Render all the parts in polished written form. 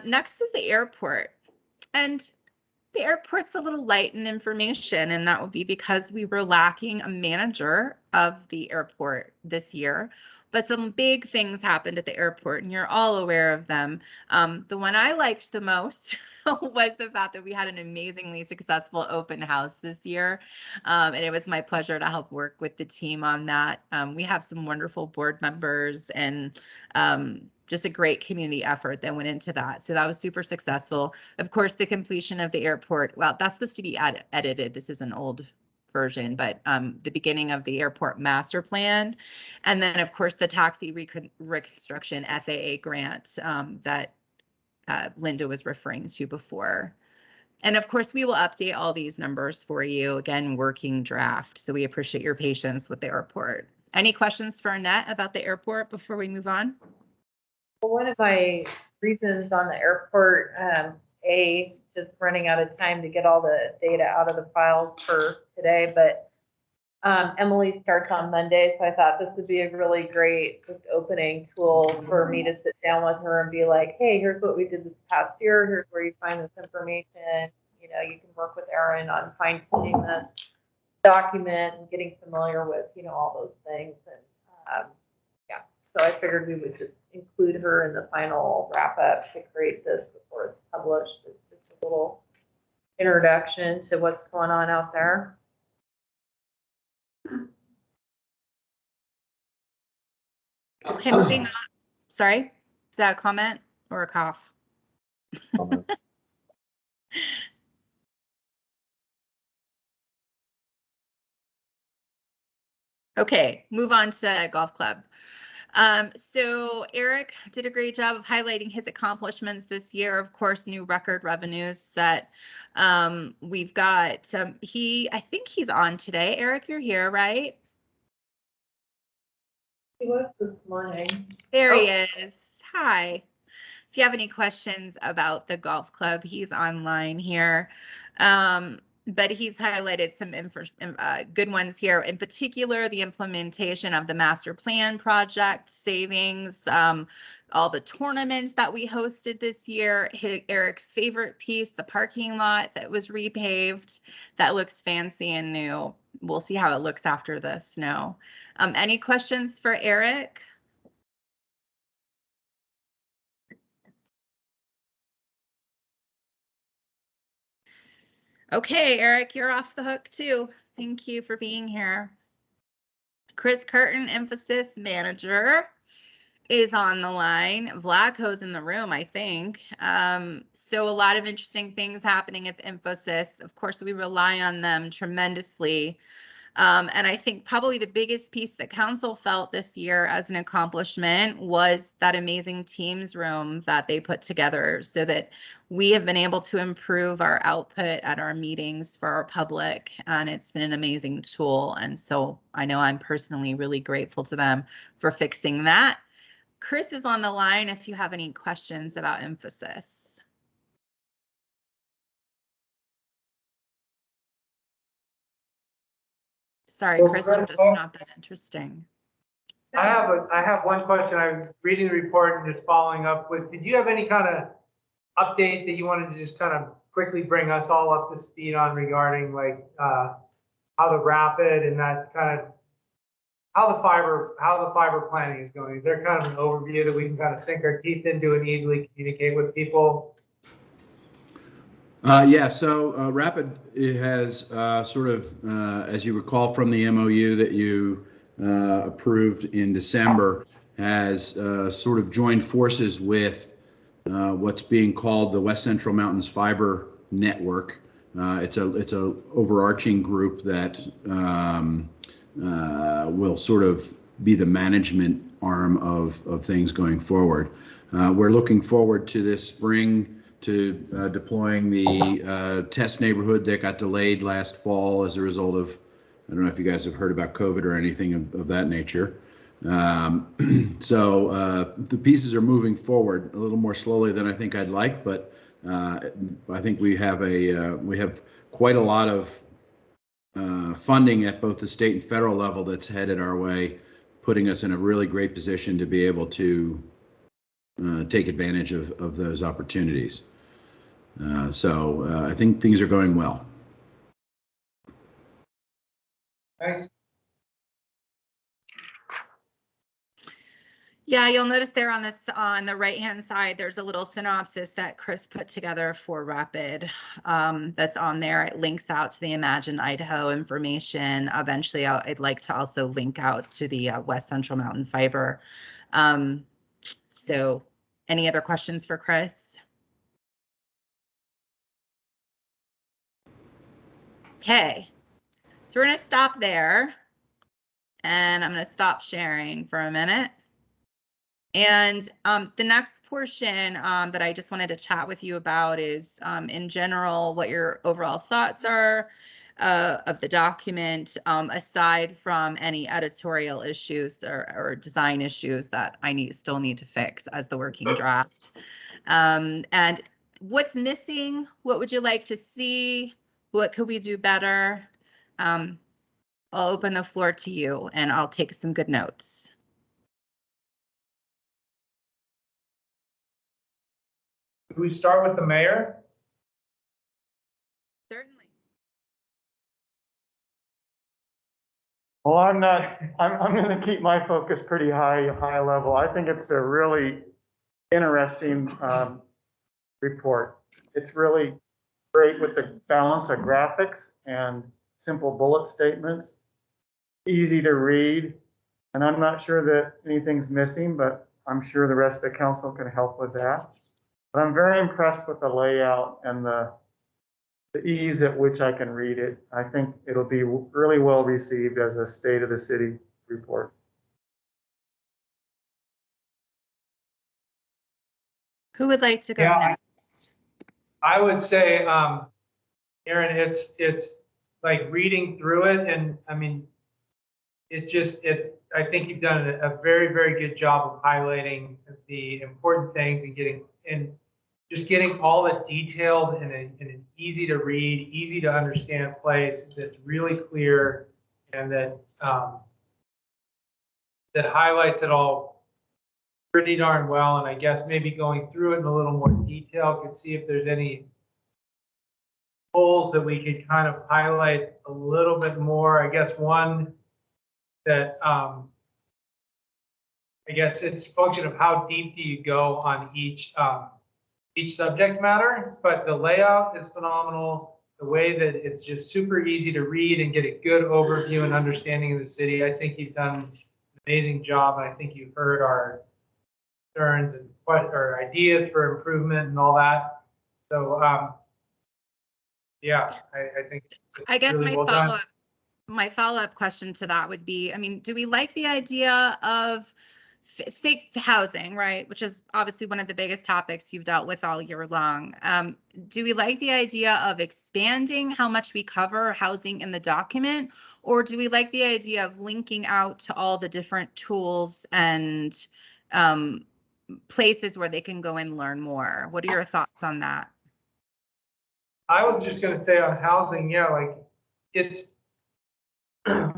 Next is the airport. And the airport's a little light in information, and that would be because we were lacking a manager of the airport this year. But some big things happened at the airport, and you're all aware of them. The one I liked the most was the fact that we had an amazingly successful open house this year. And it was my pleasure to help work with the team on that. We have some wonderful board members and just a great community effort that went into that. So that was super successful. Of course, the completion of the airport, well, that's supposed to be edited. This is an old version, but the beginning of the airport master plan. And then, of course, the taxi reconstruction FAA grant that Linda was referring to before. And of course, we will update all these numbers for you. Again, working draft. So we appreciate your patience with the airport. Any questions for Annette about the airport before we move on? Well, one of my reasons on the airport, just running out of time to get all the data out of the files for today, but Emily starts on Monday, so I thought this would be a really great just opening tool for me to sit down with her and be like, hey, here's what we did this past year, here's where you find this information. You know, you can work with Erin on fine-tuning this document and getting familiar with, you know, all those things. And yeah, so I figured we would just include her in the final wrap-up to create this before it's published. It's just a little introduction to what's going on out there. Okay, moving on. Sorry, is that a comment or a cough? Okay, move on to golf club. So Eric did a great job of highlighting his accomplishments this year. Of course, new record revenues set. We've got, I think he's on today. Eric, you're here, right? He was this morning. There he is. Hi. If you have any questions about the golf club, he's online here. But he's highlighted some good ones here. In particular, the implementation of the master plan project, savings, all the tournaments that we hosted this year. Eric's favorite piece, the parking lot that was repaved. That looks fancy and new. We'll see how it looks after the snow. Any questions for Eric? Okay, Eric, you're off the hook too. Thank you for being here. Chris Curtin, Emphasis Manager, is on the line. Vlaco's in the room, I think. So a lot of interesting things happening at Emphasis. Of course, we rely on them tremendously. And I think probably the biggest piece that council felt this year as an accomplishment was that amazing Teams room that they put together so that we have been able to improve our output at our meetings for our public. And it's been an amazing tool. And so I know I'm personally really grateful to them for fixing that. Chris is on the line if you have any questions about Emphasis. Sorry, Chris, you're just not that interesting. I have one question. I was reading the report and just following up with, did you have any kind of update that you wanted to just kind of quickly bring us all up to speed on regarding like how the rapid and that kind of how the fiber planning is going? Is there kind of an overview that we can kind of sink our teeth into and easily communicate with people? Yeah, so Rapid has sort of, as you recall from the MOU that you approved in December, has sort of joined forces with what's being called the West Central Mountains Fiber Network. It's a overarching group that will sort of be the management arm of things going forward. We're looking forward to this spring to deploying the test neighborhood that got delayed last fall as a result of, I don't know if you guys have heard about COVID or anything of that nature. So the pieces are moving forward a little more slowly than I think I'd like, but I think we have quite a lot of funding at both the state and federal level that's headed our way, putting us in a really great position to be able to take advantage of those opportunities. So I think things are going well. Thanks. Yeah, you'll notice there on the right-hand side, there's a little synopsis that Chris put together for Rapid that's on there. It links out to the Imagine Idaho information. Eventually, I'd like to also link out to the West Central Mountain Fiber. So any other questions for Chris? Okay, so we're going to stop there. And I'm going to stop sharing for a minute. And the next portion that I just wanted to chat with you about is, in general, what your overall thoughts are of the document, aside from any editorial issues or design issues that I still need to fix as the working draft. And what's missing? What would you like to see? What could we do better? I'll open the floor to you, and I'll take some good notes. Do we start with the mayor? Certainly. Well, I'm going to keep my focus pretty high level. I think it's a really interesting report. It's really great with the balance of graphics and simple bullet statements, easy to read. And I'm not sure that anything's missing, but I'm sure the rest of the council can help with that. But I'm very impressed with the layout and the ease at which I can read it. I think it'll be really well received as a State of the City report. Who would like to go Yeah, next? I would say, Aaron, it's like reading through it, and I mean, I think you've done a very, very good job of highlighting the important things and just getting all it detailed in an easy to read, easy to understand place that's really clear, and that highlights it all pretty darn well. And I guess maybe going through it in a little more detail could see if there's any holes that we could kind of highlight a little bit more. I guess one that I guess it's a function of how deep do you go on each subject matter, but the layout is phenomenal. The way that it's just super easy to read and get a good overview and understanding of the city. I think you've done an amazing job, and I think you've heard our concerns and or ideas for improvement and all that. So yeah, I think I guess really well done. My follow-up question to that would be, I mean, do we like the idea of safe housing, right? Which is obviously one of the biggest topics you've dealt with all year long. Do we like the idea of expanding how much we cover housing in the document? Or do we like the idea of linking out to all the different tools and places where they can go and learn more? What are your thoughts on that? I was just going to say on housing, yeah, like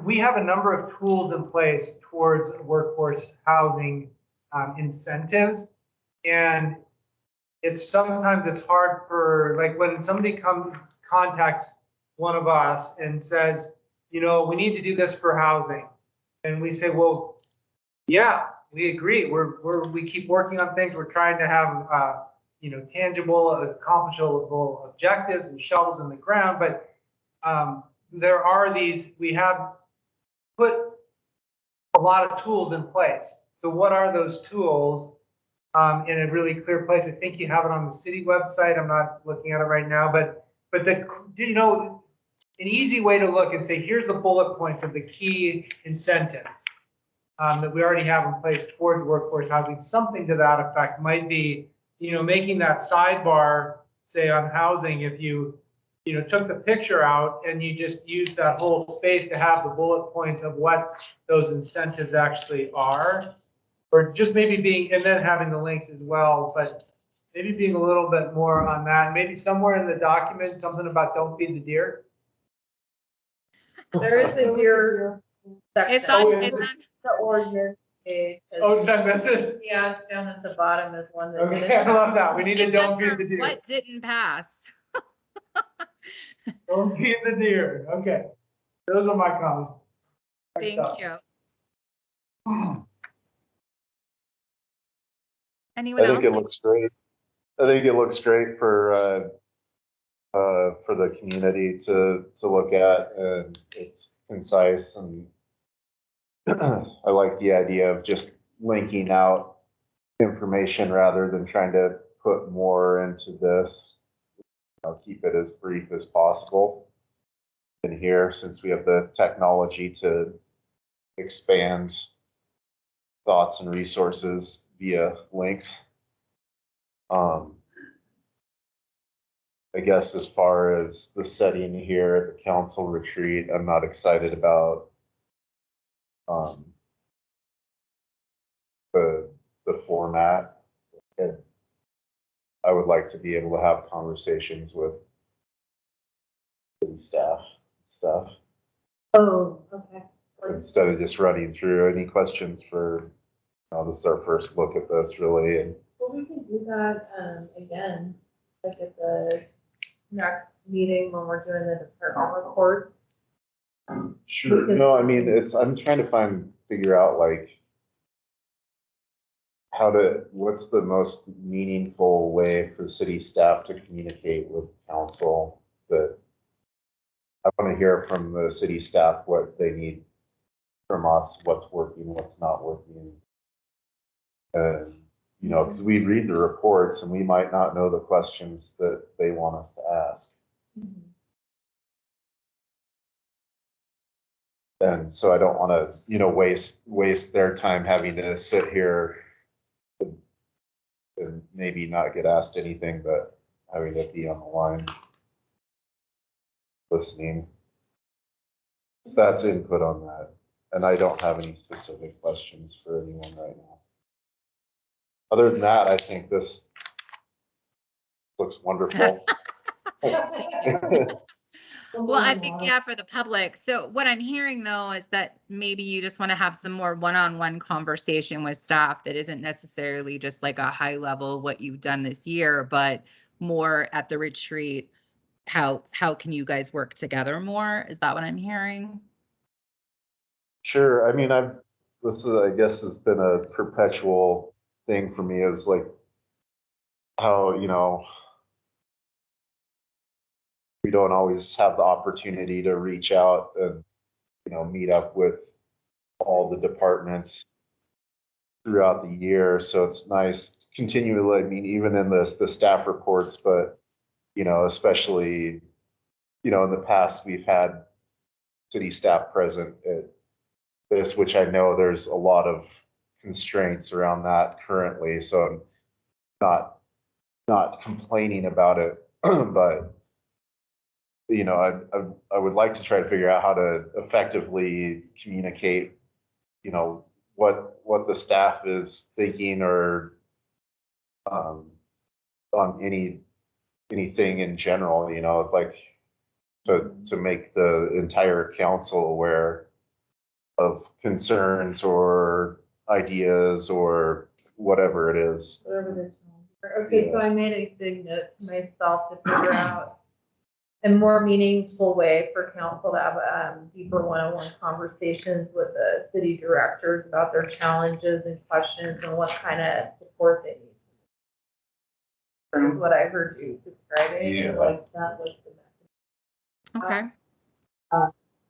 we have a number of tools in place towards workforce housing incentives, and sometimes it's hard for, like, when somebody contacts one of us and says, you know, we need to do this for housing, and we say, well, yeah, we agree. We keep working on things. We're trying to have you know, tangible, accomplishable objectives and shovels in the ground, but there are we have put a lot of tools in place. So what are those tools in a really clear place? I think you have it on the city website. I'm not looking at it right now, but you know, an easy way to look and say, here's the bullet points of the key incentives that we already have in place towards workforce housing. Something to that effect might be, you know, making that sidebar, say on housing, if you took the picture out and you just used that whole space to have the bullet points of what those incentives actually are, or just maybe and then having the links as well, but maybe being a little bit more on that. Maybe somewhere in the document, something about don't feed the deer. There is a deer section. It's on, yeah. it's on, The ordinance. page. Oh, did I miss it? Yeah, it's down at the bottom is one that. Okay, I love that. We need to It's don't under feed the deer. what didn't pass. Don't feed the deer. Okay. Those are my comments. Thank you. Anyone I else? think it looks great. I think it looks great for the community to look at, and it's concise, and I like the idea of just linking out information rather than trying to put more into this. Keep it as brief as possible in here, since we have the technology to expand thoughts and resources via links. I guess as far as the setting here at the council retreat, I'm not excited about the format. And I would like to be able to have conversations with city staff stuff Oh, okay. instead of just running through. Any questions for, this is our first look at this really, and Well, we can do that, again, like at the next meeting when we're doing the department report. sure. No, I mean, I'm trying to figure out like what's the most meaningful way for city staff to communicate with council. That I want to hear from the city staff what they need from us, what's working, what's not working. And, because we read the reports and we might not know the questions that they want us to ask. And so I don't want to, waste their time having to sit here and maybe not get asked anything, but having to be on the line listening. So that's input on that. And I don't have any specific questions for anyone right now. Other than that, I think this looks wonderful. Well, I think, yeah, for the public. So what I'm hearing though is that maybe you just want to have some more one-on-one conversation with staff that isn't necessarily just like a high level what you've done this year, but more at the retreat. How can you guys work together more? Is that what I'm hearing? Sure. I mean, I guess it's been a perpetual thing for me, is like how, we don't always have the opportunity to reach out and, meet up with all the departments throughout the year. So it's nice continually, I mean, even in the staff reports, but, especially, in the past, we've had city staff present at this, which I know there's a lot of constraints around that currently. So I'm not complaining about it, but I would like to try to figure out how to effectively communicate, what the staff is thinking, or on anything in general, like to make the entire council aware of concerns or ideas or whatever it is. Whatever the challenge. Okay, so I made a big note to myself to figure out a more meaningful way for council to have deeper one-on-one conversations with the city directors about their challenges and questions and what kind of support they need. That's what I heard you describing. Yeah. Like that was the message. Okay.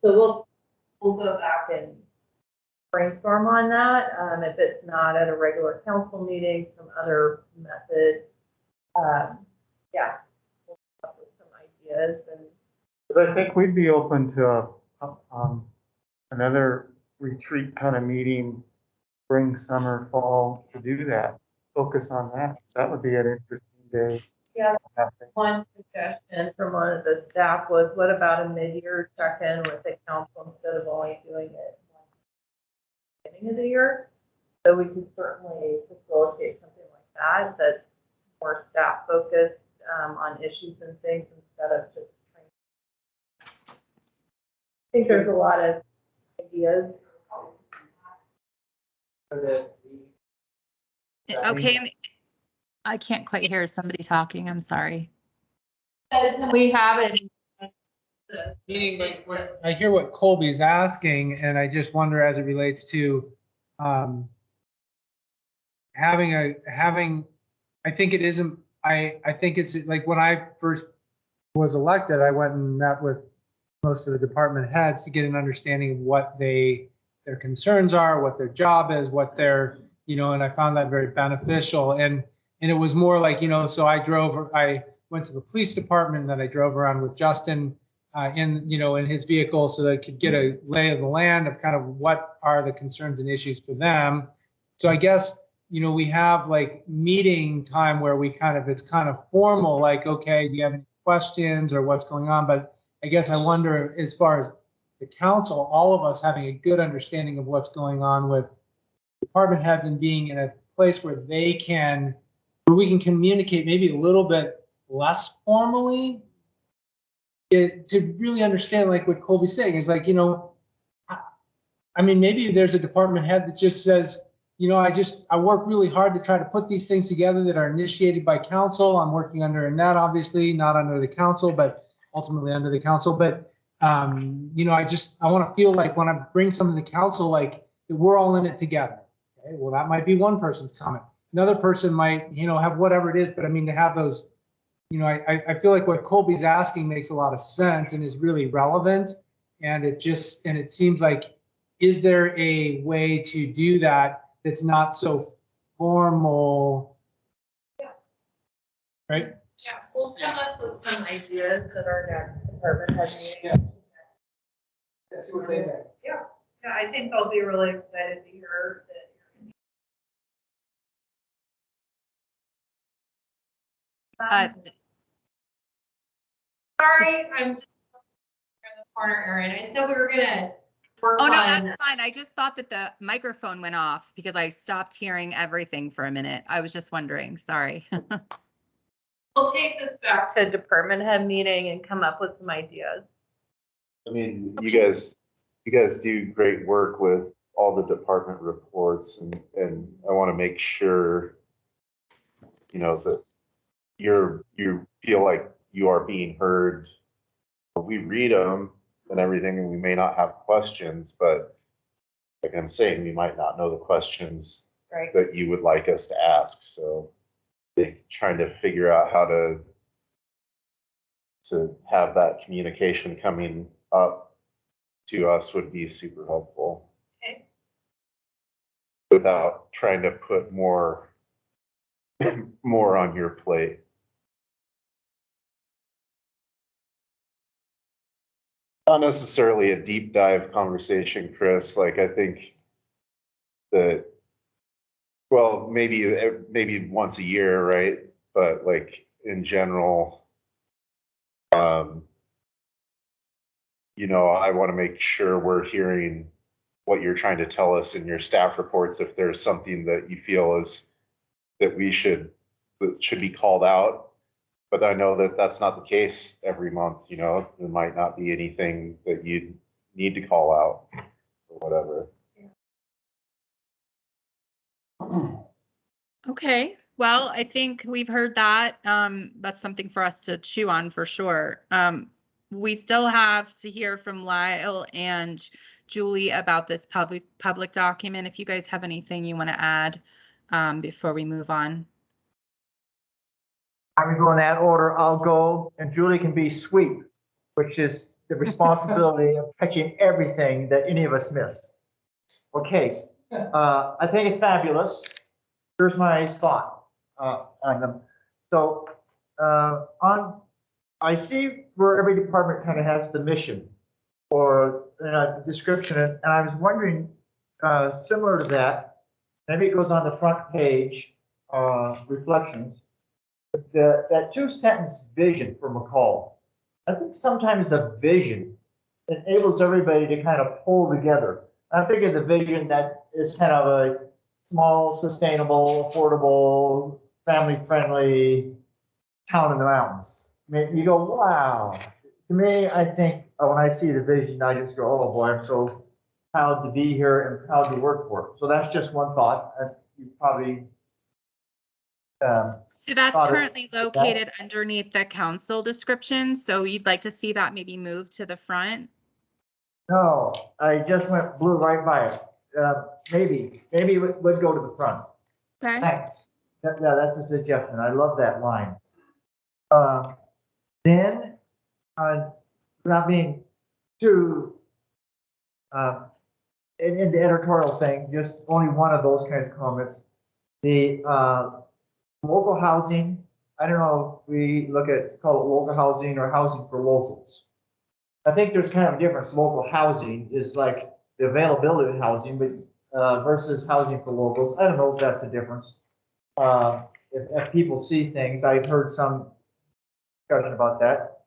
So we'll go back and brainstorm on that. If it's not at a regular council meeting, some other method. Yeah, we'll come up with some ideas and. But I think we'd be open to another retreat kind of meeting, spring, summer, fall, to do that. Focus on that. That would be an interesting day. Yeah, one suggestion from one of the staff was, what about a mid-year check-in with the council instead of only doing it at the beginning of the year? So we can certainly facilitate something like that, that's more staff focused on issues and things instead of just trying. I think there's a lot of ideas. Okay, and I can't quite hear somebody talking. I'm sorry. We have it. Meaning, like, what, I hear what Colby's asking, and I just wonder as it relates to, having, I think it isn't, I think it's like when I first was elected, I went and met with most of the department heads to get an understanding of what their concerns are, what their job is, what their, and I found that very beneficial. And it was more like, so I went to the police department, and then I drove around with Justin in his vehicle so that I could get a lay of the land of kind of what are the concerns and issues for them. So I guess, we have like meeting time where it's kind of formal, like, okay, do you have any questions or what's going on? But I guess I wonder, as far as the council, all of us having a good understanding of what's going on with department heads and being in a place where we can communicate maybe a little bit less formally, to really understand, like what Colby's saying is like, I mean, maybe there's a department head that just says, I work really hard to try to put these things together that are initiated by council. I'm working under a net, obviously, not under the council, but ultimately under the council. But, I want to feel like when I bring something to council, like that we're all in it together. Okay? Well, that might be one person's comment. Another person might, have whatever it is. But I mean, to have those, I feel like what Colby's asking makes a lot of sense and is really relevant. And it seems like, is there a way to do that that's not so formal? Yeah. Right? Yeah, we'll come up with some ideas at our next department head meeting. That's what they think. Yeah, I think they'll be really excited to hear that. Sorry, I'm just in the corner, Erin. I said we were gonna work Oh, no, on. that's fine. I just thought that the microphone went off because I stopped hearing everything for a minute. I was just wondering. Sorry. We'll take this back to department head meeting and come up with some ideas. I mean, you guys do great work with all the department reports, and I want to make sure, that you feel like you are being heard. We read them and everything, and we may not have questions, but like I'm saying, we might not know the questions Right. that you would like us to ask. So I think trying to figure out how to have that communication coming up to us would be super helpful. Okay. Without trying to put more on your plate. Not necessarily a deep dive conversation, Chris. Like, I think that, well, maybe once a year, right? But like in general, I want to make sure we're hearing what you're trying to tell us in your staff reports. If there's something that you feel that should be called out. But I know that that's not the case every month. There might not be anything that you need to call out or whatever. Okay. Well, I think we've heard that. That's something for us to chew on for sure. We still have to hear from Lyle and Julie about this public document. If you guys have anything you want to add before we move on. I would go in that order. I'll go, and Julie can be sweep, which is the responsibility of catching everything that any of us miss. Okay, I think it's fabulous. Here's my thought on them. So I see where every department kind of has the mission or description, and I was wondering, similar to that, maybe it goes on the front page, reflections. That two-sentence vision for McCall, I think sometimes a vision enables everybody to kind of pull together. I figure the vision that is kind of a small, sustainable, affordable, family-friendly town in the mountains. I mean, you go, wow. To me, I think when I see the vision, I just go, oh boy, I'm so proud to be here and proud to work for. So that's just one thought. You probably, So that's Got it. currently located underneath the council description. So you'd like to see that maybe move to the front? no, I just blew right by it. Maybe it would go to the front. Okay. Thanks. Yeah, that's a suggestion. I love that line. Then, not being too in the editorial thing, just only one of those kinds of comments. The local housing, I don't know if we call it local housing or housing for locals. I think there's kind of a difference. Local housing is like the availability of housing, but versus housing for locals. I don't know if that's a difference. If people see things, I've heard some discussion about that.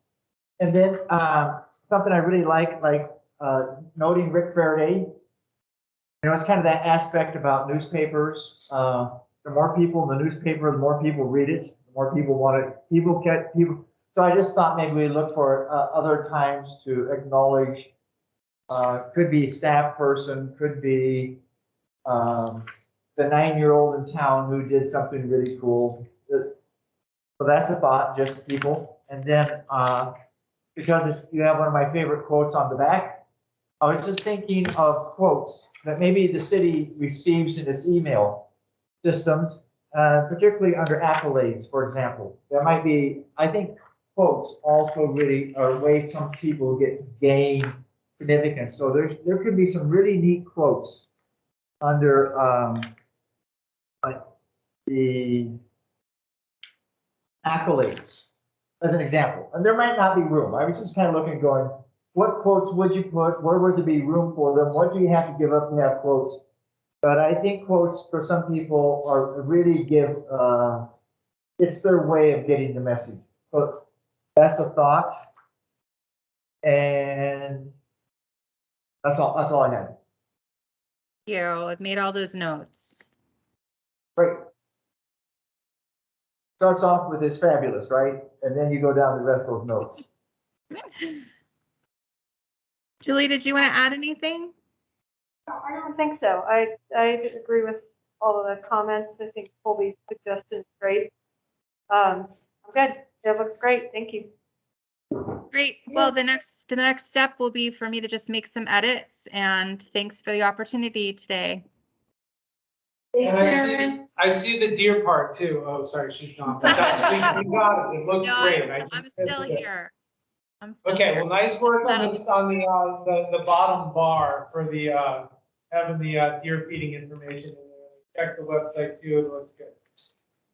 And then something I really like noting Rick Faraday. You know, it's kind of that aspect about newspapers. The more people in the newspaper, the more people read it, the more people want it. People get people. So I just thought maybe we look for other times to acknowledge. Could be staff person, could be the 9-year-old in town who did something really cool. So that's a thought, just people. And then because you have one of my favorite quotes on the back, I was just thinking of quotes that maybe the city receives in its email systems, particularly under accolades, for example. There might be, I think, quotes also really are ways some people gain significance. So there could be some really neat quotes under like the accolades, as an example. And there might not be room. I was just kind of looking, going, what quotes would you put? Where would there be room for them? What do you have to give up to have quotes? But I think quotes for some people are really it's their way of getting the message. So that's a thought. And that's all I had. You, I've made all those notes. Great. Starts off with "is fabulous," right? And then you go down the rest of those notes. Julie, did you want to add anything? I don't think so. I agree with all of the comments. I think Colby's suggestion is great. I'm good. It looks great. Thank you. Great. Well, the next step will be for me to just make some edits, and thanks for the opportunity today. And I see the deer part too. Oh, sorry, she's not. But we got it. It looks No, great. I'm still here. Okay, well, nice work on the bottom bar for the having the deer feeding information. Check the website too. It looks good.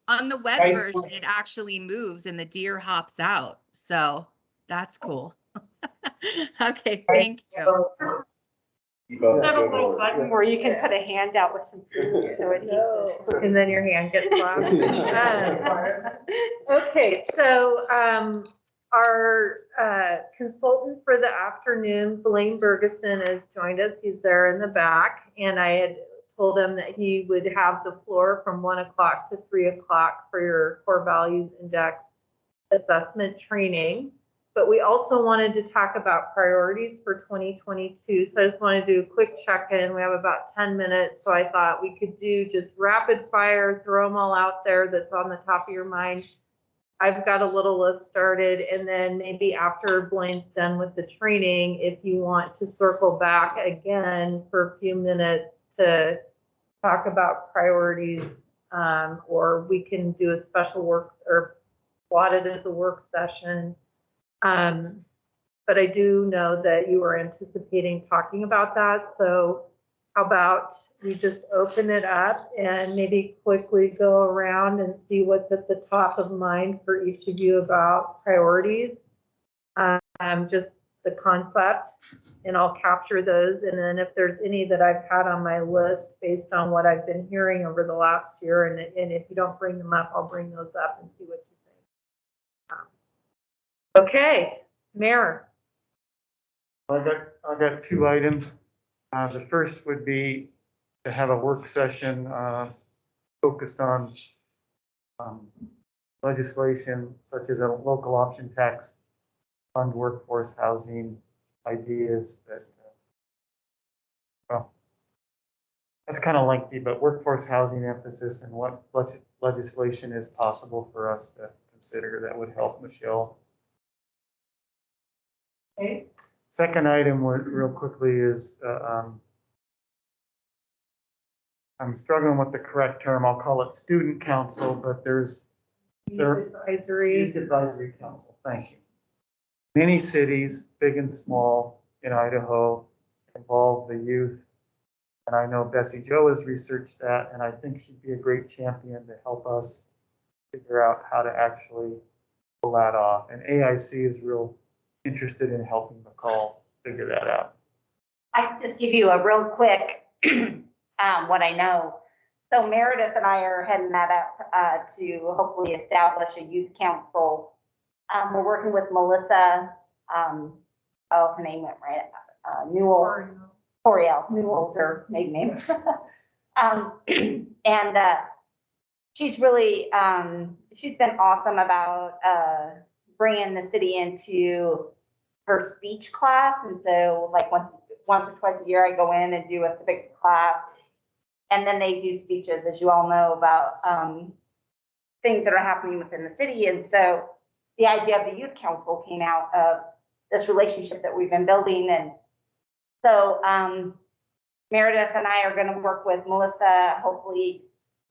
On the web Nice version, work. it actually moves and the deer hops out. So that's cool. Okay, thank you. Have a little button where you can put a hand out with some food, so it eats it, and then your hand gets slapped. Okay, so our consultant for the afternoon, Blaine Bergeson, has joined us. He's there in the back, and I had told him that he would have the floor from 1 o'clock to 3 o'clock for your core values index assessment training. But we also wanted to talk about priorities for 2022. So I just want to do a quick check-in. We have about 10 minutes. So I thought we could do just rapid fire, throw them all out there that's on the top of your mind. I've got a little list started. And then maybe after Blaine's done with the training, if you want to circle back again for a few minutes to talk about priorities, or we can do a special work or plot it as a work session. But I do know that you were anticipating talking about that. So how about we just open it up and maybe quickly go around and see what's at the top of mind for each of you about priorities, just the concept, and I'll capture those. And then if there's any that I've had on my list based on what I've been hearing over the last year, and if you don't bring them up, I'll bring those up and see what you think. Okay, Mayor. I got 2 items. The first would be to have a work session focused on legislation such as a local option tax fund, workforce housing ideas that Well, that's kind of lengthy, but workforce housing emphasis and what legislation is possible for us to consider that would help Michelle. Okay. Second item, real quickly, is I'm struggling with the correct term. I'll call it student council, but there's Youth advisory. Youth Advisory Council. Thank you. Many cities, big and small, in Idaho involve the youth. And I know Bessie Jo has researched that, and I think she'd be a great champion to help us figure out how to actually pull that off. And AIC is real interested in helping McCall figure that out. I can just give you a real quick, what I know. So Meredith and I are heading that up to hopefully establish a youth council. We're working with Melissa, oh, her name went right, Newell, Coriel, Newell's her maiden name. And she's really, she's been awesome about bringing the city into her speech class. And so like once or twice a year, I go in and do a civic class. And then they do speeches, as you all know, about things that are happening within the city. And so the idea of the youth council came out of this relationship that we've been building. And so Meredith and I are going to work with Melissa, hopefully,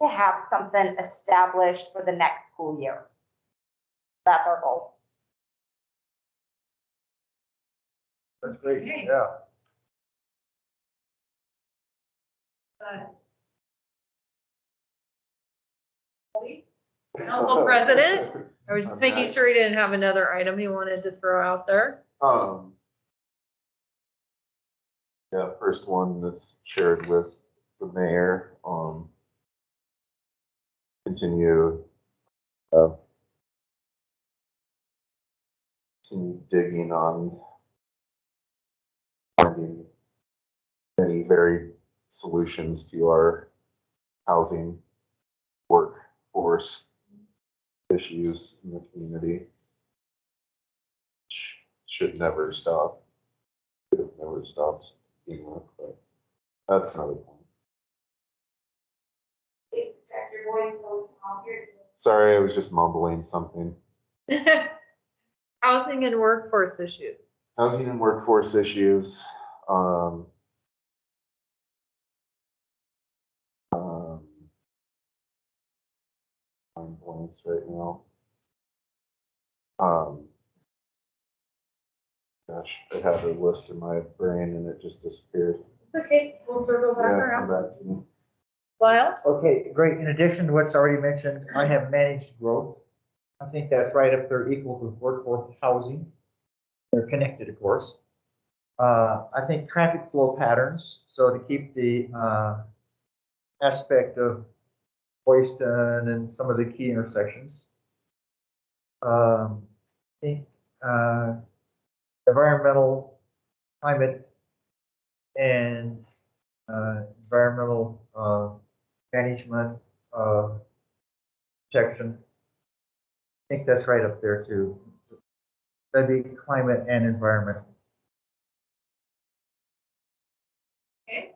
to have something established for the next school year. That's our goal. That's great, Okay. yeah. Council president, I was just I'm making next. sure he didn't have another item he wanted to throw out there. Yeah, first one that's shared with the mayor, continue, some digging on finding many varied solutions to our housing workforce issues in the community. Should never stop. Could have never stopped being with, but that's another point. Sorry, I was just mumbling something. Housing and workforce issues. Housing and workforce issues. I'm blanks right now. Gosh, I had a list in my brain and it just disappeared. Okay, we'll circle back Yeah, around. come back to me. Lyle? Okay, great. In addition to what's already mentioned, I have managed growth. I think that's right up there equal with workforce housing. They're connected, of course. I think traffic flow patterns, so to keep the aspect of Boyston and some of the key intersections. I think environmental, climate, and environmental management, protection. I think that's right up there too. That'd be climate and environment. Okay.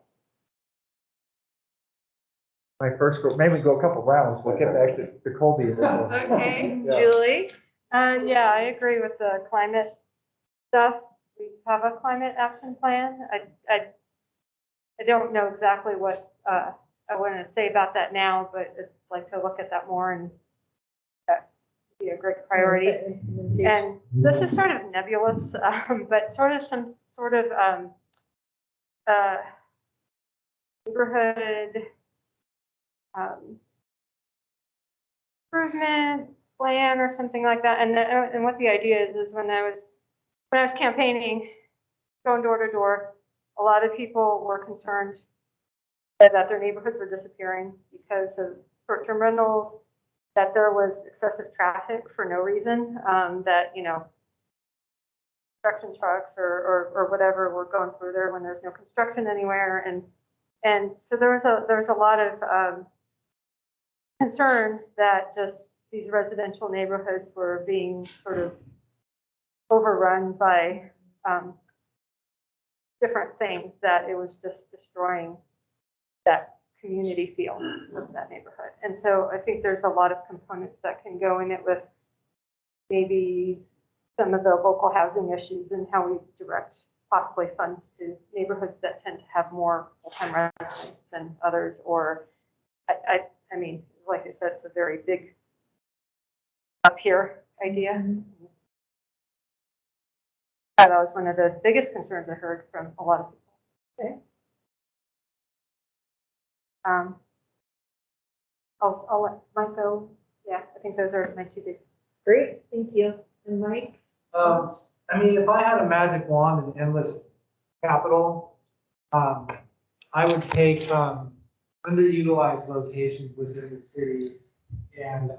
My first go, maybe go a couple rounds, we'll get back to Colby. Okay, Yeah. Julie? Yeah, I agree with the climate stuff. We have a climate action plan. I don't know exactly what I want to say about that now, but I'd like to look at that more, and that would be a great priority. And this is sort of nebulous, but sort of some sort of neighborhood improvement plan or something like that. And what the idea is when I was campaigning, going door to door, a lot of people were concerned that their neighborhoods were disappearing because of short-term rentals, that there was excessive traffic for no reason, that, you know, construction trucks or whatever were going through there when there's no construction anywhere. And so there was a lot of concern that just these residential neighborhoods were being sort of overrun by different things, that it was just destroying that community feel of that neighborhood. And so I think there's a lot of components that can go in it with maybe some of the local housing issues and how we direct possibly funds to neighborhoods that tend to have more full-time residents than others. Or I mean, like I said, it's a very big up here idea. Mm-hmm. That was one of the biggest concerns I heard from a lot of people. Okay. I'll let Mike go. Yeah, I think those are my two big. Great, thank you. And Mike? I mean, if I had a magic wand and endless capital, I would take underutilized locations within the city and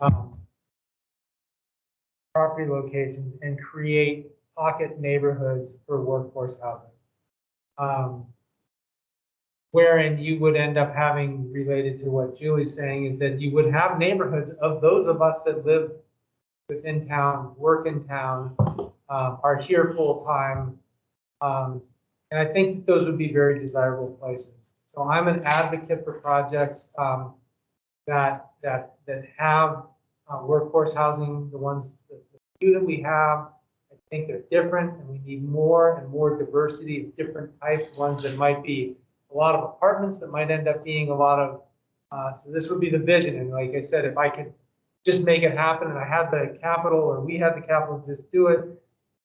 property locations and create pocket neighborhoods for workforce housing. Wherein you would end up having, related to what Julie's saying, is that you would have neighborhoods of those of us that live within town, work in town, are here full time. And I think that those would be very desirable places. So I'm an advocate for projects that have workforce housing, the few that we have. I think they're different, and we need more and more diversity of different types, ones that might be a lot of apartments that might end up being a lot of, so this would be the vision. And like I said, if I could just make it happen and I had the capital, or we had the capital to just do it,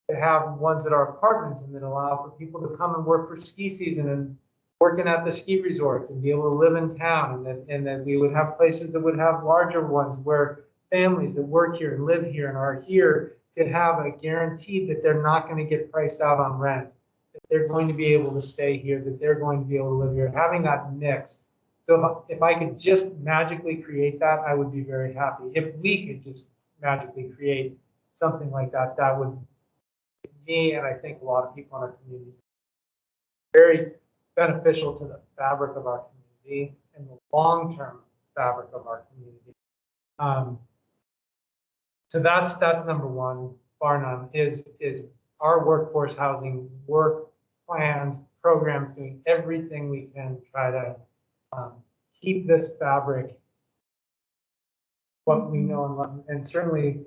to have ones that are apartments and then allow for people to come and work for ski season and working at the ski resorts and be able to live in town. And then we would have places that would have larger ones where families that work here and live here and are here could have a guarantee that they're not going to get priced out on rent, that they're going to be able to stay here, that they're going to be able to live here, having that mix. So if I could just magically create that, I would be very happy. If we could just magically create something like that, that would make me, and I think a lot of people in our community, very beneficial to the fabric of our community and the long-term fabric of our community. So that's number one, bar none, is our workforce housing, work plans, programs, doing everything we can to try to keep this fabric what we know and love. And certainly,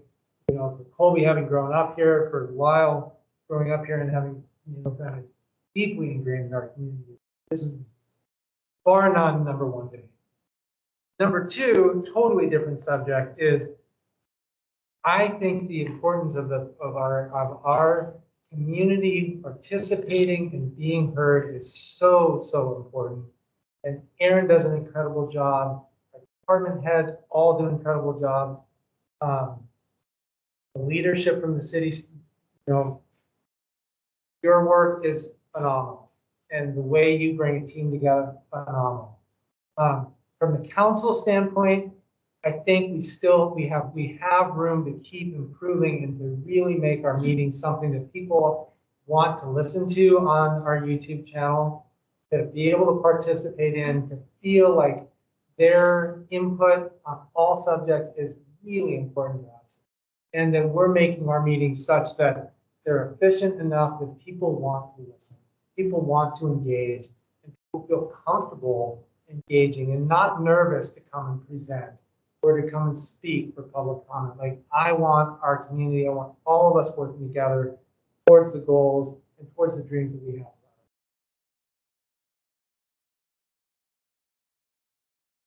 you know, for Colby, having grown up here for a while, growing up here and having, you know, kind of deeply ingrained in our community, this is bar none number one to me. Number two, totally different subject, is I think the importance of our community participating and being heard is so important. And Aaron does an incredible job. Our department heads all do incredible jobs. The leadership from the city, you know, your work is phenomenal, and the way you bring a team together, phenomenal. From the council standpoint, I think we have room to keep improving and to really make our meetings something that people want to listen to on our YouTube channel, to be able to participate in, to feel like their input on all subjects is really important to us. And that we're making our meetings such that they're efficient enough that people want to listen, people want to engage, and people feel comfortable engaging and not nervous to come and present or to come and speak for public comment. Like, I want our community, I want all of us working together towards the goals and towards the dreams that we have.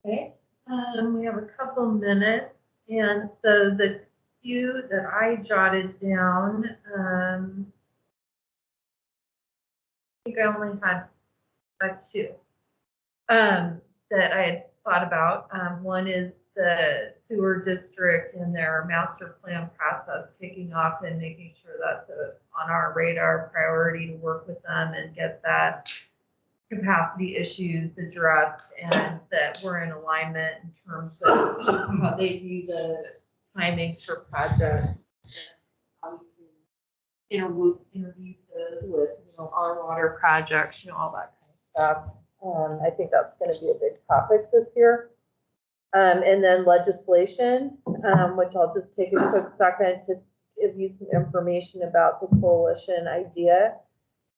Okay, we have a couple minutes, and so the few that I jotted down, I think I only had two that I had thought about. One is the sewer district and their master plan process kicking off and making sure that's on our radar priority to work with them and get that capacity issues addressed, and that we're in alignment in terms of how they view the timing for projects, how we can interview those with, you know, our water projects, you know, all that kind of stuff. I think that's going to be a big topic this year. And then legislation, which I'll just take a quick second to give you some information about the coalition idea.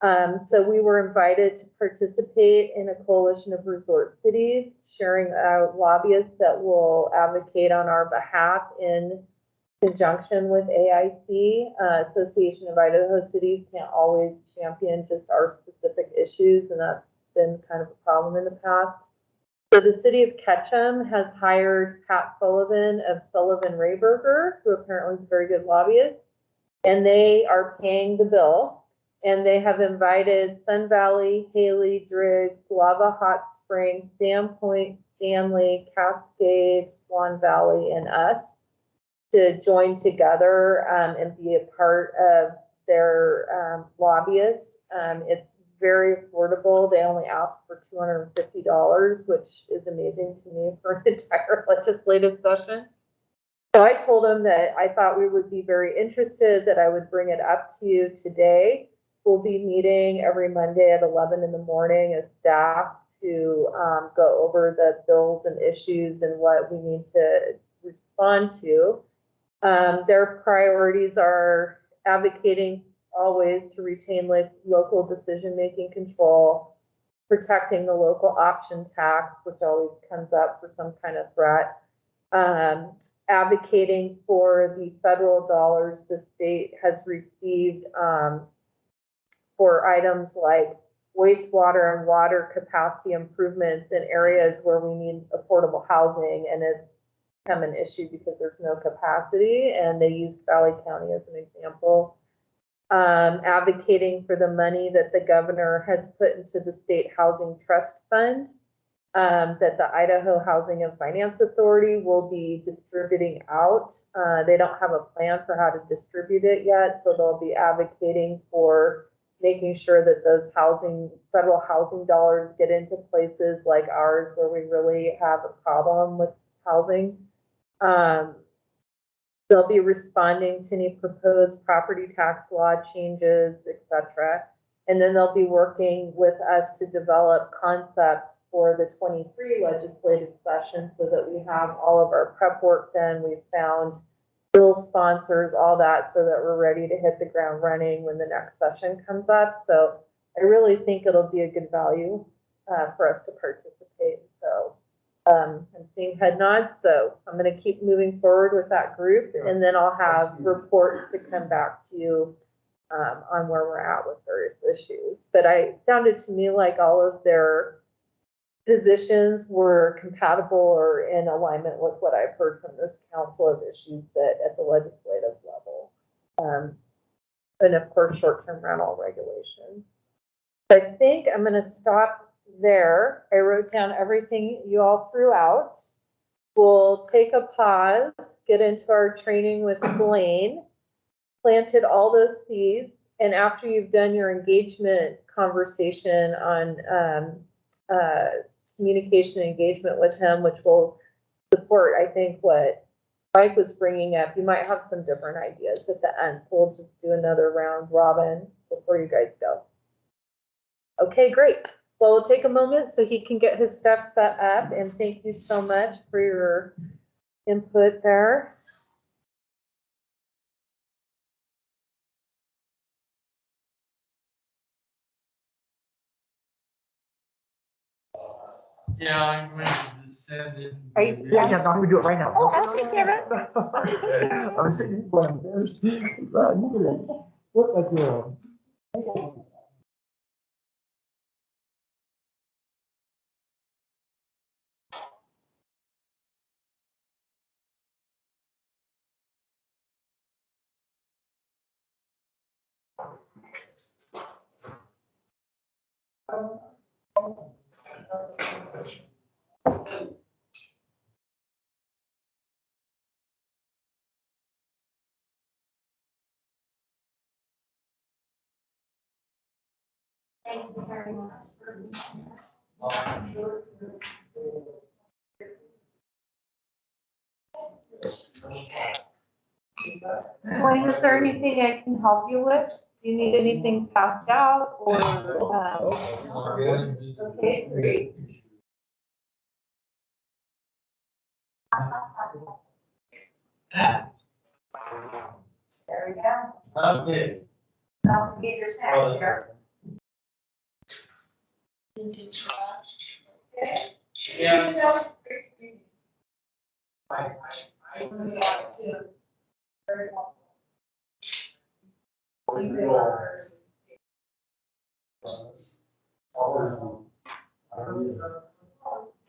So we were invited to participate in a coalition of resort cities, sharing lobbyists that will advocate on our behalf in conjunction with AIC. Association of Idaho Cities can't always champion just our specific issues, and that's been kind of a problem in the past. So the city of Ketchum has hired Pat Sullivan of Sullivan Rayburger, who apparently is a very good lobbyist, and they are paying the bill. And they have invited Sun Valley, Haley, Driggs, Lava Hot Springs, Dam Point, Stanley, Cascade, Swan Valley, and us to join together and be a part of their lobbyists. It's very affordable. They only ask for $250, which is amazing to me for an entire legislative session. So I told them that I thought we would be very interested, that I would bring it up to you today. We'll be meeting every Monday at 11 in the morning as staff to go over the bills and issues and what we need to respond to. Their priorities are advocating always to retain local decision-making control, protecting the local option tax, which always comes up for some kind of threat, advocating for the federal dollars the state has received for items like wastewater and water capacity improvements in areas where we need affordable housing, and it's become an issue because there's no capacity, and they used Valley County as an example. Advocating for the money that the governor has put into the state housing trust fund, that the Idaho Housing and Finance Authority will be distributing out. They don't have a plan for how to distribute it yet, so they'll be advocating for making sure that those federal housing dollars get into places like ours where we really have a problem with housing. They'll be responding to any proposed property tax law changes, etc. And then they'll be working with us to develop concepts for the 23 legislative session so that we have all of our prep work done. We've found bill sponsors, all that, so that we're ready to hit the ground running when the next session comes up. So I really think it'll be a good value for us to participate. So I'm seeing head nods, so I'm going to keep moving forward with that group, and then I'll have reports to come back to you on where we're at with various issues. But it sounded to me like all of their positions were compatible or in alignment with what I've heard from this council of issues that at the legislative level. And of course, short-term rental regulations. I think I'm going to stop there. I wrote down everything you all threw out. We'll take a pause, get into our training with Blaine, planted all those seeds, and after you've done your engagement conversation on communication engagement with him, which will support, I think, what Mike was bringing up, you might have some different ideas at the end. So we'll just do another round robin before you guys go. Okay, great. Well, we'll take a moment so he can get his stuff set up, and thank you so much for your input there. Yeah, I'm going to send it. Are you- Yeah, I'm gonna do it right now. Oh, I'll take care of I was sitting here going, there's, look like you're. Thank you very much. Blaine, is there anything I can help you with? Do you need anything passed out or? Okay, great. There we go. Okay. Now get your snack here. Yeah.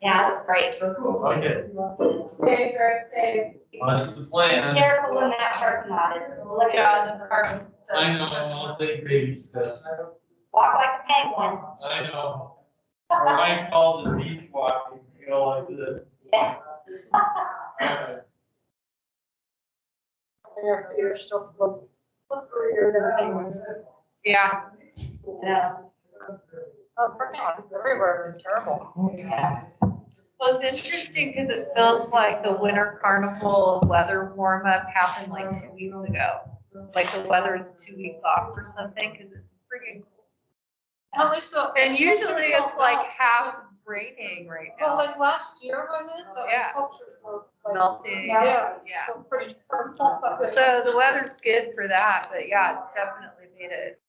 Yeah, that's great. Okay. Be That's the plan. careful in that parking lot. It's slippery. Yeah, the parking. I know, I'll take baby steps. Walk like a penguin. I know. My wife calls it beach walking, you know, like this. Yeah. Their feet are still slipperier than penguins. Yeah. Yeah. Oh, parking lots everywhere, it's terrible. Yeah. Well, it's interesting because it feels like the winter carnival weather warm up happened like 2 weeks ago. Like the weather is 2 weeks off or something because it's freaking cool. At least so. And usually it's like half raining right Well, now. like last year when the Yeah. sculptures were like. Melting. Yeah, Yeah. so pretty. So the weather's good for that, but yeah, it's definitely made it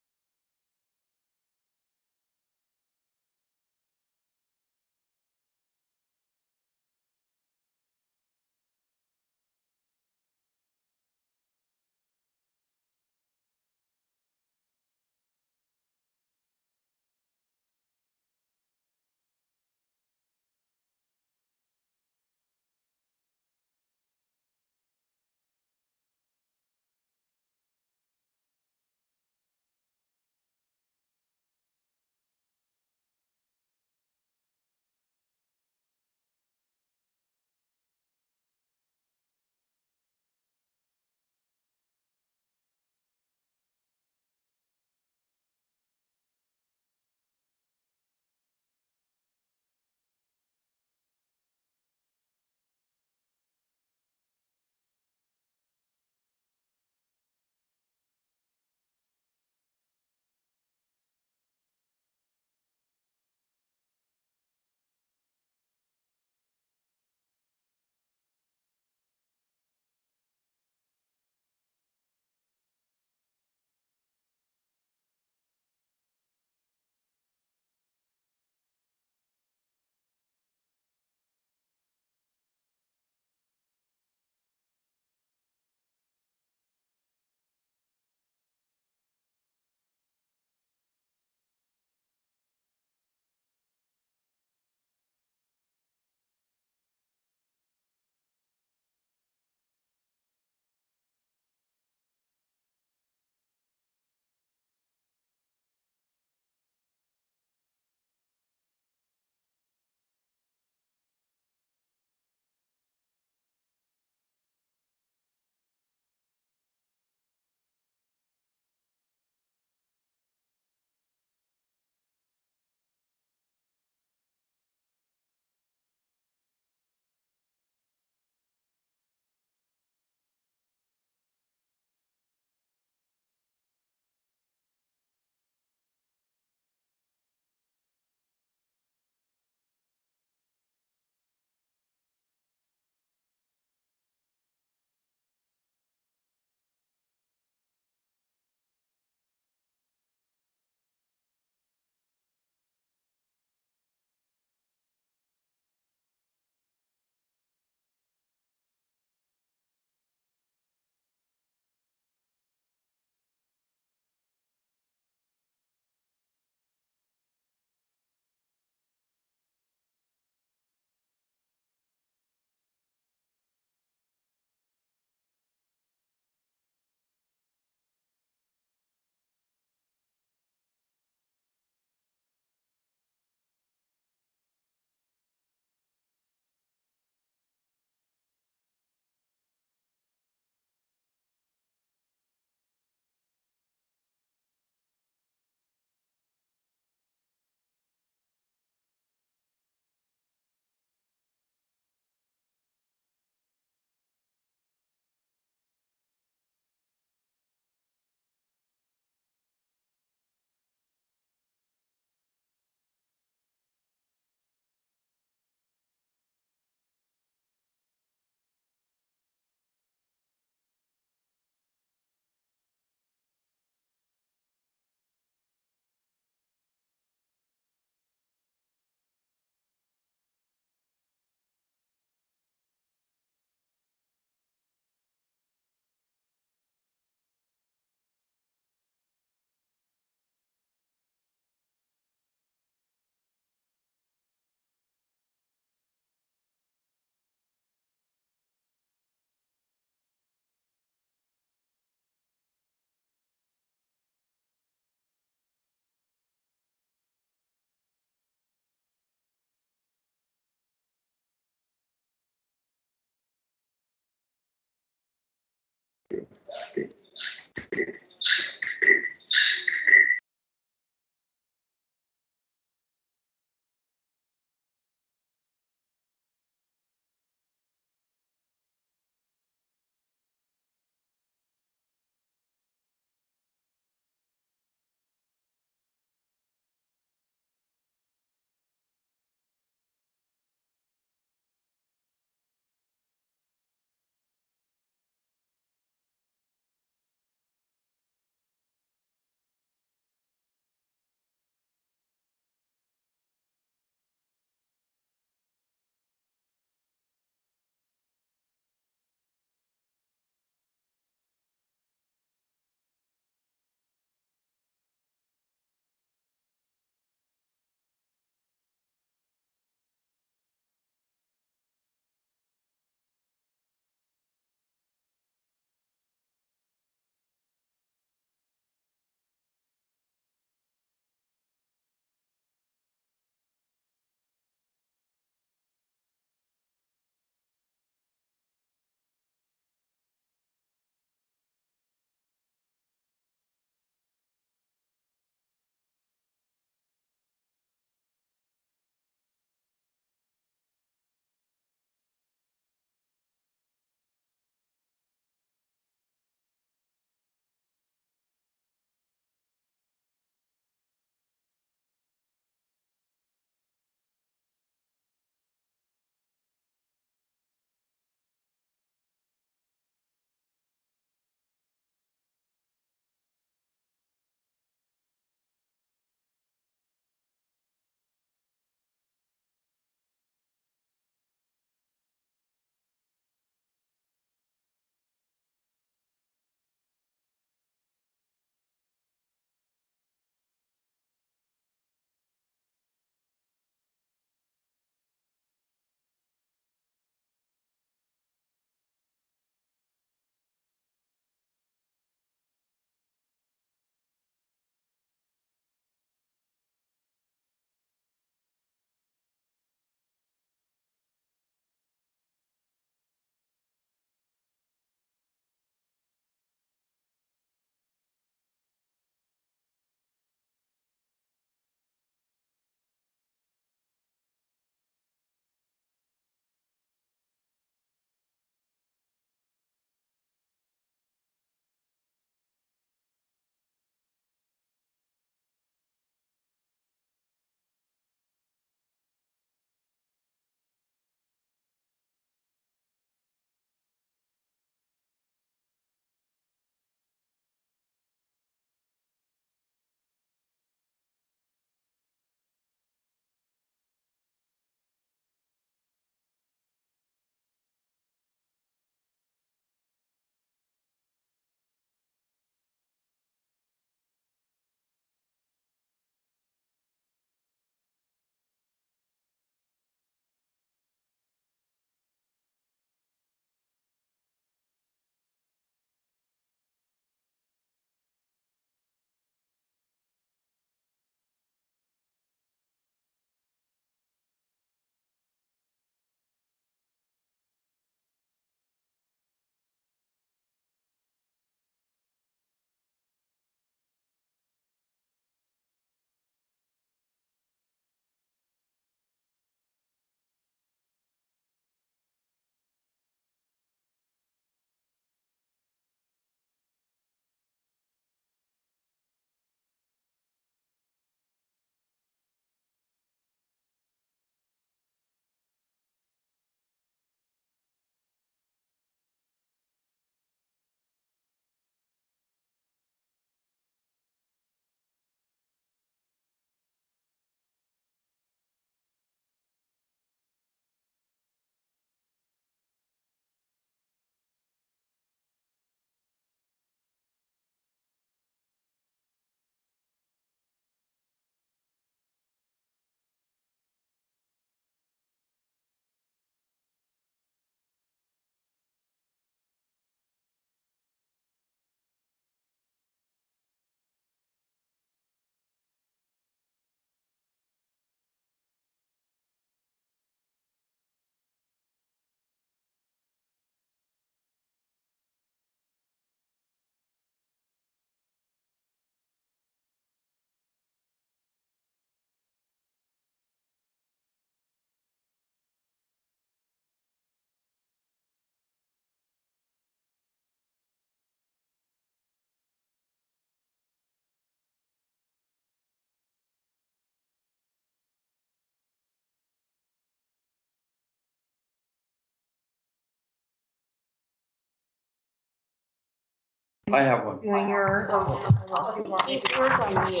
I have one. doing your, or do you want me to do yours on you?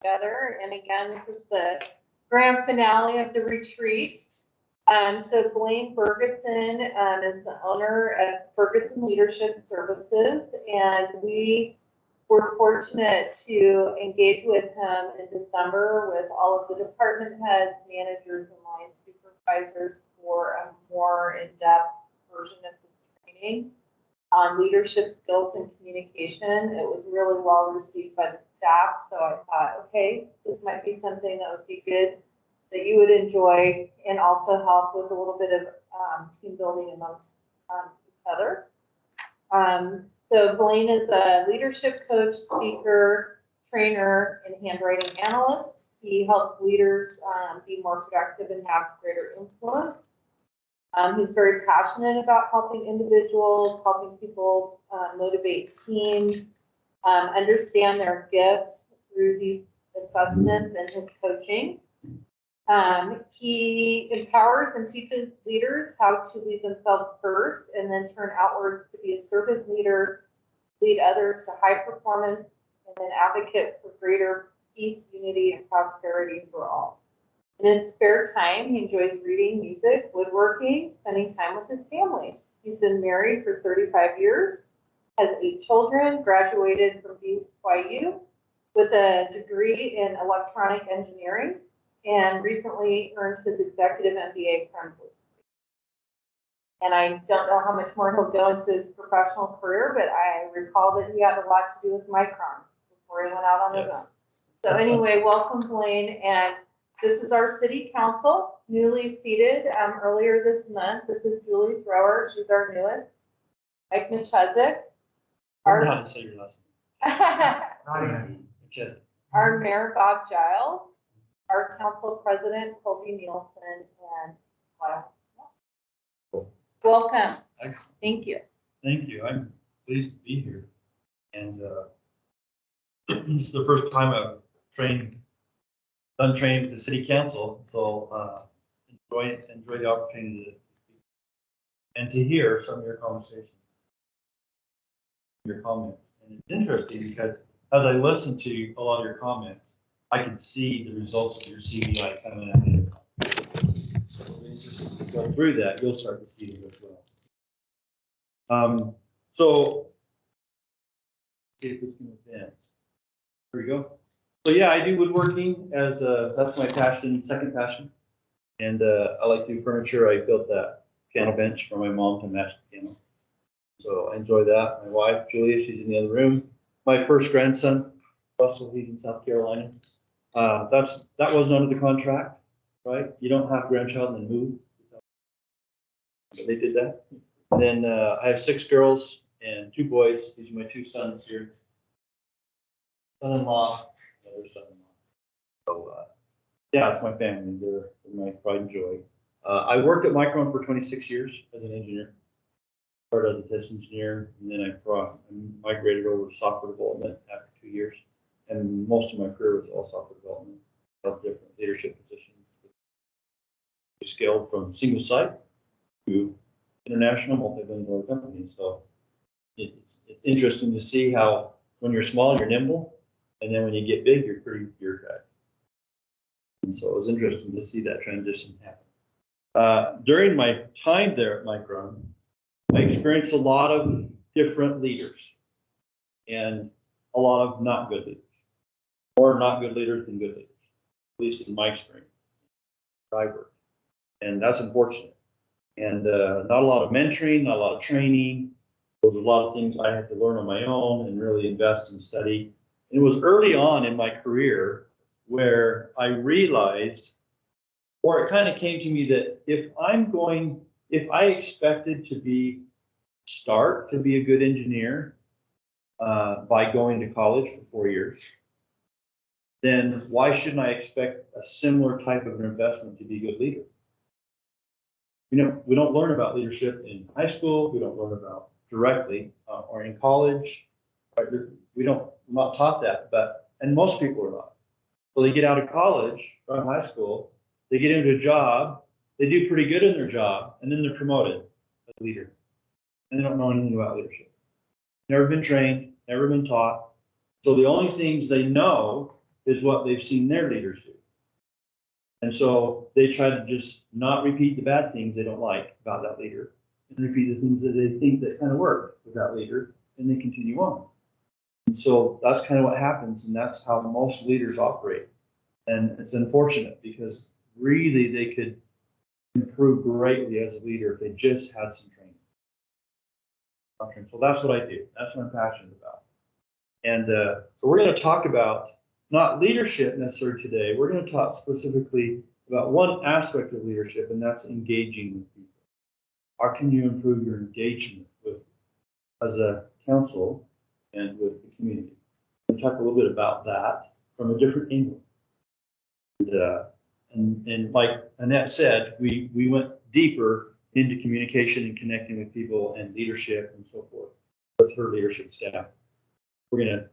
Together, and again, this is the grand finale of the retreat. So Blaine Ferguson is the owner of Ferguson Leadership Services, and we were fortunate to engage with him in December with all of the department heads, managers, and line supervisors for a more in-depth version of this training on leadership skills and communication. It was really well received by the staff, so I thought, okay, this might be something that would be good that you would enjoy and also help with a little bit of team building amongst each other. So Blaine is a leadership coach, speaker, trainer, and handwriting analyst. He helps leaders be more productive and have greater influence. He's very passionate about helping individuals, helping people motivate teams, understand their gifts through these assessments and his coaching. He empowers and teaches leaders how to lead themselves first and then turn outwards to be a servant leader, lead others to high performance, and then advocate for greater peace, unity, and prosperity for all. In his spare time, he enjoys reading, music, woodworking, spending time with his family. He's been married for 35 years, has 8 children, graduated from BYU with a degree in electronic engineering, and recently earned his executive MBA from Berkeley. And I don't know how much more he'll go into his professional career, but I recall that he had a lot to do with Micron before he went out on his own. So anyway, welcome, Blaine. And this is our city council, newly seated earlier this month. This is Julie Thrower. She's our newest. Mike Michezik. Learn how to say your last name. Our mayor, Bob Giles. Our council president, Colby Nielsen, and welcome. Thank you. Thank you. I'm pleased to be here. And this is the first time I've done training with the city council. So enjoy the opportunity to speak and to hear some of your conversations, your comments. And it's interesting because as I listen to a lot of your comments, I can see the results of your CBI coming at me. So when you just go through that, you'll start to see it as well. So see if this can advance. There we go. So yeah, I do woodworking as that's my passion, second passion. And I like to do furniture. I built that piano bench for my mom to match the piano. So I enjoy that. My wife, Julia, she's in the other room. My first grandson, Russell, he's in South Carolina. That wasn't under the contract, right? You don't have a grandchild and then move. But they did that. And then I have 6 girls and 2 boys. These are my 2 sons here. Son-in-law, another son-in-law. So yeah, it's my family. They're my pride and joy. I worked at Micron for 26 years as an engineer. Started as a test engineer, and then I migrated over to software development after 2 years. And most of my career was all software development, of different leadership positions. We scaled from single site to international multi-billion dollar companies. So it's interesting to see how when you're small, you're nimble, and then when you get big, you're pretty bureaucratic. And so it was interesting to see that transition happen. During my time there at Micron, I experienced a lot of different leaders and a lot of not good leaders. More not good leaders than good leaders, at least in my experience. And that's unfortunate. And not a lot of mentoring, not a lot of training. There was a lot of things I had to learn on my own and really invest and study. And it was early on in my career where I realized, or it kind of came to me that if I expected to be start to be a good engineer by going to college for 4 years, then why shouldn't I expect a similar type of investment to be a good leader? You know, we don't learn about leadership in high school. We don't learn about directly or in college. Right? We're not taught that, and most people are not. So they get out of college, from high school, they get into a job, they do pretty good in their job, and then they're promoted as a leader. And they don't know anything about leadership. Never been trained, never been taught. So the only things they know is what they've seen their leaders do. And so they try to just not repeat the bad things they don't like about that leader and repeat the things that they think that kind of work with that leader, and they continue on. And so that's kind of what happens, and that's how most leaders operate. And it's unfortunate because really they could improve greatly as a leader if they just had some training. So that's what I do. That's what I'm passionate about. And so we're going to talk about not leadership necessarily today. We're going to talk specifically about one aspect of leadership, and that's engaging with people. How can you improve your engagement with, as a council and with the community? We'll talk a little bit about that from a different angle. And like Annette said, we went deeper into communication and connecting with people and leadership and so forth with her leadership staff. We're going to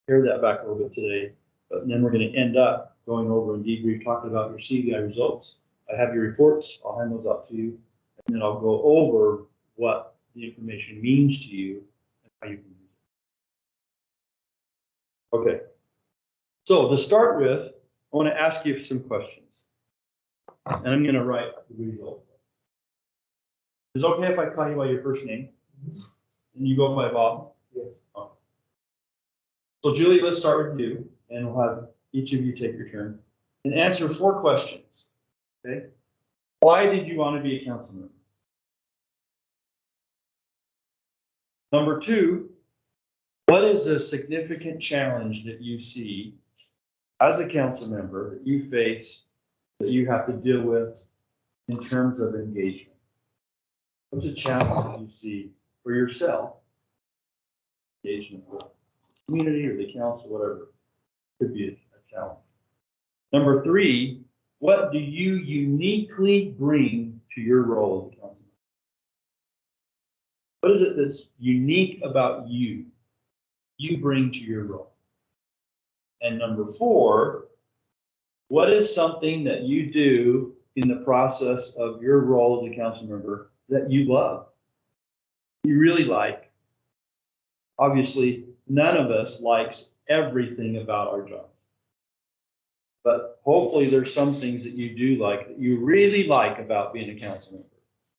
pare that back a little bit today, but then we're going to end up going over and debrief, talking about your CVI results. I have your reports. I'll hand those out to you, and then I'll go over what the information means to you and how you can use it. Okay. So to start with, I want to ask you some questions, and I'm going to write the results. Is it okay if I call you by your first name and you go by Bob? Yes. Okay. So Julie, let's start with you, and we'll have each of you take your turn and answer 4 questions. Okay. Why did you want to be a council member? Number 2, what is a significant challenge that you see as a council member that you face, that you have to deal with in terms of engagement? What's a challenge that you see for yourself? Engagement with the community or the council, whatever. Could be a challenge. Number 3, what do you uniquely bring to your role as a council member? What is it that's unique about you bring to your role? And number 4, what is something that you do in the process of your role as a council member that you love, you really like? Obviously, none of us likes everything about our job, but hopefully there's some things that you do like, that you really like about being a council member.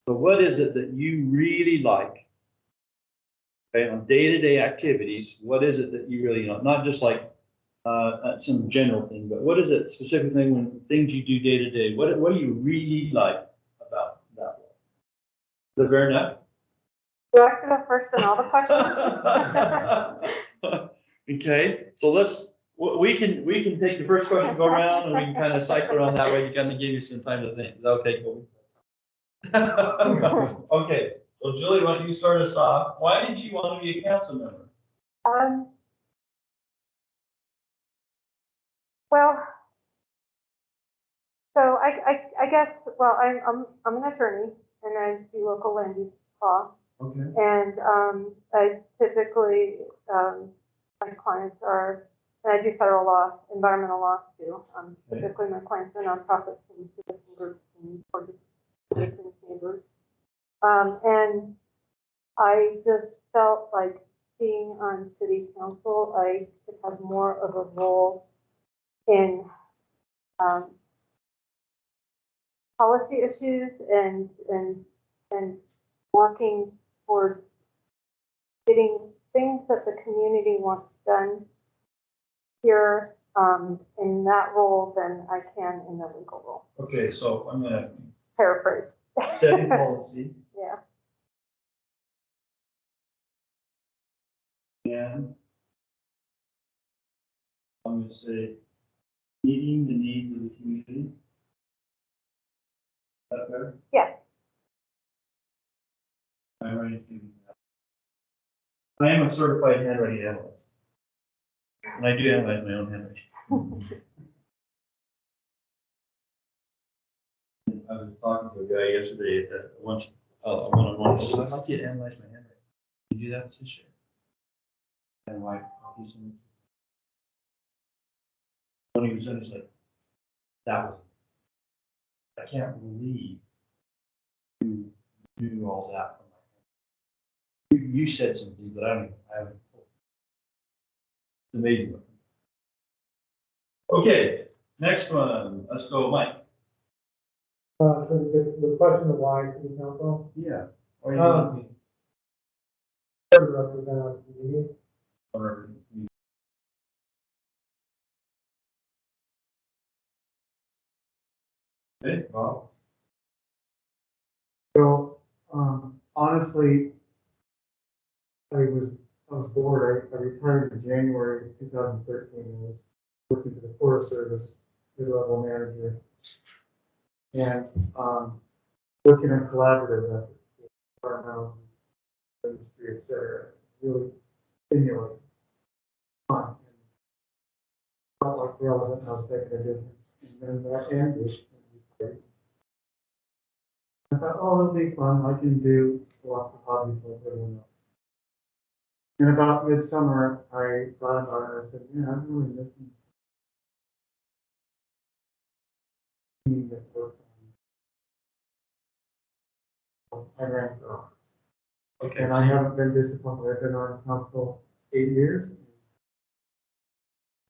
So what is it that you really like? Okay, on day-to-day activities, what is it that you really like? Not just like some general thing, but what is it specifically when things you do day to day? What do you really like about that? Is that fair enough? Do I have to go first in all the questions? Okay, so we can take the first question, go around, and we can kind of cycle around that way to kind of give you some time to think. Is that okay, Colby? Okay, so Julie, why don't you start us off? Why did you want to be a council member? Well, so I guess, well, I'm an attorney and I do local land use law. Okay. And I typically, my clients are, and I do federal law, environmental law too. Typically my clients are nonprofits and citizen groups and citizens neighbors. And I just felt like being on city council, I could have more of a role in policy issues and working towards getting things that the community wants done here in that role than I can in the legal role. Okay, so I'm gonna Paraphrase. setting policy. Yeah. And I'm gonna say meeting the needs of the community. Is that fair? Yeah. handwriting. I am a certified handwriting analyst. And I do analyze my own handwriting. I was talking to a guy yesterday at that lunch, one-on-one. He said, I'd like you to analyze my handwriting. Can you do that this year? And like, when he was in, he's like, that was, I can't believe you knew all that. You said something, but I haven't. It's amazing. Okay, next one, let's go, Mike. So the question of why city council, Yeah. Or you want me? to represent our community. Or- Okay, Bob. So, honestly, I was bored. I retired in January 2013 and was working for the Forest Service, mid-level manager. And, working in collaborative efforts, with environmental industry, et cetera, really stimulating. Fun. And felt like relevant, I was making a difference. And then that ended. I thought, oh, it'll be fun. I can do lots of hobbies like everyone else. And about midsummer, I thought about it. I said, yeah, I'm really missing a team that works on. I ran for office. Okay. And I haven't been disciplined. I've been on council 8 years.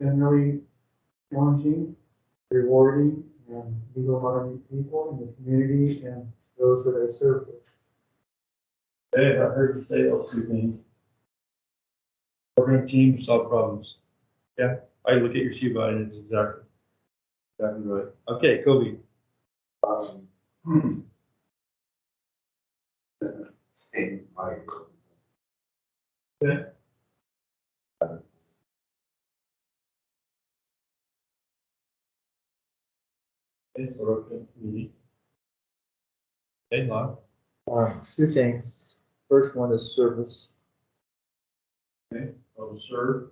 Been really challenging, rewarding, and meet a lot of new people in the community and those that I serve with. Hey, I heard you say those two things. Working a team to solve problems. Yeah, I look at your CBI and it's exactly right. Okay, Kobe. Same as my. Okay. Okay, so working community. Okay, Lon. Two things. First one is service. Okay, I'll serve.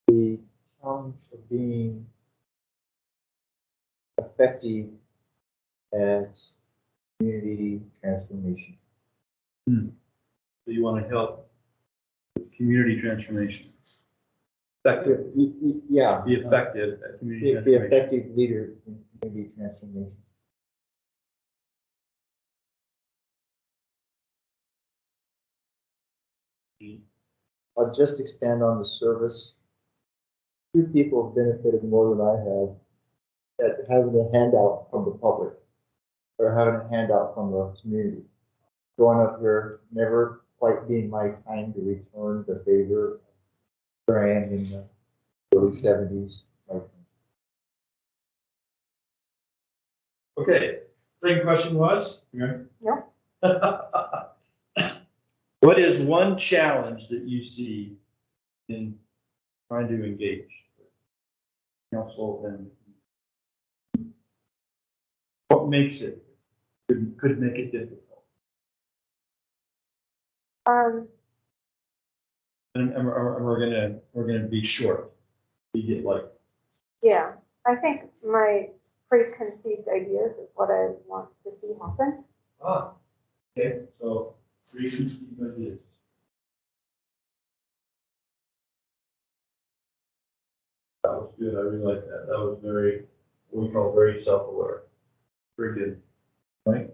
The challenge of being effective as community transformation. So you want to help with community transformation. Effective. Yeah. Be effective at community Be transformation. effective leader in community transformation. I'll just expand on the service. Few people have benefited more than I have at having a handout from the public or having a handout from the community. Growing up here, never quite being my time to return the favor where I am in the early 70s. Okay, second question was? No. What is one challenge that you see in trying to engage council and what makes it, could make it difficult? And we're gonna be short. We get like. Yeah, I think my preconceived ideas is what I want to see happen. Ah, okay, so preconceived ideas. That was good, I really like that. That was very, what we call very self-aware. Very good. Right?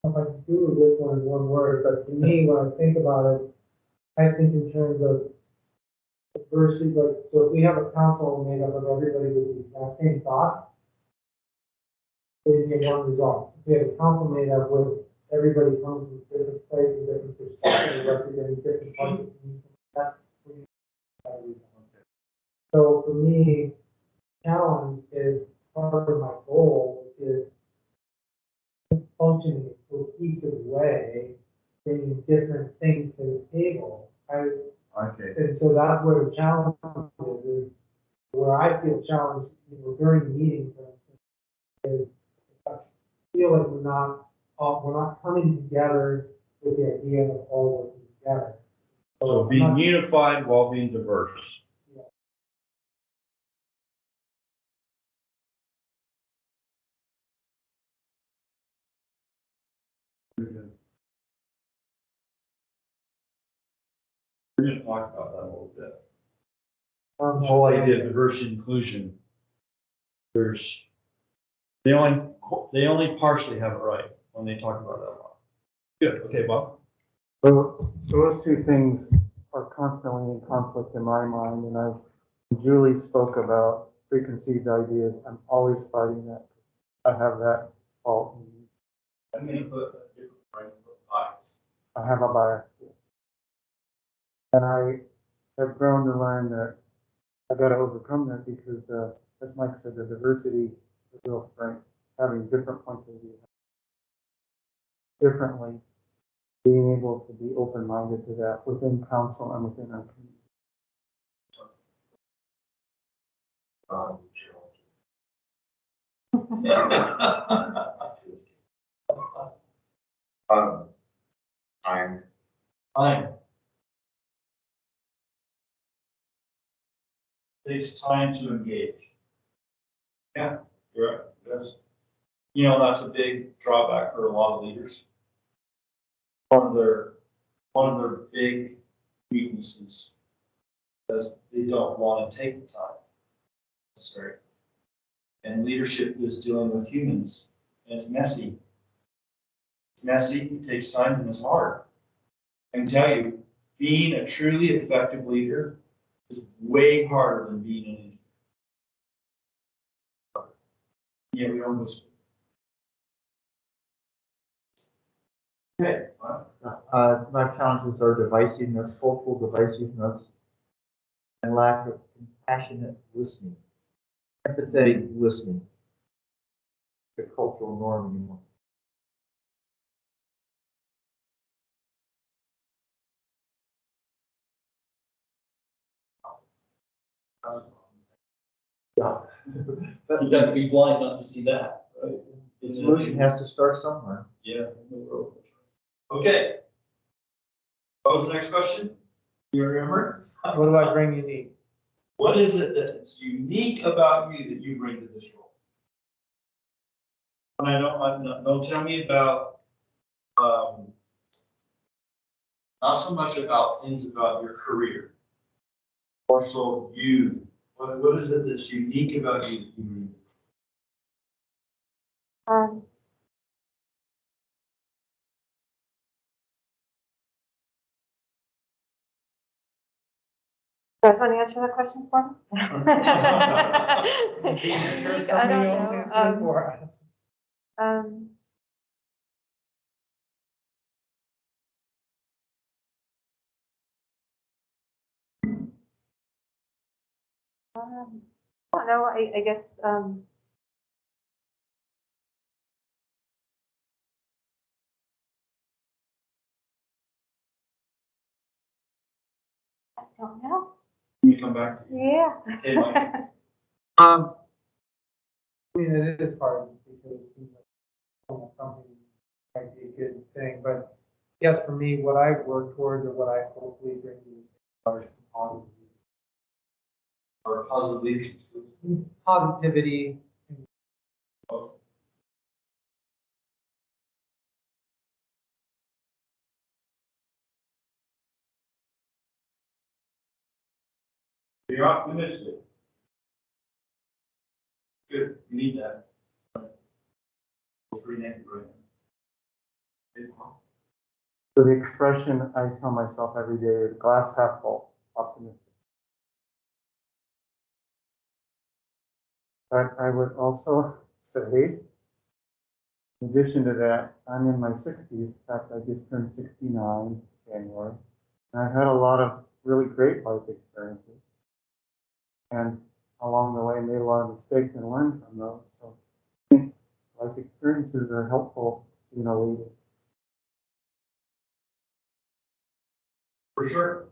If I could do this one in one word, but to me, when I think about it, I think in terms of diversity, like, so if we have a council made up of everybody with the same thought, we get one result. If we have a council made up with everybody comes from different places, different perspectives, representing different parts of the community, that's what we get. So for me, challenge is part of my goal, which is functioning in a cohesive way, bringing different things to the table. Okay. And so that's where the challenge is where I feel challenged, during meetings, is feel like we're not coming together with the idea of all working together. So I'm being not- unified while being diverse. We're gonna talk about that a little bit. The whole idea of diversity and inclusion. They only partially have it right when they talk about that a lot. Good, okay, Bob? So those two things are constantly in conflict in my mind, and Julie spoke about preconceived ideas. I'm always fighting that. I have that fault. I'm gonna put a different frame of eyes. I have a bias. And I have grown to learn that I got to overcome that because, as Mike said, the diversity is a real strength. Having different points of view, differently, being able to be open-minded to that within council and within our community. Time. Takes time to engage. Yeah, you're right. Yes. You know, that's a big drawback for a lot of leaders. One of their big weaknesses is they don't want to take the time. Sorry. And leadership is dealing with humans, and it's messy. It's messy, it takes time, and it's hard. I can tell you, being a truly effective leader is way harder than being an engineer. Yeah, we almost. Okay. My challenges are divisiveness, cultural divisiveness, and lack of compassionate listening, empathetic listening, the cultural norm anymore. You got to be blind not to see that, right? The solution has to start somewhere. Yeah. Okay. What was the next question? You remember? What do I bring unique? What is it that's unique about you that you bring to this role? And don't tell me about, not so much about things about your career. Also you. What is it that's unique about you that you bring? You guys want to answer that question for me? I don't know. For us. I don't know, I guess, I don't know. Can you come back? Yeah. Okay, Mike. I mean, it is hard because something might be a good thing, but yes, for me, what I work towards or what I hopefully bring to are some Or positive leadership. positivity. You're optimistic. Good, you need that. Pretty negative right now. So the expression I tell myself every day is glass half full, optimistic. But I would also say, in addition to that, I'm in my 60s. In fact, I just turned 69 in January. And I've had a lot of really great life experiences. And along the way, made a lot of mistakes and learned from those. So I think life experiences are helpful, leader. For sure.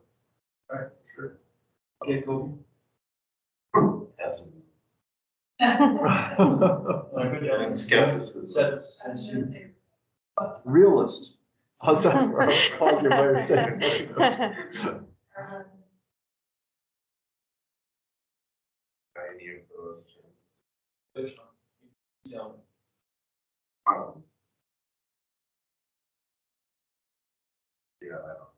All right, for sure. Okay, cool. And skepticism. Realist. How's that for a positive way of saying it? Any of those terms. Yeah. Yeah, I don't.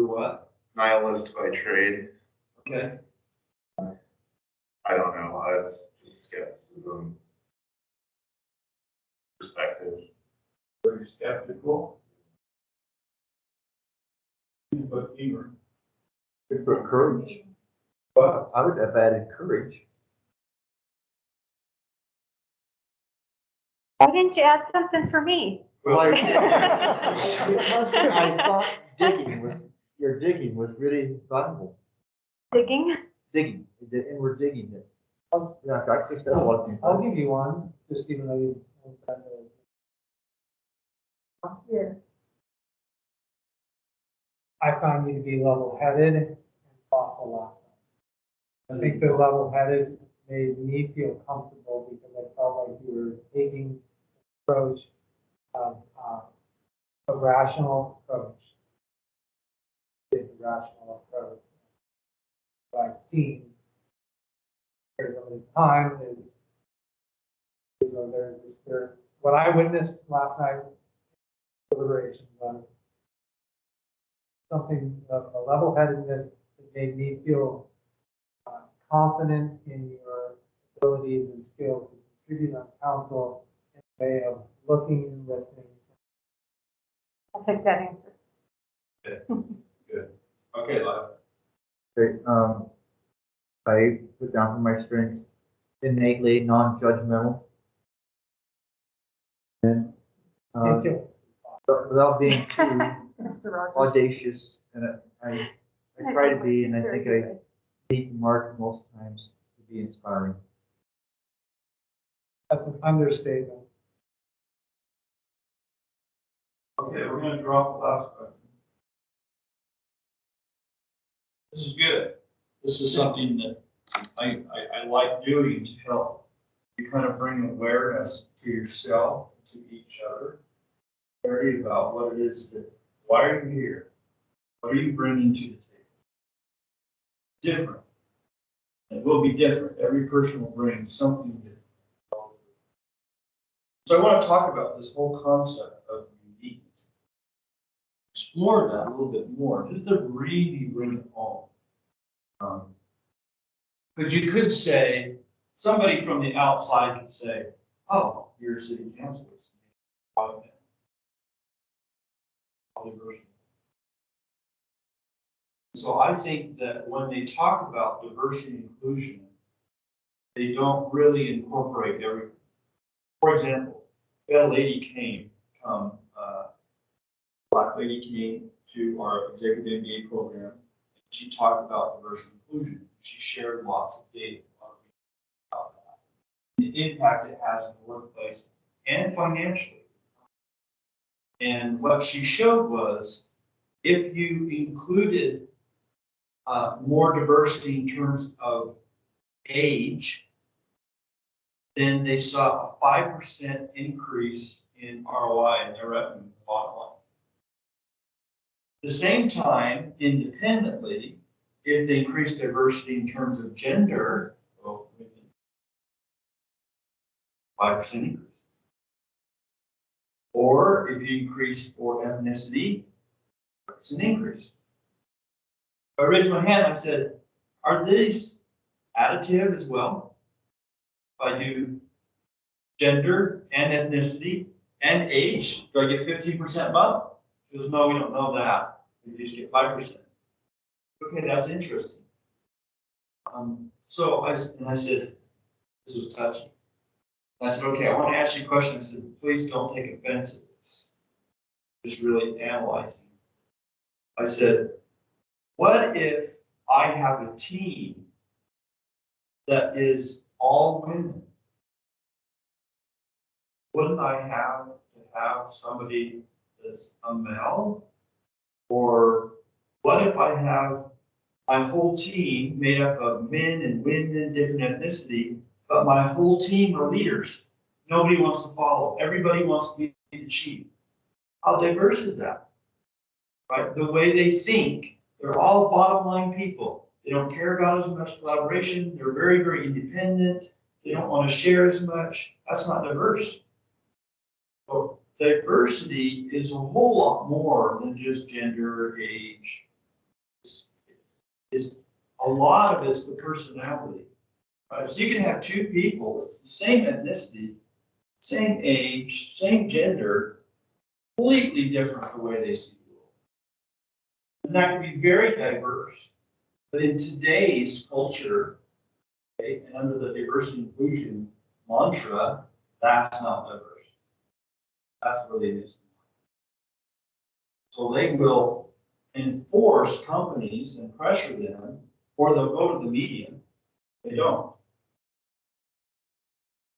What? Nihilist by trade. Okay. I don't know. That's just skepticism. Perspective. Very skeptical. But humor. Good for courage. But I would have added courage. Why didn't you add something for me? Well, I thought your digging was really valuable. Digging? Digging, the inward digging. Yeah, I actually said a lot of things. I'll give you one, just even though you. Yeah. I found you to be level-headed and thoughtful last time. I think the level-headed made me feel comfortable because I felt like you were taking approach of a rational approach. A rational approach. What I've seen very little time is, what I witnessed last night, deliberations on something of a level-headedness that made me feel confident in your abilities and skills to contribute on council in a way of looking and listening. I'll take that answer. good. Okay, Lyle. Okay, I put down for my strengths, innately non-judgmental. And, Thank you. without being too Mr. Rogers. audacious, and I try to be, and I think I meet the mark most times to be inspiring. That's an understatement. Okay, we're gonna drop the last question. This is good. This is something that I like doing to help you kind of bring awareness to yourself, to each other. Clarity about what it is that, why are you here? What are you bringing to the table? Different. It will be different. Every person will bring something different. So I want to talk about this whole concept of uniqueness. Explore that a little bit more, just to really bring it home. Because you could say, somebody from the outside could say, oh, you're a city councilor. So I think that when they talk about diversity and inclusion, they don't really incorporate everything. For example, a lady came, black lady came to our executive MBA program. She talked about diversity and inclusion. She shared lots of data about that, the impact it has in the workplace and financially. And what she showed was, if you included more diversity in terms of age, then they saw a 5% increase in ROI in their revenue bottom line. At the same time, independently, if they increase diversity in terms of gender, well, 5% increase. Or if you increase for ethnicity, it's an increase. I raised my hand, I said, are these additive as well? If I do gender and ethnicity and age, do I get 15% bump? He goes, no, we don't know that. We just get 5%. Okay, that's interesting. So I said, this was touching. I said, okay, I want to ask you a question. I said, please don't take offense at this. Just really analyzing. I said, what if I have a team that is all women? Wouldn't I have to have somebody that's a male? Or What if I have my whole team made up of men and women, different ethnicity, but my whole team are leaders? Nobody wants to follow. Everybody wants to be the chief. How diverse is that? Right? The way they think, they're all bottom line people. They don't care about as much collaboration. They're very, very independent. They don't want to share as much. That's not diverse. So diversity is a whole lot more than just gender, age. It's a lot of it's the personality. Right? So you can have two people, it's the same ethnicity, same age, same gender, completely different the way they see the world. And that can be very diverse. But in today's culture, okay, and under the diversity inclusion mantra, that's not diverse. That's where they miss. So they will enforce companies and pressure them, or they'll go to the media. They don't.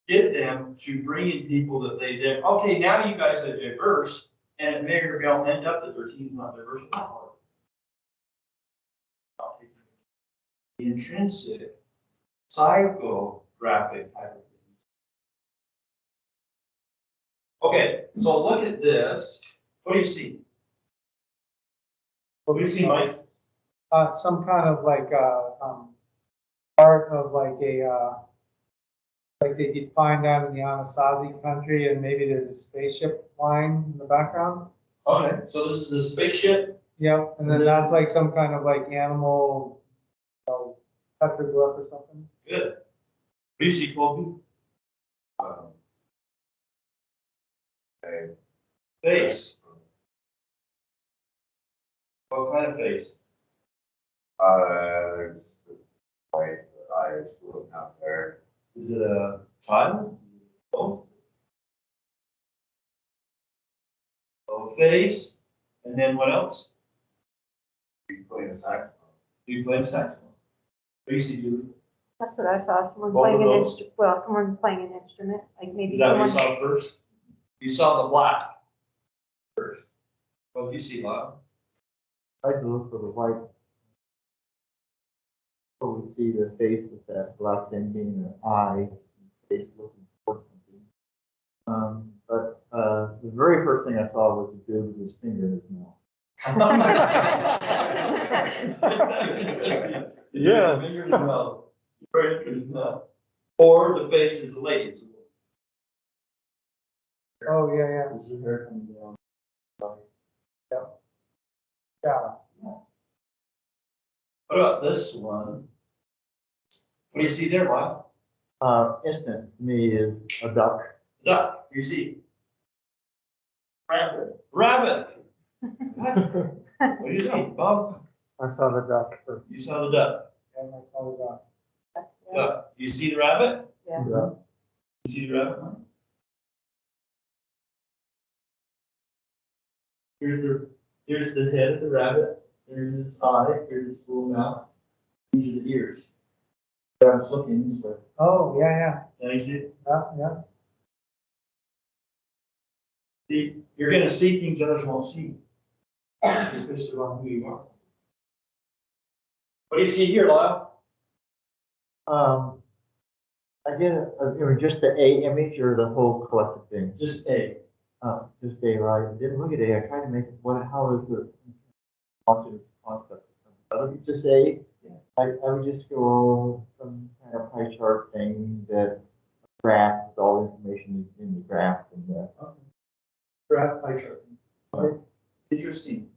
Get them to bring in people that they then, okay, now you guys are diverse, and it may or may not end up that their team's not diverse at all. The intrinsic, psychographic type of thing. Okay, so look at this. What do you see? What do you see, Mike? Some kind of like, part of like like they define down in the Anasazi country, and maybe there's a spaceship flying in the background. Okay, so this is the spaceship. Yep, and then that's like some kind of like animal, petroglyph or something. Good. What do you see, Colby? Face. What kind of face? It's white, the eyes looking out there. Is it a child? Oh. Oh, face. And then what else? You playing a saxophone. Do you play the saxophone? What do you see, Julie? That's what I saw, someone Both playing of an those? instrument, well, someone playing an instrument, like maybe Is that what you someone. saw first? You saw the black first. What do you see, Lyle? I like to look for the white. So we see the face with that black ending, an eye, face looking for something. But the very first thing I saw was a dude with his finger in his mouth. Yes. Fingers in the mouth. Very interesting. Or the face is a lady. It's a woman. Oh, yeah, This is hair coming down. yeah. What about this one? What do you see there, Lyle? Instant to me is a duck. Duck. You see? Rabbit. Rabbit. What? What do you see, Bob? I saw the duck. You saw the duck. And I call it that. Duck. You see the rabbit? Yeah. Yeah. You see the rabbit? Huh? Here's the head of the rabbit. Here's its eye. Here's its little mouth. These are the ears. The rabbit's looking this way. Oh, yeah, Now you see it? yeah. See, you're going to see things others won't see. Just based on who you are. What do you see here, Lyle? I get just the A image or the whole collective thing. Just A. Just A, right? Didn't look at A. I tried to make how is the concept? I look at just A. I would just go some kind of pie chart thing that graph with all the information in the graph and that. Graph pie chart. Interesting.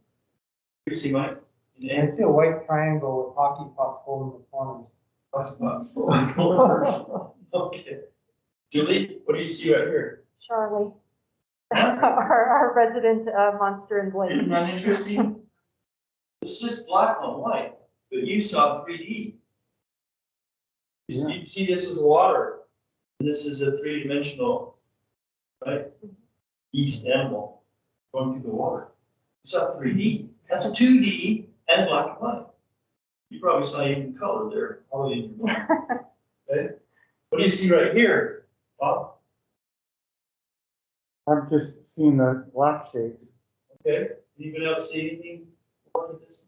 You see, Mike? And I see a white triangle with hockey pucks holding the corners. Okay. Julie, what do you see right here? Charlie, our resident monster in Blake. Isn't that interesting? It's just black on white, but you saw 3D. You see this is water, and this is a three-dimensional, right? Each animal going through the water. You saw 3D. That's 2D and black and white. You probably saw even color there, probably in your mind. Okay? What do you see right here, Bob? I'm just seeing the black shapes. Okay? Anybody else see anything more than this?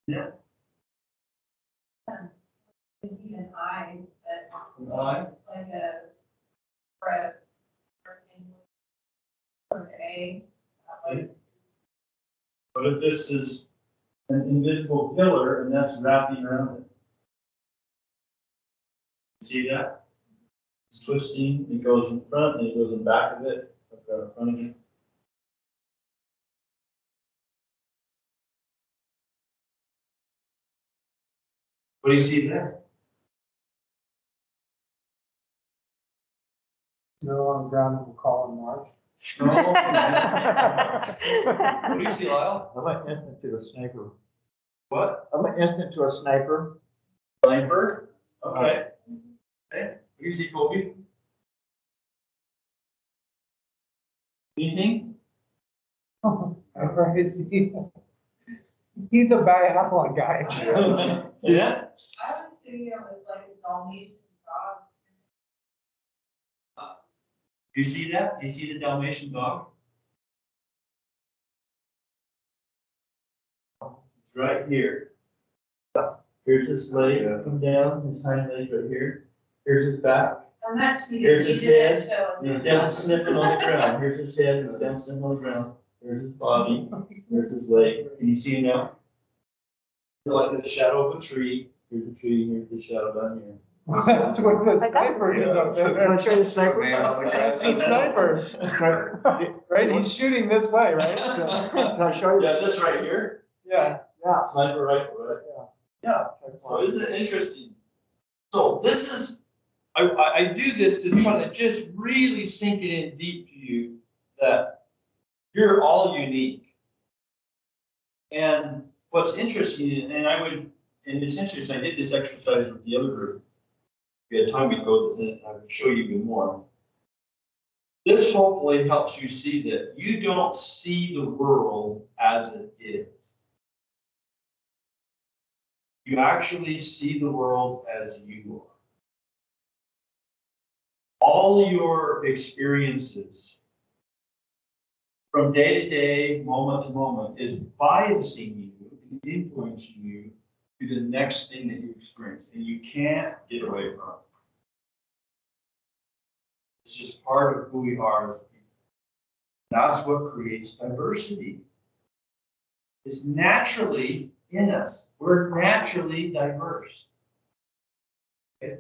Yeah. An I, An I. like a prep, or A. What if this is an invisible pillar and that's wrapping around it? See that? It's twisting, it goes in front and it goes in back of it, in front of you. What do you see there? Snow on the ground, we'll call it March. Snow. What do you see, Lyle? I'm an instant to a sniper. What? I'm an instant to a sniper. Sniper? Okay. Okay. What do you see, Kobe? Anything? He's a biathlon guy. Yeah? I would say it was like a Dalmatian dog. Do you see that? Do you see the Dalmatian dog? It's right here. Here's his leg, come down, his hind leg right here. Here's his back. I'm not cheating. Here's his He did head. show us. He's down sniffing on the ground. Here's his head, he's down sniffing on the ground. Here's his body, here's his leg. Can you see him now? Like the shadow of a tree. Here's the tree, here's the shadow down here. That's what the sniper is up Can there. I show you the sniper? That's the sniper. Right, he's shooting this way, right? Can I show you? Yeah, this right here. Yeah. Yeah. Sniper rifle, right? Yeah. So isn't it interesting? So this is, I do this to try to just really sink it in deep to you that you're all unique. And what's interesting, and it's interesting, I did this exercise with the other group. We had time to go, then I would show you even more. This hopefully helps you see that you don't see the world as it is. You actually see the world as you are. All your experiences from day to day, moment to moment, is biasing you and influencing you to the next thing that you experience. And you can't get away from it. It's just part of who we are as people. That's what creates diversity. It's naturally in us. We're naturally diverse. Okay.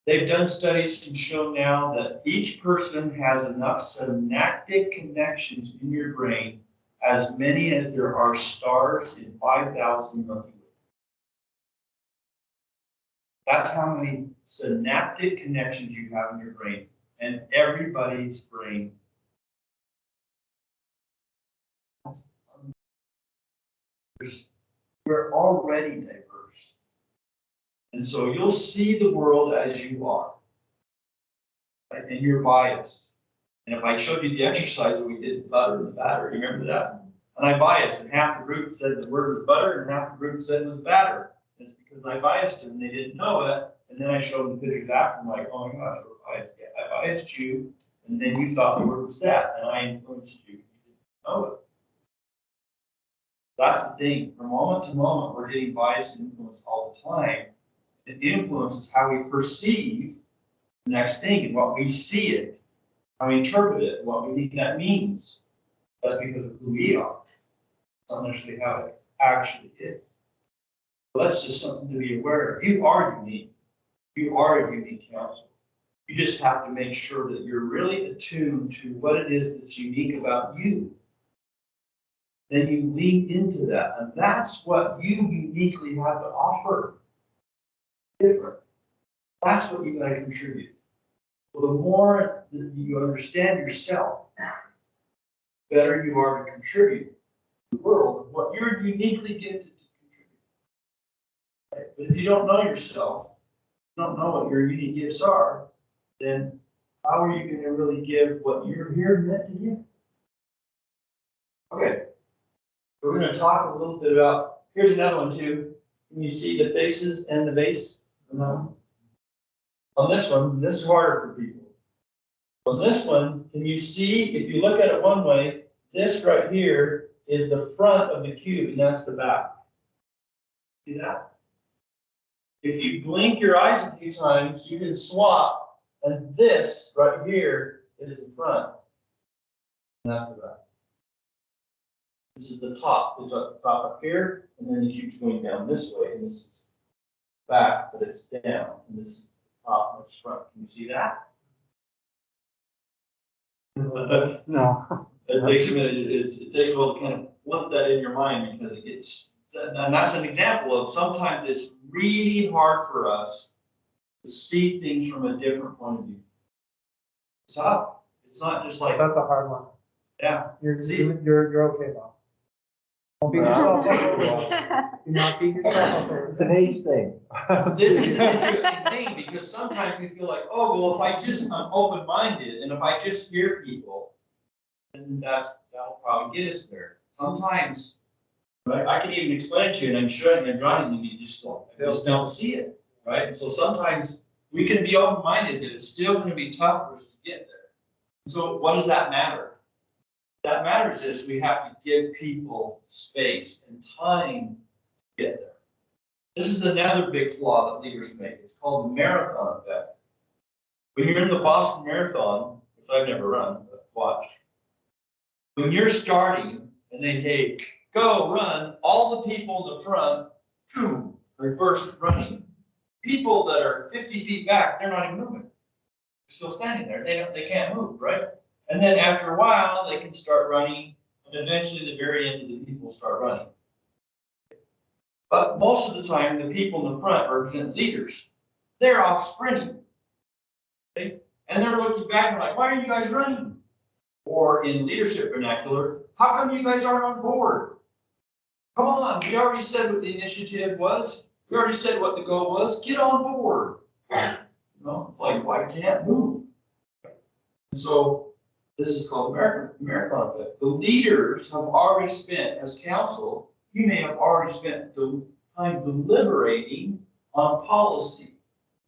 They've done studies and shown now that each person has enough synaptic connections in your brain, as many as there are stars in 5,000 Milky Way. That's how many synaptic connections you have in your brain, and everybody's brain. We're already diverse. And so you'll see the world as you are. Right? And you're biased. And if I showed you the exercise that we did, butter and batter, you remember that? And I biased, and half the group said the word was butter, and half the group said it was batter. It's because I biased them, and they didn't know it. And then I showed them the pictures after, and I'm like, oh my gosh, we're biased. Yeah, I biased you, and then you thought the word was that, and I influenced you. You didn't know it. That's the thing. From moment to moment, we're getting biased and influenced all the time. It influences how we perceive the next thing and what we see it, how we interpret it, what we think that means. That's because of who we are. It's not necessarily how it actually is. So that's just something to be aware of. You are unique. You are a unique counsel. You just have to make sure that you're really attuned to what it is that's unique about you. Then you lean into that, and that's what you uniquely have to offer. Different. That's what you got to contribute. Well, the more that you understand yourself, the better you are to contribute to the world, what you're uniquely gifted to contribute. Right? But if you don't know yourself, you don't know what your unique gifts are, then how are you going to really give what you're here meant to give? Okay. We're going to talk a little bit about, here's another one too. Can you see the faces and the base? No. On this one, this is harder for people. On this one, can you see, if you look at it one way, this right here is the front of the cube, and that's the back. See that? If you blink your eyes a few times, you can swap, and this right here is the front. And that's the back. This is the top. It's up top up here, and then it keeps going down this way, and this is back, but it's down, and this is top and it's front. Can you see that? No. It takes a minute. It takes a while to kind of flip that in your mind because it gets, and that's an example of sometimes it's really hard for us to see things from a different point of view. It's tough. It's not just like, That's a hard one. yeah. You're okay, Bob. Don't beat yourself up. Do not beat yourself up. It's an age thing. This is an interesting thing because sometimes we feel like, oh, well, if I just, I'm open-minded and if I just hear people, then that'll probably get us there. Sometimes, right, I can even explain it to you and I'm showing and drawing and you just don't see it, right? So sometimes we can be open-minded, but it's still going to be tough for us to get there. So what does that matter? That matters is we have to give people space and time to get there. This is another big flaw that leaders make. It's called the marathon effect. When you're in the Boston Marathon, which I've never run, but watched, when you're starting and they say, go run, all the people in the front, boom, are first running. People that are 50 feet back, they're not even moving. They're still standing there. They can't move, right? And then after a while, they can start running, and eventually the very end of the people start running. But most of the time, the people in the front represent leaders. They're off sprinting. Okay? And they're looking back and like, why are you guys running? Or in leadership vernacular, how come you guys aren't on board? Come on, we already said what the initiative was. We already said what the goal was. Get on board. You know, it's like, well, I can't move. And so this is called the marathon effect. The leaders have already spent, as council, you may have already spent the time deliberating on policy,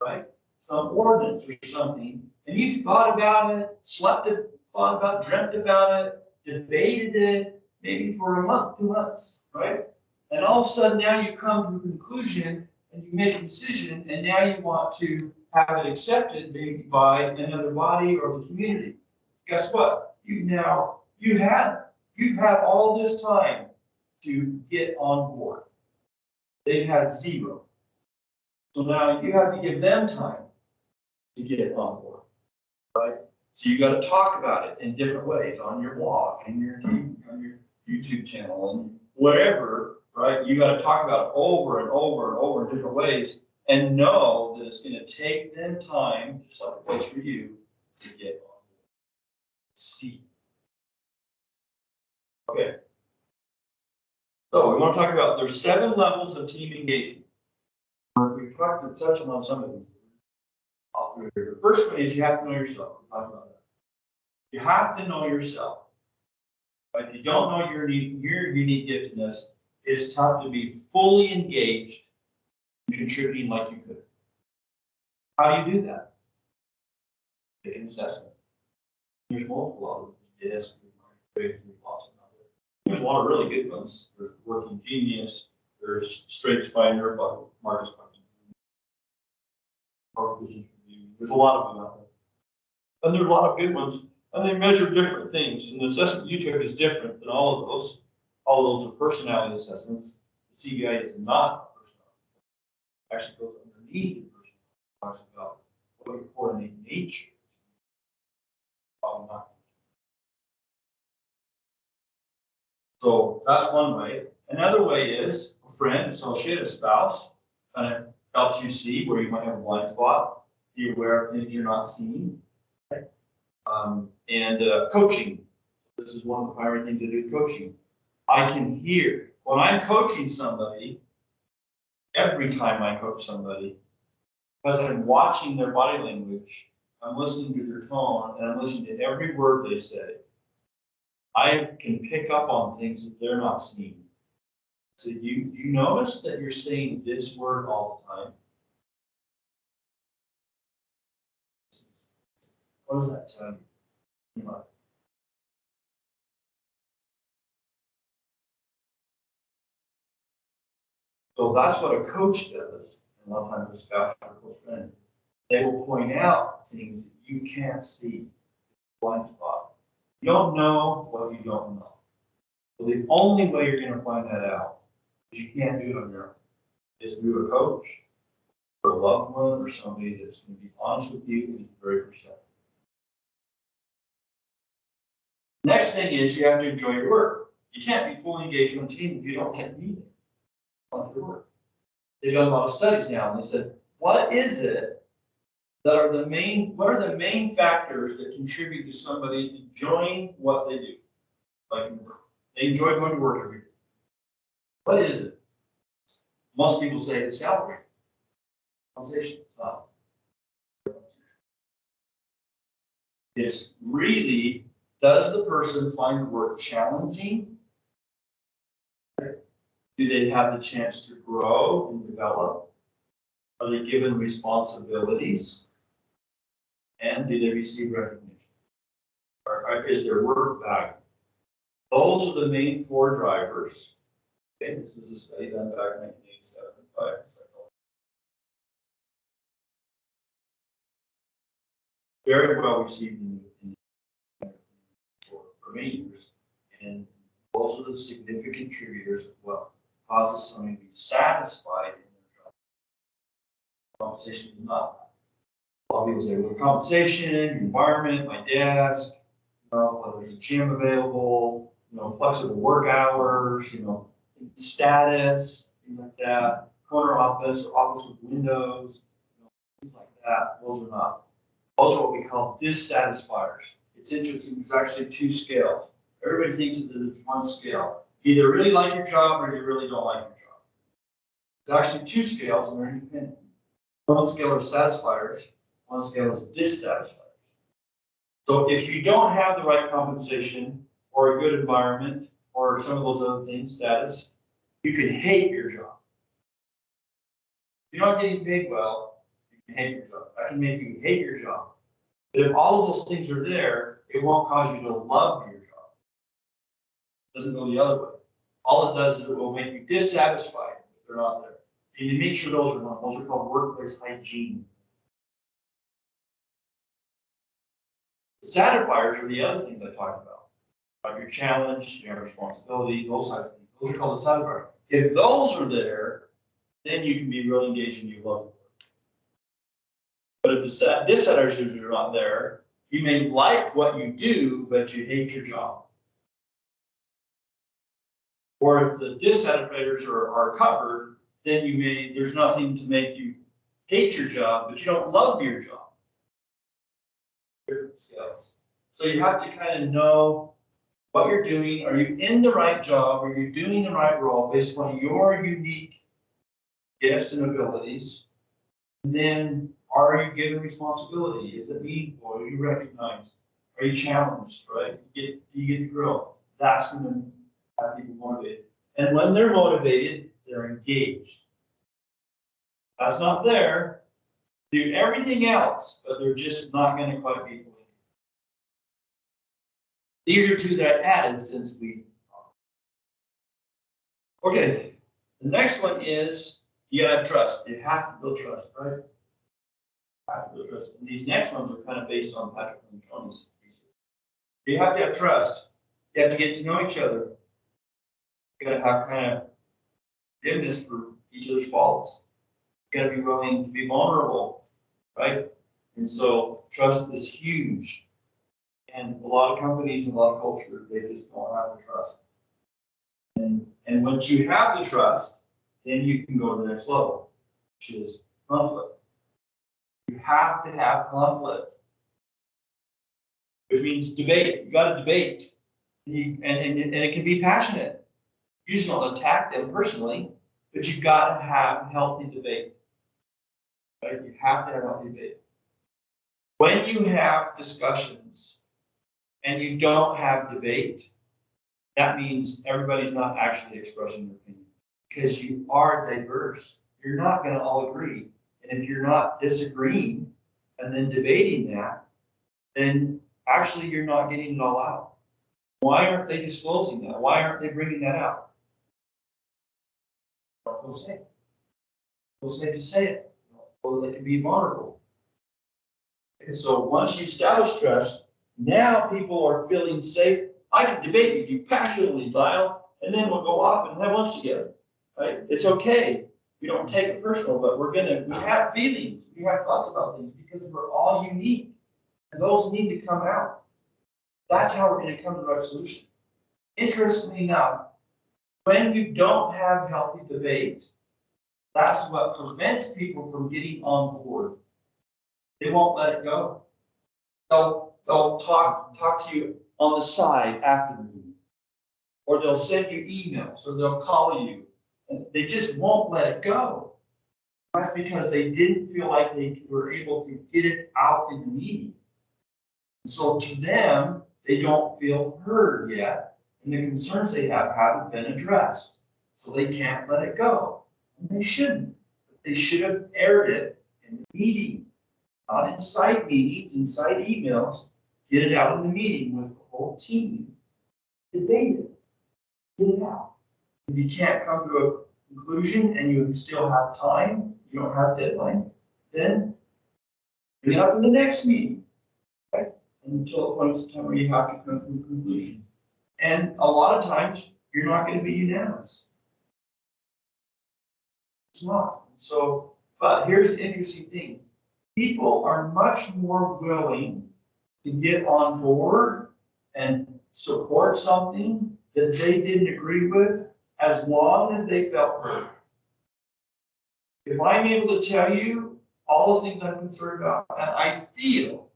right? Some ordinance or something, and you've thought about it, slept it, thought about, dreamt about it, debated it, maybe for a month, 2 months, right? And all of a sudden now you come to a conclusion and you make a decision, and now you want to have it accepted maybe by another body or the community. Guess what? You've had all this time to get on board. They've had zero. So now you have to give them time to get on board, right? So you got to talk about it in different ways on your blog, on your YouTube channel, and wherever, right? You got to talk about it over and over and over in different ways, and know that it's going to take them time, just like it was for you, to get on board. See. Okay. So we want to talk about, there's 7 levels of team engagement. We've tried to touch on some of these. The first one is you have to know yourself. We'll talk about that. You have to know yourself. But if you don't know your unique giftedness, it's tough to be fully engaged and contributing like you could. How do you do that? Take an assessment. There's multiple of them. Yes, there's a lot of really good ones. There's Working Genius. There's Strengths Finder by Marcus Buckingham. There's a lot of them out there. And there are a lot of good ones. And they measure different things. And the assessment you took is different than all of those. All of those are personality assessments. The CBI is not a personality. It actually goes underneath the personality. It talks about what your coordinate nature is. So that's one way. Another way is a friend, associate, a spouse, kind of helps you see where you might have a blind spot. Be aware of things you're not seeing. Right? Coaching. This is one of the primary things I do with coaching. I can hear when I'm coaching somebody, every time I coach somebody, because I'm watching their body language, I'm listening to their tone, and I'm listening to every word they say. I can pick up on things that they're not seeing. So you notice that you're saying this word all the time? What does that tell you? So that's what a coach does. And a lot of times a spouse or close friend, they will point out things that you can't see, blind spot. You don't know what you don't know. So the only way you're going to find that out is you can't do it on your own. Is through a coach or a loved one or somebody that's going to be honest with you and be very perceptive. Next thing is you have to enjoy your work. You can't be fully engaged on a team if you don't get meeting on your work. They've done a lot of studies now, and they said, what is it that are the main, what are the main factors that contribute to somebody enjoying what they do? Like, they enjoy going to work every day. What is it? Most people say it's salary. Compensation. It's not. It's really, does the person find the work challenging? Do they have the chance to grow and develop? Are they given responsibilities? And do they receive recognition? Or is their work valued? Those are the main 4 drivers. Okay, this was a study done back in 1987. Very well received for many years. And those are the significant contributors of what causes somebody to be satisfied in their job. Compensation is not. A lot of people say, well, compensation, environment, my desk, whether there's a gym available, flexible work hours, status, things like that, corner office, or office with windows, things like that. Those are not. Those are what we call dissatisfiers. It's interesting, there's actually 2 scales. Everybody thinks that there's one scale. You either really like your job or you really don't like your job. There's actually 2 scales and they're independent. One scale is satisfiers, one scale is dissatisfiers. So if you don't have the right compensation or a good environment or some of those other things, status, you can hate your job. If you're not getting paid well, you can hate your job. That can make you hate your job. But if all of those things are there, it won't cause you to love your job. It doesn't go the other way. All it does is it will make you dissatisfied if they're not there. And you make sure those are not. Those are called workplace hygiene. The satisfiers are the other things I talked about. Like your challenge, your responsibility, those types of things. Those are called the satisfiers. If those are there, then you can be really engaged in your love. But if the dissatisfiers are not there, you may like what you do, but you hate your job. Or if the dissatisfiers are covered, then there's nothing to make you hate your job, but you don't love your job. Different scales. So you have to kind of know what you're doing. Are you in the right job? Are you doing the right role based on your unique gifts and abilities? And then, are you given responsibility? Is it meaningful? Are you recognized? Are you challenged, right? Do you get to grow? That's going to have people motivated. And when they're motivated, they're engaged. That's not there. Do everything else, but they're just not going to quite be. These are 2 that I added since we. Okay, the next one is you gotta have trust. You have to build trust, right? You have to build trust. And these next ones are kind of based on Patrick and Tony's. You have to have trust. You have to get to know each other. You gotta have kind of forgiveness for each other's faults. You gotta be willing to be vulnerable, right? And so trust is huge. And a lot of companies and a lot of cultures, they just don't have the trust. And once you have the trust, then you can go to the next level, which is conflict. You have to have conflict, which means debate. You got to debate, and it can be passionate. You just don't attack them personally, but you got to have healthy debate. Right? You have to have healthy debate. When you have discussions and you don't have debate, that means everybody's not actually expressing their opinion because you are diverse. You're not going to all agree. And if you're not disagreeing and then debating that, then actually you're not getting it all out. Why aren't they disclosing that? Why aren't they bringing that out? Don't feel safe. Feel safe to say it, or they can be vulnerable. And so once you establish trust, now people are feeling safe. I can debate with you passionately, Lyle, and then we'll go off and have lunch together, right? It's okay. We don't take it personal, but we have feelings, we have thoughts about things because we're all unique, and those need to come out. That's how we're going to come to the right solution. Interestingly enough, when you don't have healthy debate, that's what prevents people from getting on board. They won't let it go. They'll talk to you on the side after the meeting, or they'll send you emails, or they'll call you, and they just won't let it go. That's because they didn't feel like they were able to get it out in the meeting. And so to them, they don't feel heard yet, and the concerns they have haven't been addressed. So they can't let it go. And they shouldn't. They should have aired it in the meeting, not inside meetings, inside emails. Get it out in the meeting with the whole team. Debate it. Get it out. If you can't come to a conclusion and you still have time, you don't have deadline, then bring it up in the next meeting. Right? Until the point of time where you have to come to a conclusion. And a lot of times, you're not going to be unanimous. It's not. So, but here's the interesting thing. People are much more willing to get on board and support something that they didn't agree with as long as they felt heard. If I'm able to tell you all the things I'm concerned about, and I feel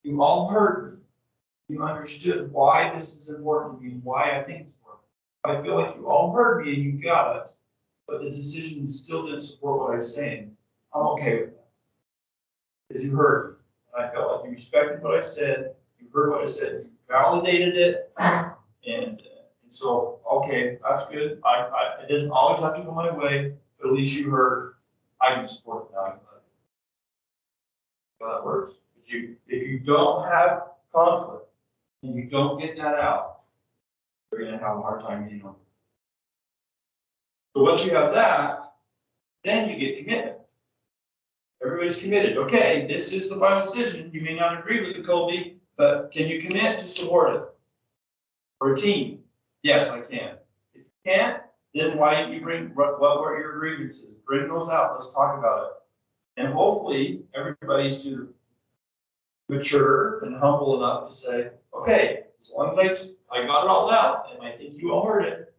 you all heard me, you understood why this is important to me, why I think it's important. I feel like you all heard me and you got it, but the decision still didn't support what I was saying. I'm okay with that. Because you heard me. And I felt like you respected what I said, you heard what I said, you validated it, and so, okay, that's good. It doesn't always have to go my way, but at least you heard, I can support that. So that works. If you don't have conflict and you don't get that out, you're going to have a hard time getting on. So once you have that, then you get commitment. Everybody's committed. Okay, this is the final decision. You may not agree with it, Colby, but can you commit to support it? For a team? Yes, I can. If you can't, then why don't you bring what were your grievances? Bring those out. Let's talk about it. And hopefully everybody's too mature and humble enough to say, okay, as long as I got it all out and I think you all heard it,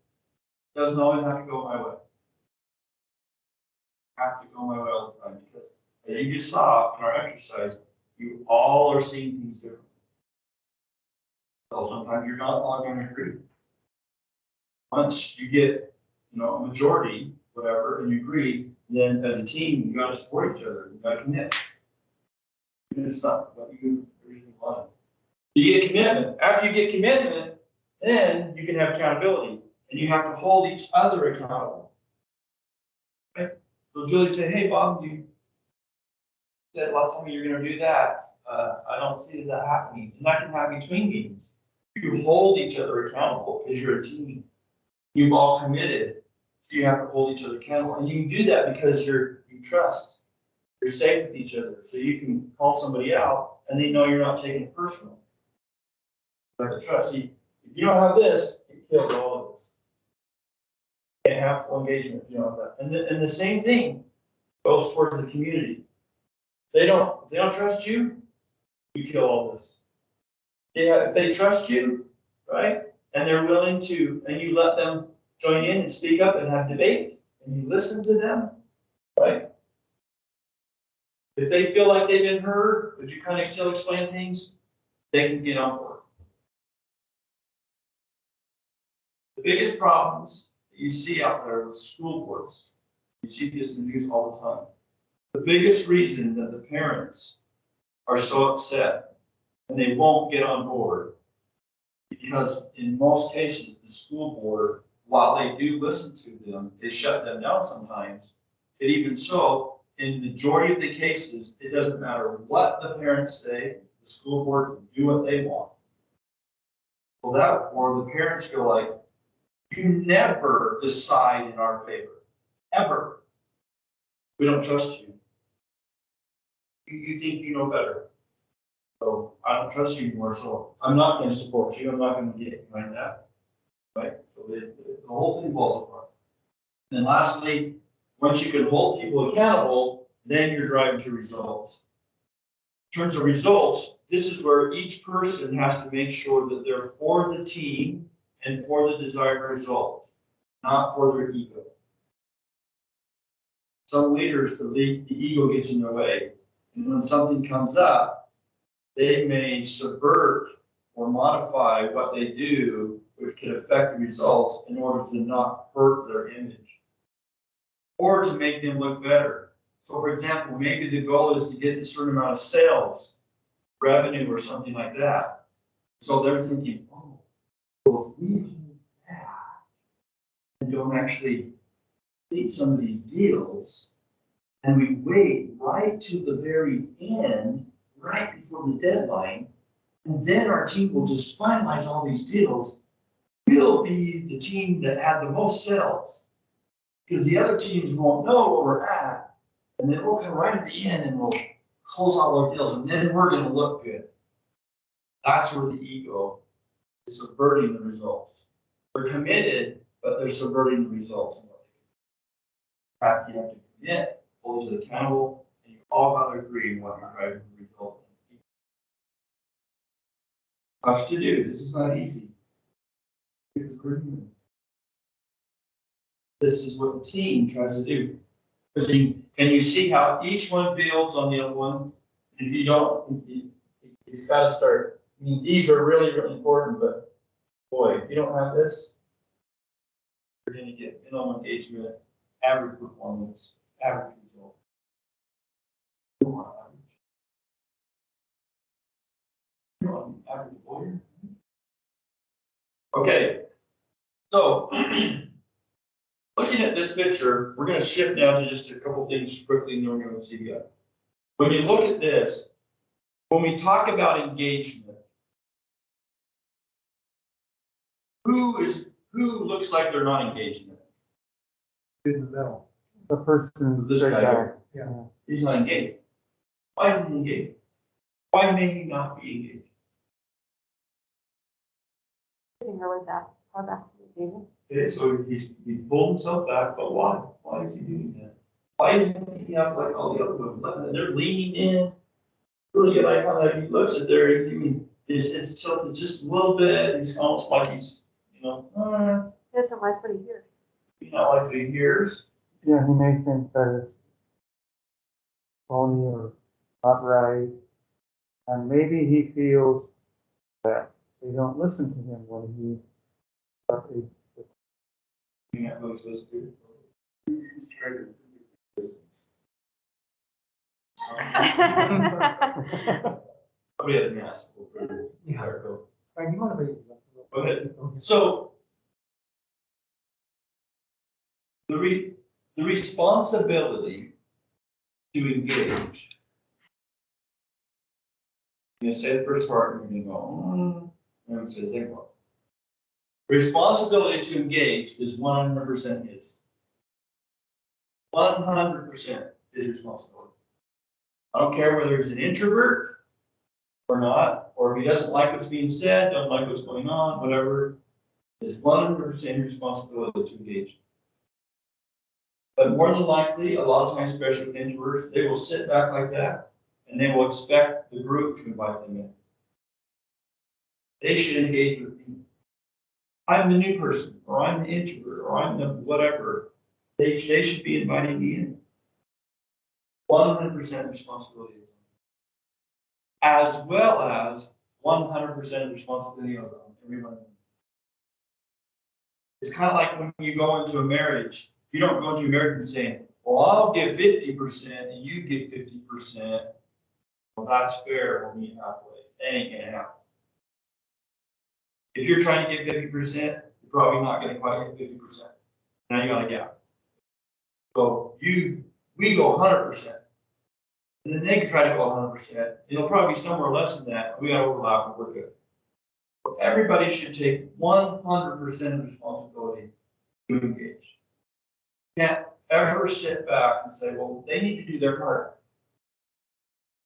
it doesn't always have to go my way. Have to go my way all the time because as you just saw in our exercise, you all are seeing things differently. So sometimes you're not all going to agree. Once you get, a majority, whatever, and you agree, then as a team, you got to support each other. You got to commit. It's not what you originally wanted. You get commitment. After you get commitment, then you can have accountability, and you have to hold each other accountable. Okay? So Julie said, "Hey, Bob, you said last time you're going to do that. I don't see that happening." And that can happen between meetings. You hold each other accountable because you're a team. You've all committed, so you have to hold each other accountable, and you can do that because you trust. You're safe with each other, so you can call somebody out, and they know you're not taking it personal. You have to trust. See, if you don't have this, it kills all of us. You can't have full engagement if you don't have that. And the same thing goes towards the community. They don't trust you, you kill all this. Yeah, if they trust you, right, and they're willing to, and you let them join in and speak up and have debate, and you listen to them, right? If they feel like they've been heard, but you kind of still explain things, they can get on board. The biggest problems that you see out there with school boards, you see this in the news all the time. The biggest reason that the parents are so upset and they won't get on board, because in most cases, the school board, while they do listen to them, they shut them down sometimes. But even so, in the majority of the cases, it doesn't matter what the parents say, the school board can do what they want. Well, therefore, the parents go like, you never decide in our favor, ever. We don't trust you. You think you know better. So I don't trust you anymore, so I'm not going to support you. I'm not going to get behind that. Right? So the whole thing falls apart. And lastly, once you can hold people accountable, then you're driving to results. In terms of results, this is where each person has to make sure that they're for the team and for the desired result, not for their ego. Some leaders, the ego gets in their way. And when something comes up, they may subvert or modify what they do, which can affect the results in order to not hurt their image or to make them look better. So for example, maybe the goal is to get a certain amount of sales, revenue or something like that. So they're thinking, oh, well, if we do that and don't actually complete some of these deals, and we wait right to the very end, right before the deadline, and then our team will just finalize all these deals, we'll be the team that had the most sales. Because the other teams won't know where we're at, and then we'll come right at the end and we'll close all our deals, and then we're gonna look good. That's where the ego is subverting the results. They're committed, but they're subverting the results. In fact, you have to commit, hold each other accountable, and you all got to agree on what you're driving the result. Much to do. This is not easy. This is what the team tries to do. Because can you see how each one builds on the other one? If you don't, it's got to start. I mean, these are really, really important, but boy, if you don't have this, you're going to get minimum engagement, average performance, average result. You want average. You want average lawyer. Okay, so looking at this picture, we're going to shift now to just a couple things quickly, and then we're going to see you. When you look at this, when we talk about engagement, who looks like they're not engaged in it? In the middle. The person. This guy here. Yeah. He's not engaged. Why isn't he engaged? Why may he not be engaged? Sitting really back, far back to the table. Okay, so he pulled himself back, but why? Why is he doing that? Why isn't he up like all the other women? They're leaning in. Really get like how that he looks at there. It's tilted just a little bit. He's almost like he's, He doesn't like what he hears. not like what he hears. Yeah, he may think that it's phony or not right. And maybe he feels that they don't listen to him when he. Yeah, those two. Probably has an ask. Yeah. Right, you want to be. Okay, so the responsibility to engage. I'm going to say the first part, and you're going to go, and I'm going to say the second part. Responsibility to engage is 100% his. 100% his responsibility. I don't care whether he's an introvert or not, or if he doesn't like what's being said, doesn't like what's going on, whatever. It's 100% responsibility to engage. But more than likely, a lot of times, especially with introverts, they will sit back like that, and they will expect the group to invite them in. They should engage with me. I'm the new person, or I'm the introvert, or I'm the whatever. They should be inviting me in. 100% responsibility. As well as 100% responsibility on everyone. It's kind of like when you go into a marriage. You don't go into a marriage and saying, well, I'll give 50% and you give 50%. Well, that's fair, we'll meet halfway. That ain't gonna happen. If you're trying to get 50%, you're probably not gonna quite get 50%. Now you got a gap. So we go 100%. And then they can try to go 100%. It'll probably be somewhere less than that. We got to overlap and we're good. So everybody should take 100% of responsibility to engage. ever sit back and say, well, they need to do their part.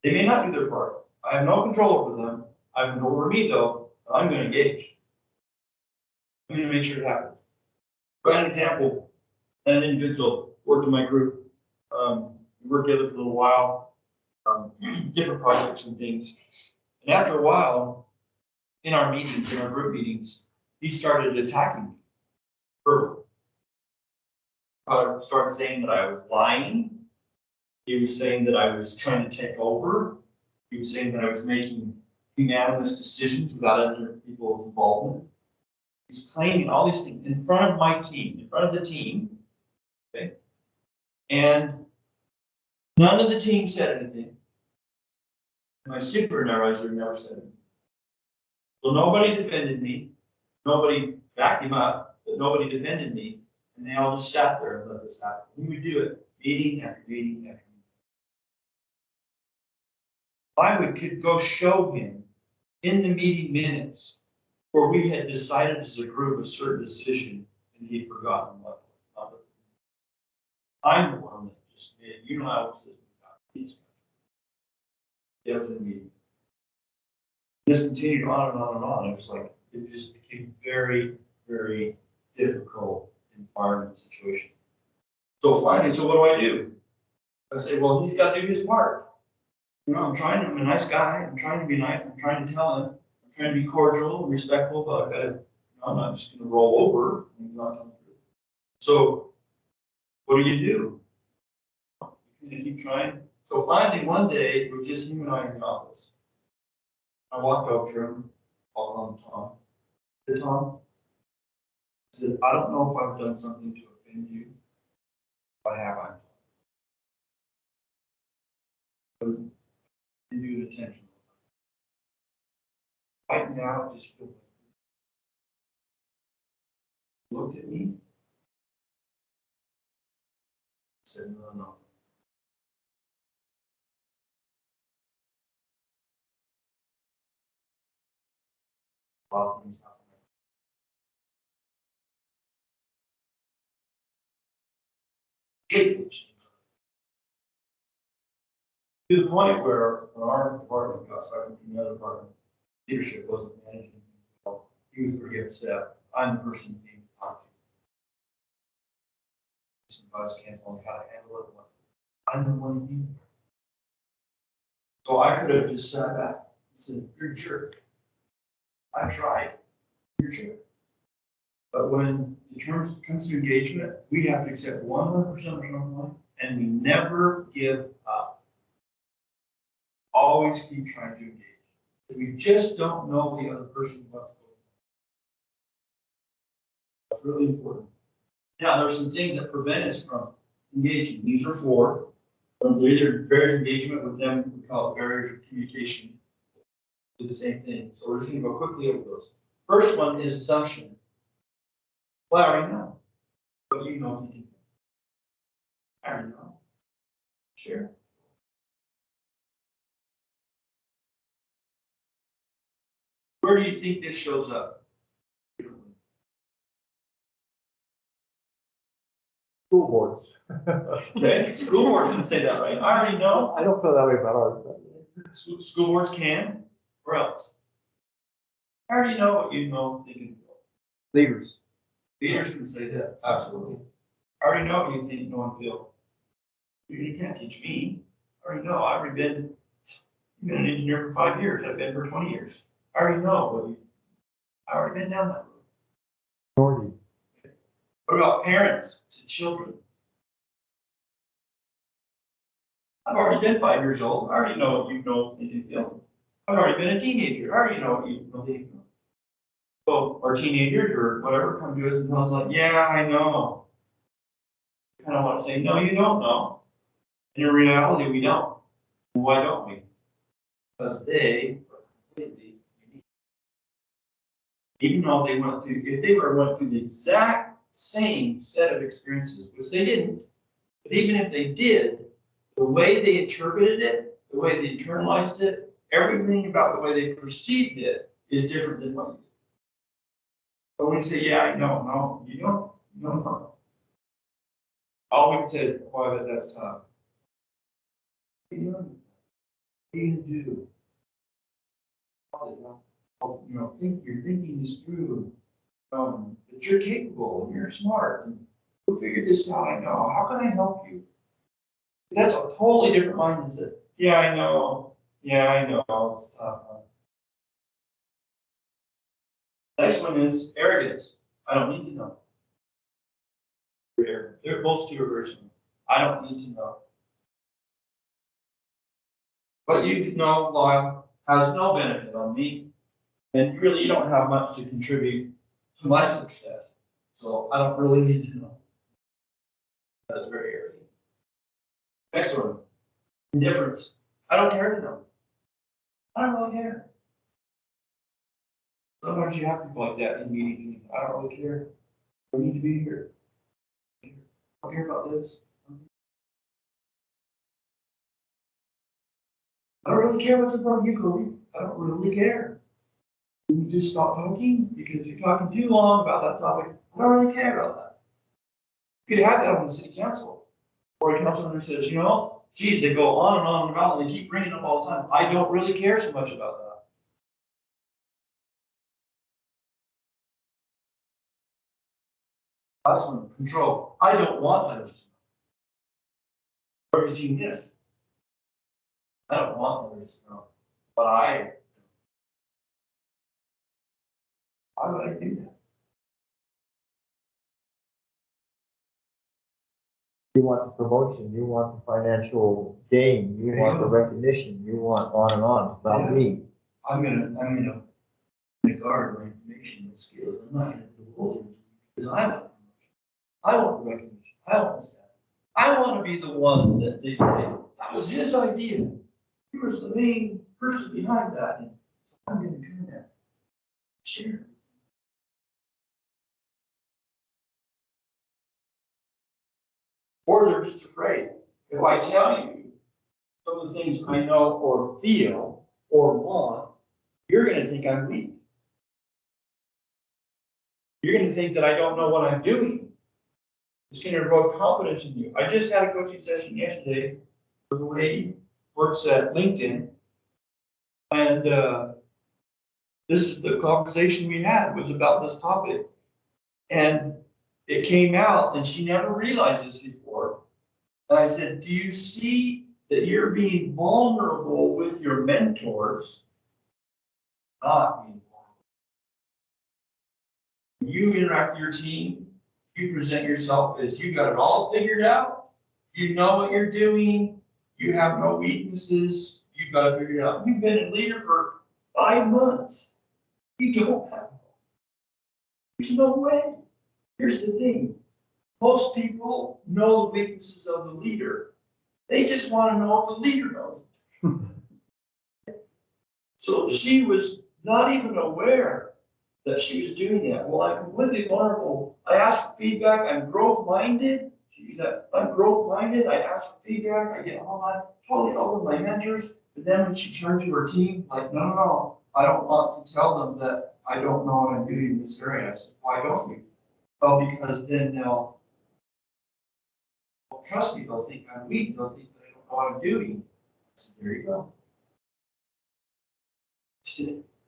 They may not do their part. I have no control over them. I have control over me though. I'm going to engage. I'm going to make sure it happens. For an example, an individual worked in my group. We worked together for a little while, different projects and things. And after a while, in our meetings, in our group meetings, he started attacking me verbally. Started saying that I was lying. He was saying that I was trying to take over. He was saying that I was making unanimous decisions without other people's involvement. He's claiming all these things in front of my team, in front of the team. Okay. And none of the team said anything. My supervisor never said anything. So nobody defended me. Nobody backed him up, but nobody defended me. And they all just sat there and let this happen. We would do it meeting after meeting after meeting. I could go show him in the meeting minutes where we had decided as a group a certain decision and he'd forgotten what it was. I'm the one that just made, you know how it says, it was in the meeting. This continued on and on and on. It was like, it just became very, very difficult environment situation. So finally, so what do? I say, well, he's got to do his part. You know, I'm a nice guy. I'm trying to be nice. I'm trying to tell him. I'm trying to be cordial and respectful, but I've got to, you know, I'm not just going to roll over and he's not coming through. So what do? You're going to keep trying. So finally, one day, it was just him and I in the office. I walked up to him, called him Tom. I said, Tom, I said, I don't know if I've done something to offend you. If I have, I'm sorry. Give you attention. Right now, just feel like he looked at me. Said, no. A lot of things happen. To the point where when our department got started, another department, leadership wasn't managing. He was pretty upset. I'm the person he came to talk to. Some advice came on how to handle it. I'm the one he needed. So I could have just sat back and said, you're a jerk. I tried. You're a jerk. But when it comes to engagement, we have to accept 100% responsibility and we never give up. Always keep trying to engage. We just don't know the other person what's going on. That's really important. Now, there's some things that prevent us from engaging. These are 4. Either barriers of engagement with them, we call it barriers of communication. Do the same thing. So we're just going to go quickly over those. First one is assumption. Well, I already know. What do you know thinking? I already know. Share. Where do you think this shows up? School boards. Okay, school boards can say that, right? I already know. I don't feel that way about ours. School boards can. Where else? I already know what you know thinking. Leaders. Leaders can say that, absolutely. I already know what you think, know, and feel. You can't teach me. I already know. I've been an engineer for 5 years. I've been for 20 years. I already know. I already been down that road. What about parents to children? I've already been 5 years old. I already know what you know and you feel. I've already been a teenager. I already know what you know and you feel. So our teenagers or whatever come to us and tell us like, yeah, I know. I kind of want to say, no, you don't know. And in reality, we don't. Why don't we? Because they are completely unique. Even though they went through, if they went through the exact same set of experiences, which they didn't, but even if they did, the way they interpreted it, the way they internalized it, everything about the way they perceived it is different than what you did. But when you say, yeah, I know, no, you don't, no. All we can say is, boy, that's tough. What do you do? You know, you're thinking this through, that you're capable and you're smart and you'll figure this out. I know. How can I help you? That's a totally different mindset. Yeah, I know. Yeah, I know. It's tough. Next one is arrogance. I don't need to know. They're both two are very similar. I don't need to know. What you know, Lyle, has no benefit on me. And really, you don't have much to contribute to my success. So I don't really need to know. That's very arrogant. Next one, indifference. I don't care to know. I don't really care. Sometimes you have people like that in meetings. I don't really care. I need to be here. I don't care about this. I don't really care what's in front of you, Kobe. I don't really care. You just stop talking because you're talking too long about that topic. I don't really care about that. You could have that on the city council. Or a councilman says, you know, geez, they go on and on and on, and they keep bringing up all the time. I don't really care so much about that. Last one, control. I don't want others to know. Or have you seen this? I don't want others to know. But why would I do that? You want the promotion, you want the financial gain, you want the recognition, you want on and on, it's about me. I'm gonna guard my information and skills. I'm not gonna divulge it because I want recognition. I want this. I want to be the one that they say that was his idea. He was the main person behind that. And I'm gonna do that. Share. Or they're just afraid. If I tell you some of the things I know or feel or want, you're going to think I'm weak. You're going to think that I don't know what I'm doing. It's going to erode confidence in you. I just had a coaching session yesterday with a lady who works at LinkedIn. And this is the conversation we had was about this topic. And it came out, and she never realized this before. And I said, do you see that you're being vulnerable with your mentors, not being vulnerable? When you interact with your team, you present yourself as you got it all figured out, you know what you're doing, you have no weaknesses, you've got it figured out. You've been a leader for 5 months. You don't have. There's no way. Here's the thing. Most people know the weaknesses of the leader. They just want to know if the leader knows. So she was not even aware that she was doing that. Well, I'm completely vulnerable. I ask for feedback. I'm growth-minded. She said, I'm growth-minded. I ask for feedback. I get all that, totally over my mentors. But then when she turned to her team, like, no. I don't want to tell them that I don't know what I'm doing in this area. I said, why don't you? Well, because then they'll trust me. They'll think I'm weak. They'll think that I don't know what I'm doing. I said, there you go.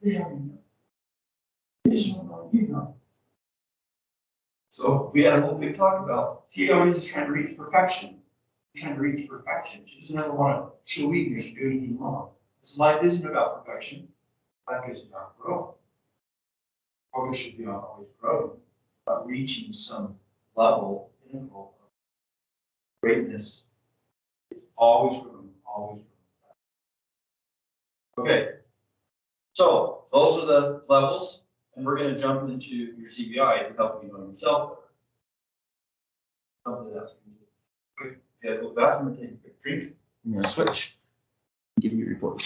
They already know. They just don't know you know. So we had a whole big talk about she always is trying to reach perfection. Trying to reach perfection. She doesn't ever want to show weakness or do anything wrong. This life isn't about perfection. Life is about growth. Focus should be on always growing, about reaching some level, pinnacle of greatness. It's always growing, always growing. Okay. So those are the levels, and we're going to jump into your CBI to help you know yourself better. Something else. Quick, yeah, go to the bathroom and take a quick drink. I'm going to switch. Give you a report.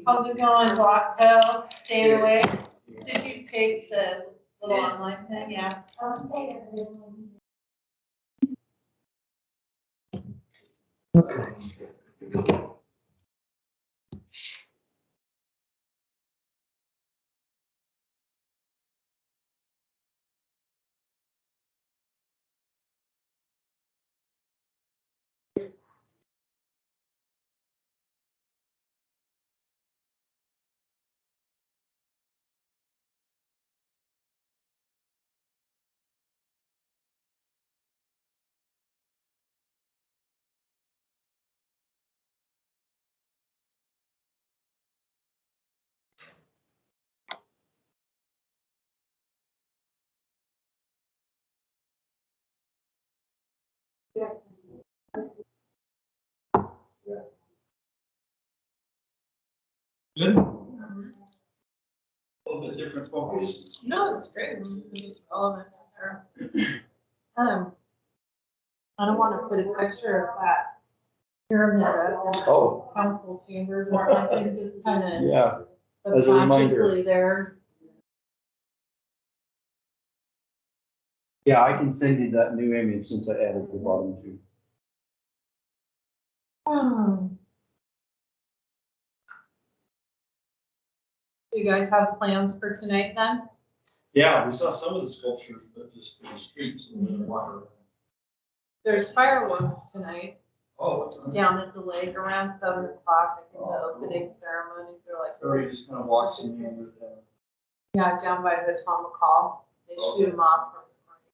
How's it going, Blacktail? Staying away? Did you take the little online thing? Yeah. Good. A little bit different focus. No, it's great. It's relevant to her. I don't want to put a picture of that pyramid up in Oh. council chambers, or I think it's kind of Yeah, as a reminder. subconsciously there. Yeah, I can send you that new image since I added the bottom two. Do you guys have plans for tonight then? Yeah, we saw some of the sculptures, but just in the streets and the water. There's fireworks tonight Oh, what time? down at the lake around 7 o'clock. I think the opening ceremonies are like. So you just kind of watching you. Yeah, down by the Tom McCall. They shoot them off from the morning.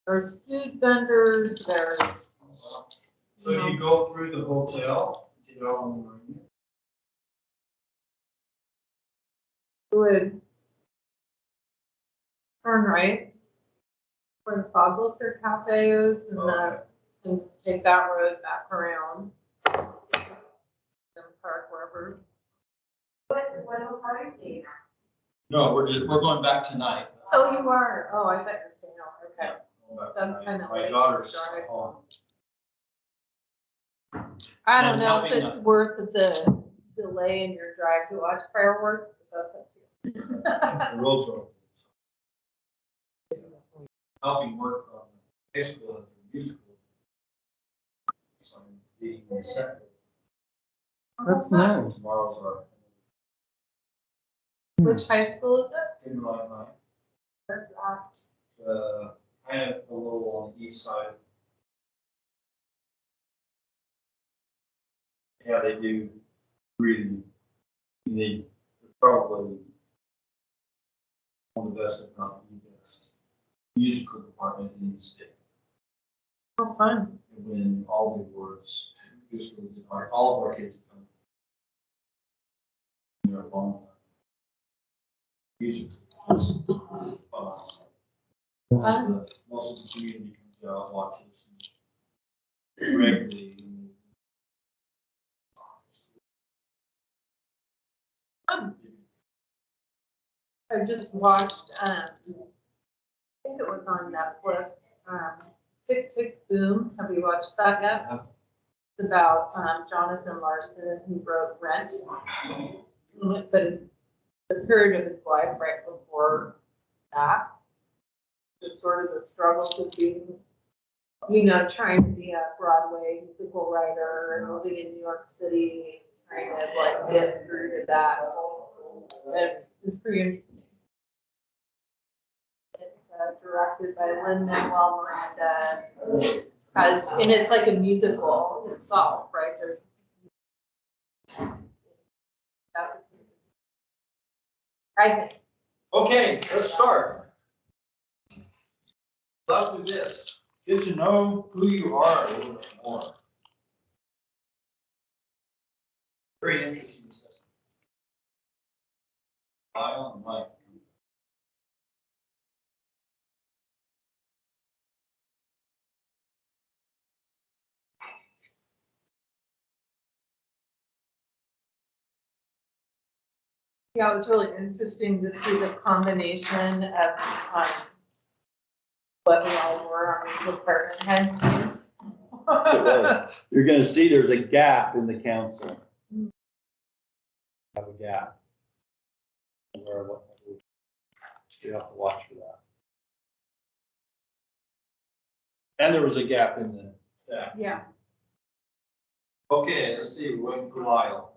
There's food vendors, there's. So you go through the hotel, get out on the marina? Would turn right where the Fog Lifter Cafe is and take that road back around. Then park wherever. What are you? No, we're going back tonight. Oh, you are? Oh, I thought you were saying, oh, okay. Going back That's tonight. kind of My late. daughter's Drive. home. I don't I'm know if having it's worth the delay in your drive to watch fireworks, but that's up to you. The roads are open. Helping work on high school and musical. So I'm being the second. That's nice. Tomorrow's our. Which high school is it? Timberline High. Where's that? Kind of a little on the east side. Yeah, they do really, they probably one of the best, if not the best, musical department in the state. Oh, fun. And win all the awards, musical department, all of our kids come. In their long time. Music. Most of the community comes out and watches regularly. I just watched, I think it was on Netflix, Tick Tick Boom. Have you watched that yet? It's about Jonathan Larson who wrote Rent. But it's the period of his life right before that. Just sort of the struggles of being you know, trying to be a Broadway musical writer and living in New York City, trying to like get through to that. And it's pretty interesting. It's directed by Lin-Manuel Miranda. And it's like a musical itself, right? I think. Okay, let's start. Let's do this. Get to know who you are a little bit more. Very interesting assessment. Eye on the mic. Yeah, it was really interesting to see the combination of what we all were on the department heads. You're gonna see there's a gap in the council. Have a gap. You have to watch for that. And there was a gap in the staff. Yeah. Okay, let's see, we're waiting for Lyle.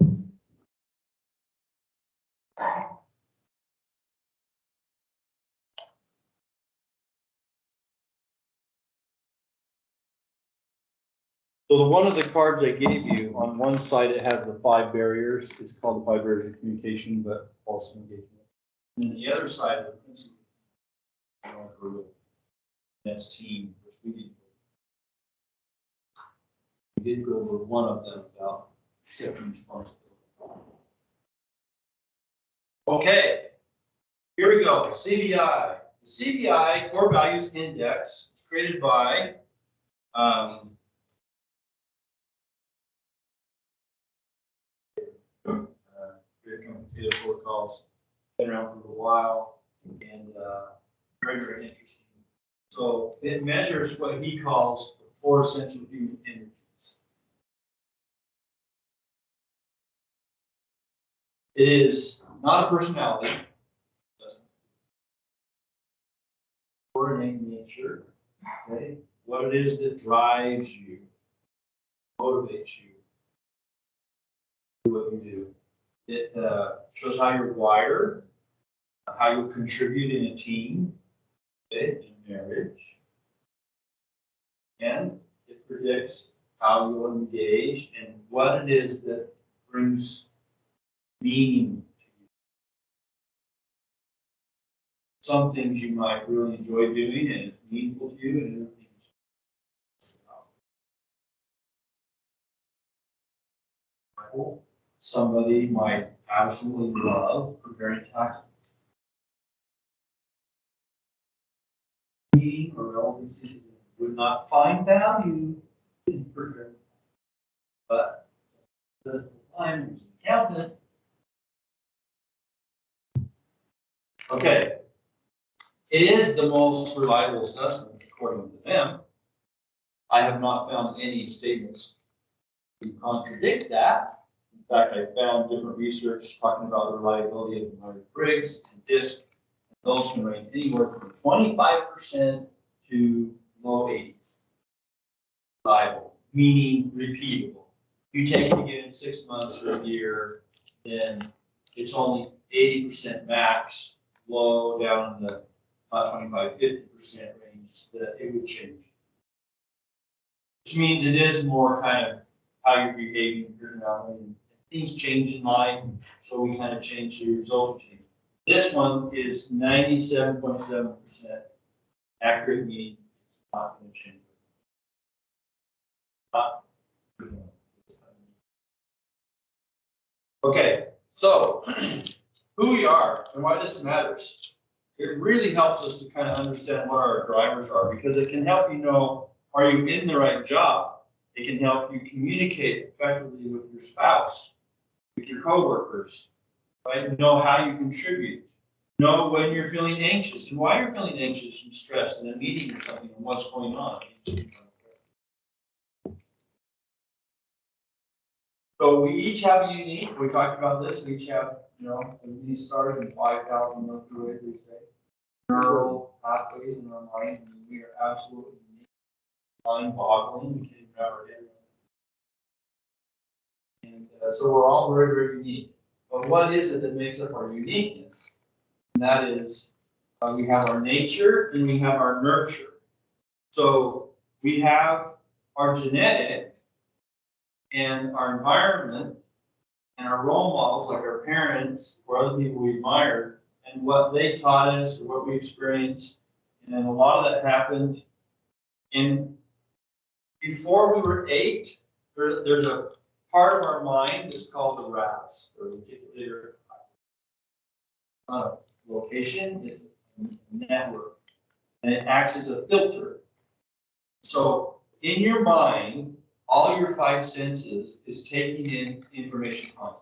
So the one of the cards I gave you, on one side it has the 5 barriers. It's called the 5 barriers of communication, but also engagement. And then the other side of the principle, that's team, which we did go over one of them about accepting responsibility. Okay, here we go. CBI. The CBI Core Values Index is created by very complicated protocols, been around for a while, and very, very interesting. So it measures what he calls the 4 essential human energies. It is not a personality, or a nature, okay? What it is that drives you, motivates you, do what you do. It shows how you're wired, how you contribute in a team, okay, in marriage, and it predicts how you'll engage and what it is that brings meaning to you. Some things you might really enjoy doing and it's meaningful to you, and other things. Somebody might absolutely love preparing taxes. Meaning or relevancy would not find value in preparing. But the time as an accountant. Okay. It is the most reliable assessment according to them. I have not found any statements to contradict that. In fact, I found different research talking about the reliability of Myers-Briggs and DISC. Those can range anywhere from 25% to low 80s. Reliable, meaning repeatable. You take it again in 6 months or a year, then it's only 80% max, low down in the 25, 50% range that it would change. Which means it is more kind of how you're behaving personality. Things change in life, so we kind of change, so your results change. This one is 97.7% accurate, meaning it's not going to change. Okay, so who we are and why this matters. It really helps us to kind of understand what our drivers are, because it can help you know, are you in the right job? It can help you communicate effectively with your spouse, with your coworkers, right? Know how you contribute. Know when you're feeling anxious and why you're feeling anxious and stressed in a meeting or something and what's going on. So we each have a unique, we talked about this, we each have, you know, we started in 5,000 Mercury, we say, neural pathways in our mind, and we are absolutely unique. mind-boggling. We can't even wrap our head around it. And so we're all very, very unique. But what is it that makes up our uniqueness? And that is, we have our nature and we have our nurture. So we have our genetic and our environment and our role models, like our parents or other people we admired, and what they taught us or what we experienced. And a lot of that happened before we were 8. There's a part of our mind that's called the RAS, or reticular location. It's a network, and it acts as a filter. So in your mind, all your 5 senses is taking in information constantly.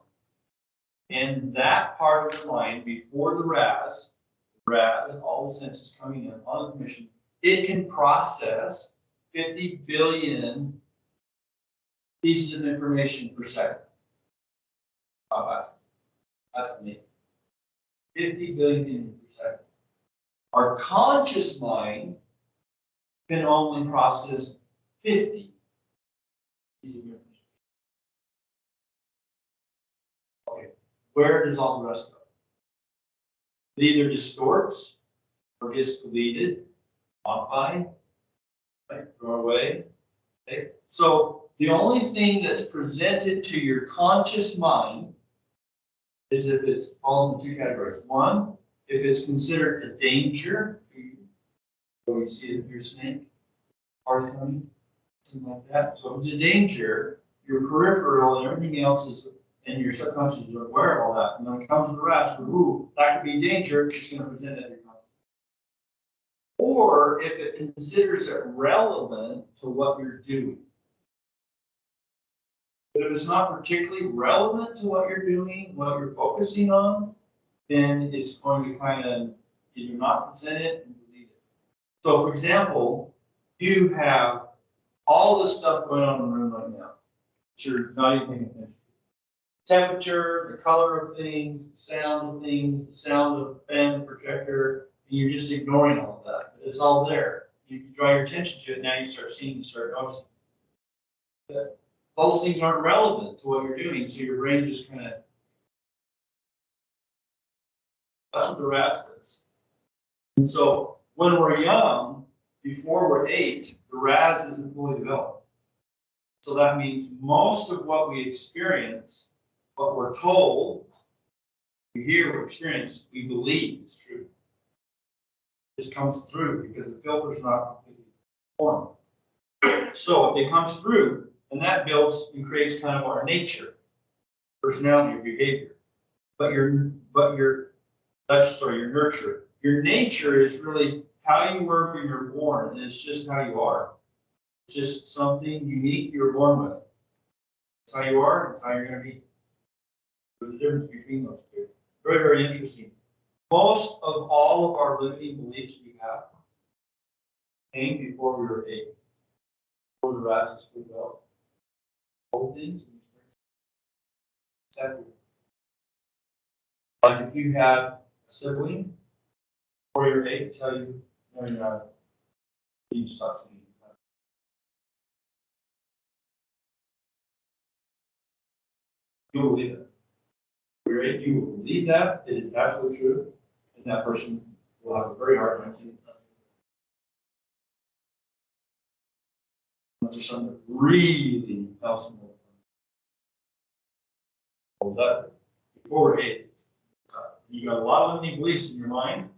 And that part of the mind, before the RAS, all the senses coming in, all information, it can process 50 billion pieces of information per second. That's amazing. 50 billion pieces per second. Our conscious mind can only process 50 pieces of information. Okay, where does all the rest go? It either distorts or gets deleted, modified, right, thrown away. Okay, so the only thing that's presented to your conscious mind is if it falls into 2 categories. One, if it's considered a danger, so you see it, your snake, cars coming, something like that. So if it's a danger, your peripheral and everything else is, and your subconscious is aware of all that. And when it comes to the rest, ooh, that could be danger, it's going to present it. Or if it considers it relevant to what you're doing. But if it's not particularly relevant to what you're doing, what you're focusing on, then it's going to kind of either not present it and delete it. So for example, you have all this stuff going on in the room right now that you're not even paying attention to. Temperature, the color of things, the sound of things, the sound of the fan, the projector, and you're just ignoring all of that. But it's all there. You draw your attention to it, now you start seeing, you start noticing. But those things aren't relevant to what you're doing, so your brain just kind of, that's what the RAS does. And so when we're young, before we're 8, the RAS isn't fully developed. So that means most of what we experience, what we're told, we hear, we experience, we believe is true. This comes through because the filter's not completely formed. So it comes through, and that builds and creates kind of our nature, personality, or behavior. But your nurture. Your nature is really how you were when you were born, and it's just how you are. It's just something unique you were born with. It's how you are, and it's how you're going to be. There's a difference between those two. Very, very interesting. Most of all of our limiting beliefs we have came before we were 8. Before the RAS was developed. Old things. Like if you have a sibling before you're 8, tell you, no, you're not. You stop seeing. You'll believe it. You're 8, you will believe that. It is absolutely true. And that person will have a very hard time seeing it. Unless there's something really helps them. That before we're 8, you got a lot of limiting beliefs in your mind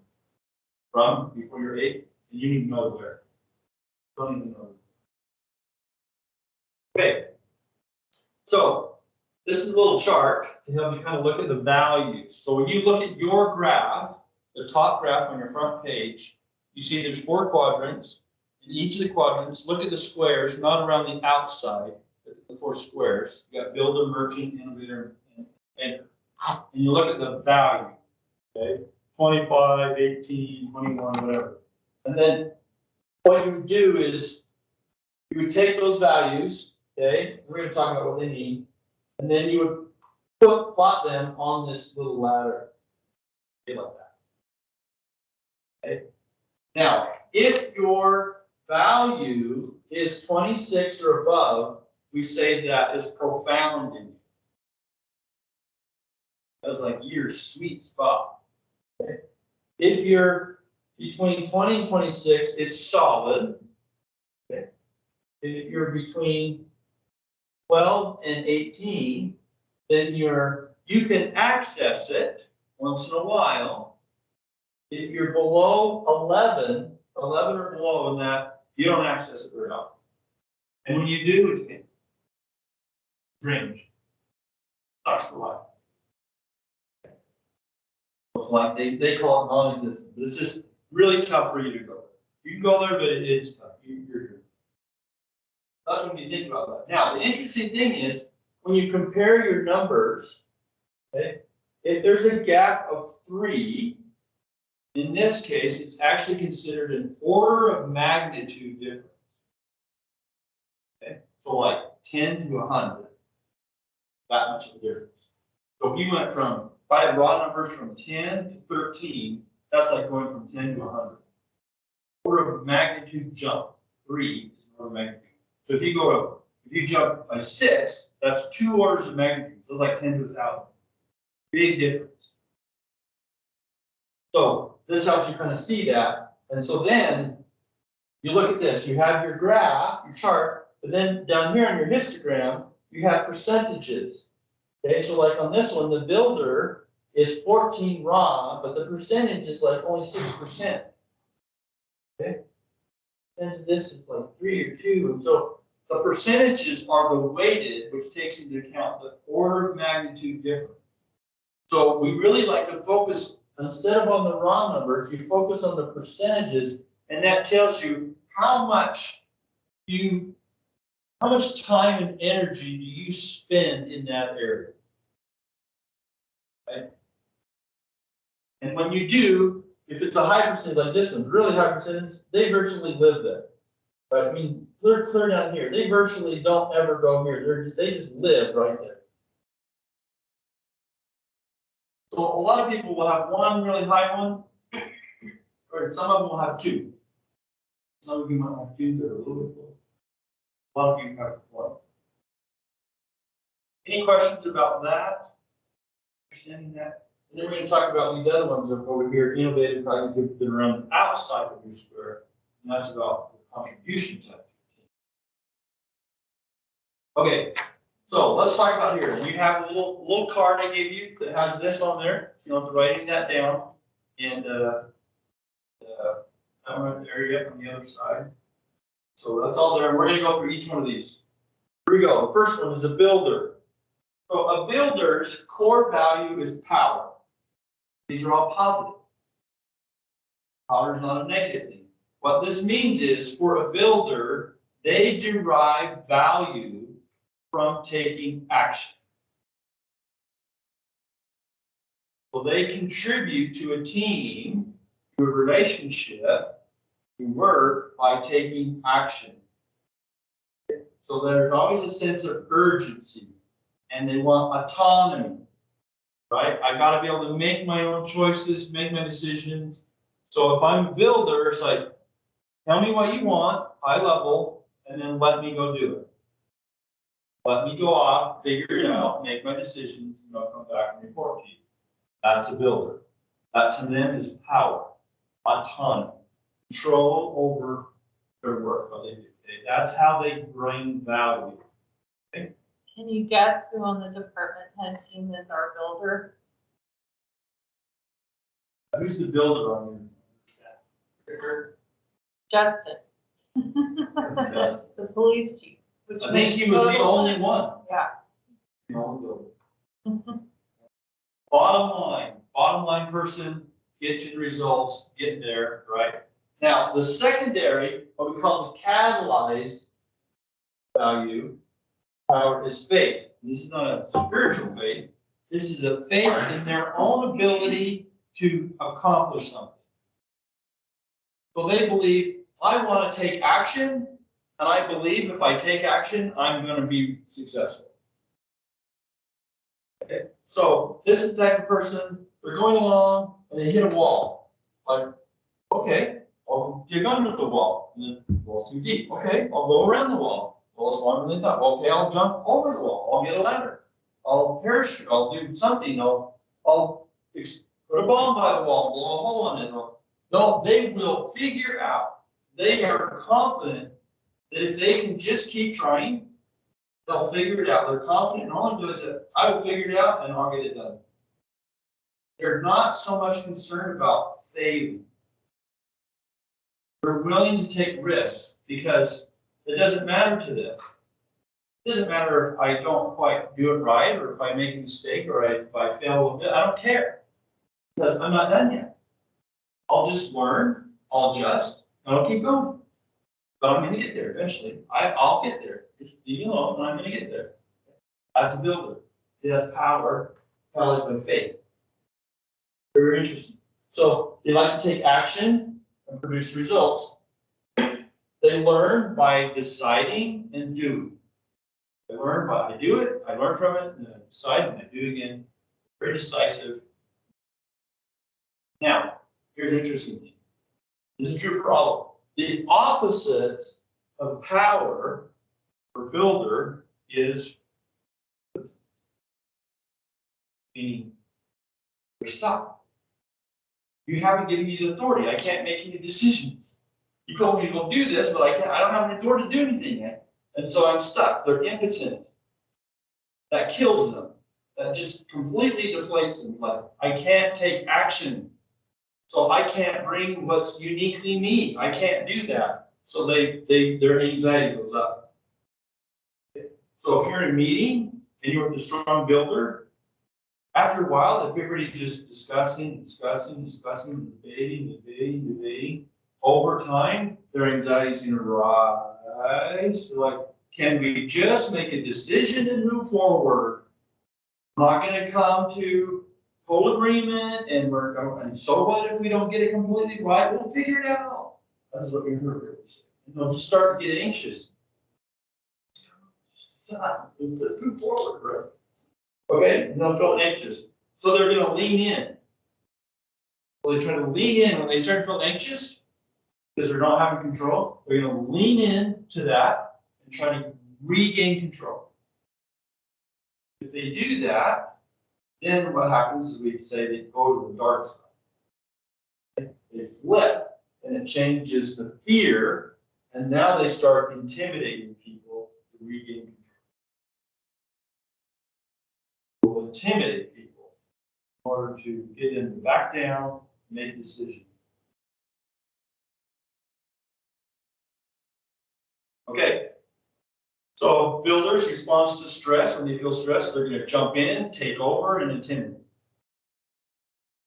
from before you're 8, and you need to know where. Don't even know. Okay. So this is a little chart to help you kind of look at the values. So when you look at your graph, the top graph on your front page, you see there's 4 quadrants. In each of the quadrants, look at the squares, not around the outside, but the 4 squares. You got builder, merchant, innovator, and enter. And you look at the value, okay? 25, 18, 21, whatever. And then what you would do is you would take those values, okay? We're going to talk about what they mean. And then you would plot them on this little ladder, okay, like that. Okay. Now, if your value is 26 or above, we say that is profound in you. That's like your sweet spot. Okay. If you're between 20 and 26, it's solid. Okay. If you're between 12 and 18, then you can access it once in a while. If you're below 11 or below in that, you don't access it very often. And when you do, it's strange. Sucks the life. It's like they call it non-existent. It's just really tough for you to go. You can go there, but it is tough. You're here. That's when you think about that. Now, the interesting thing is when you compare your numbers, okay, if there's a gap of 3, in this case, it's actually considered an order of magnitude difference. Okay, so like 10 to 100, that much of a difference. So if you went from, if I had raw numbers from 10 to 13, that's like going from 10 to 100. Order of magnitude jump, 3 is order of magnitude. So if you jump by 6, that's 2 orders of magnitude, so like 10 to 1,000. Big difference. So this helps you kind of see that. And so then you look at this, you have your graph, your chart, but then down here on your histogram, you have percentages. Okay, so like on this one, the builder is 14 raw, but the percentage is like only 6%. Okay, and this is like 3 or 2. And so the percentages are the weighted, which takes into account the order of magnitude difference. So we really like to focus, instead of on the raw numbers, you focus on the percentages, and that tells you how much time and energy do you spend in that area. Right? And when you do, if it's a high percentage like this one, really high percentage, they virtually live there. Right? I mean, they're clear down here. They virtually don't ever go here. They just live right there. So a lot of people will have one really high one, or some of them will have 2. Some of you might have 2 that are a little bit low. A lot of you have 1. Any questions about that? Understanding that? And then we're going to talk about these other ones over here, innovative cognitive that are around outside of your square, and that's about the contribution type. Okay, so let's talk about here. You have a little card I gave you that has this on there, so you don't have to write any of that down. And I'm right there, yep, on the other side. So that's all there. And we're going to go through each one of these. Here we go. The first one is a builder. So a builder's core value is power. These are all positive. Power is not a negative thing. What this means is, for a builder, they derive value from taking action. So they contribute to a team, to a relationship, to work by taking action. So there's always a sense of urgency, and they want autonomy, right? I got to be able to make my own choices, make my decisions. So if I'm a builder, it's like, tell me what you want, high level, and then let me go do it. Let me go off, figure it out, make my decisions, and I'll come back and report to you. That's a builder. That to them is power, autonomy, control over their work, what they do. That's how they bring value. Okay? Can you guess who on the department head team is our builder? Who's the builder on your staff? Justin. Justin. The police chief. Which I think he was the only one. Yeah. The only builder. Bottom line person, get to the results, get there, right? Now, the secondary, what we call the catalyzed value, power, is faith. This is not a spiritual faith. This is a faith in their own ability to accomplish something. So they believe, I want to take action, and I believe if I take action, I'm going to be successful. Okay. So this is the type of person, they're going along and they hit a wall. Like, okay, well, Well, dig under the wall. And the wall's too deep. Okay, I'll go around the wall. Well, it's longer than that. Okay, I'll jump over the wall. I'll get a ladder. I'll parachute. I'll do something. I'll put a bomb by the wall, blow a hole in it. No, they will figure out. They are confident that if they can just keep trying, they'll figure it out. They're confident, and all they do is that I will figure it out and I'll get it done. They're not so much concerned about failing. They're willing to take risks because it doesn't matter to them. It doesn't matter if I don't quite do it right, or if I make a mistake, or if I fail a little bit. I don't care because I'm not done yet. I'll just learn, I'll adjust, and I'll keep going. But I'm going to get there eventually. I'll get there. Just leave me alone, and I'm going to get there. As a builder, they have power, by faith. Very interesting. So they like to take action and produce results. They learn by deciding and doing. They learn by I do it, I learn from it, and then I decide and I do again. Very decisive. Now, here's an interesting thing. This is true for all of them. The opposite of power for builder is meaning you're stuck. You haven't given me the authority. I can't make any decisions. You told me to go do this, but I don't have the authority to do anything yet. And so I'm stuck. They're impotent. That kills them. That just completely deflates them. Like, I can't take action. So I can't bring what's uniquely me. I can't do that. So their anxiety goes up. So if you're in a meeting and you're with a strong builder, after a while, if everybody just discussing, debating, over time, their anxiety is going to rise. They're like, can we just make a decision and move forward? I'm not going to come to full agreement, and so what if we don't get it completely right? We'll figure it out. That's what we heard. And they'll just start to get anxious. Let's move forward, right? Okay, and they'll feel anxious. So they're going to lean in. Well, they try to lean in when they start to feel anxious because they're not having control. They're going to lean in to that and try to regain control. If they do that, then what happens is we say they go to the dark side. They flip, and it changes the fear, and now they start intimidating people to regain control. Will intimidate people in order to get them to back down, make a decision. Okay. So builders' response to stress, when they feel stressed, they're going to jump in, take over, and intimidate.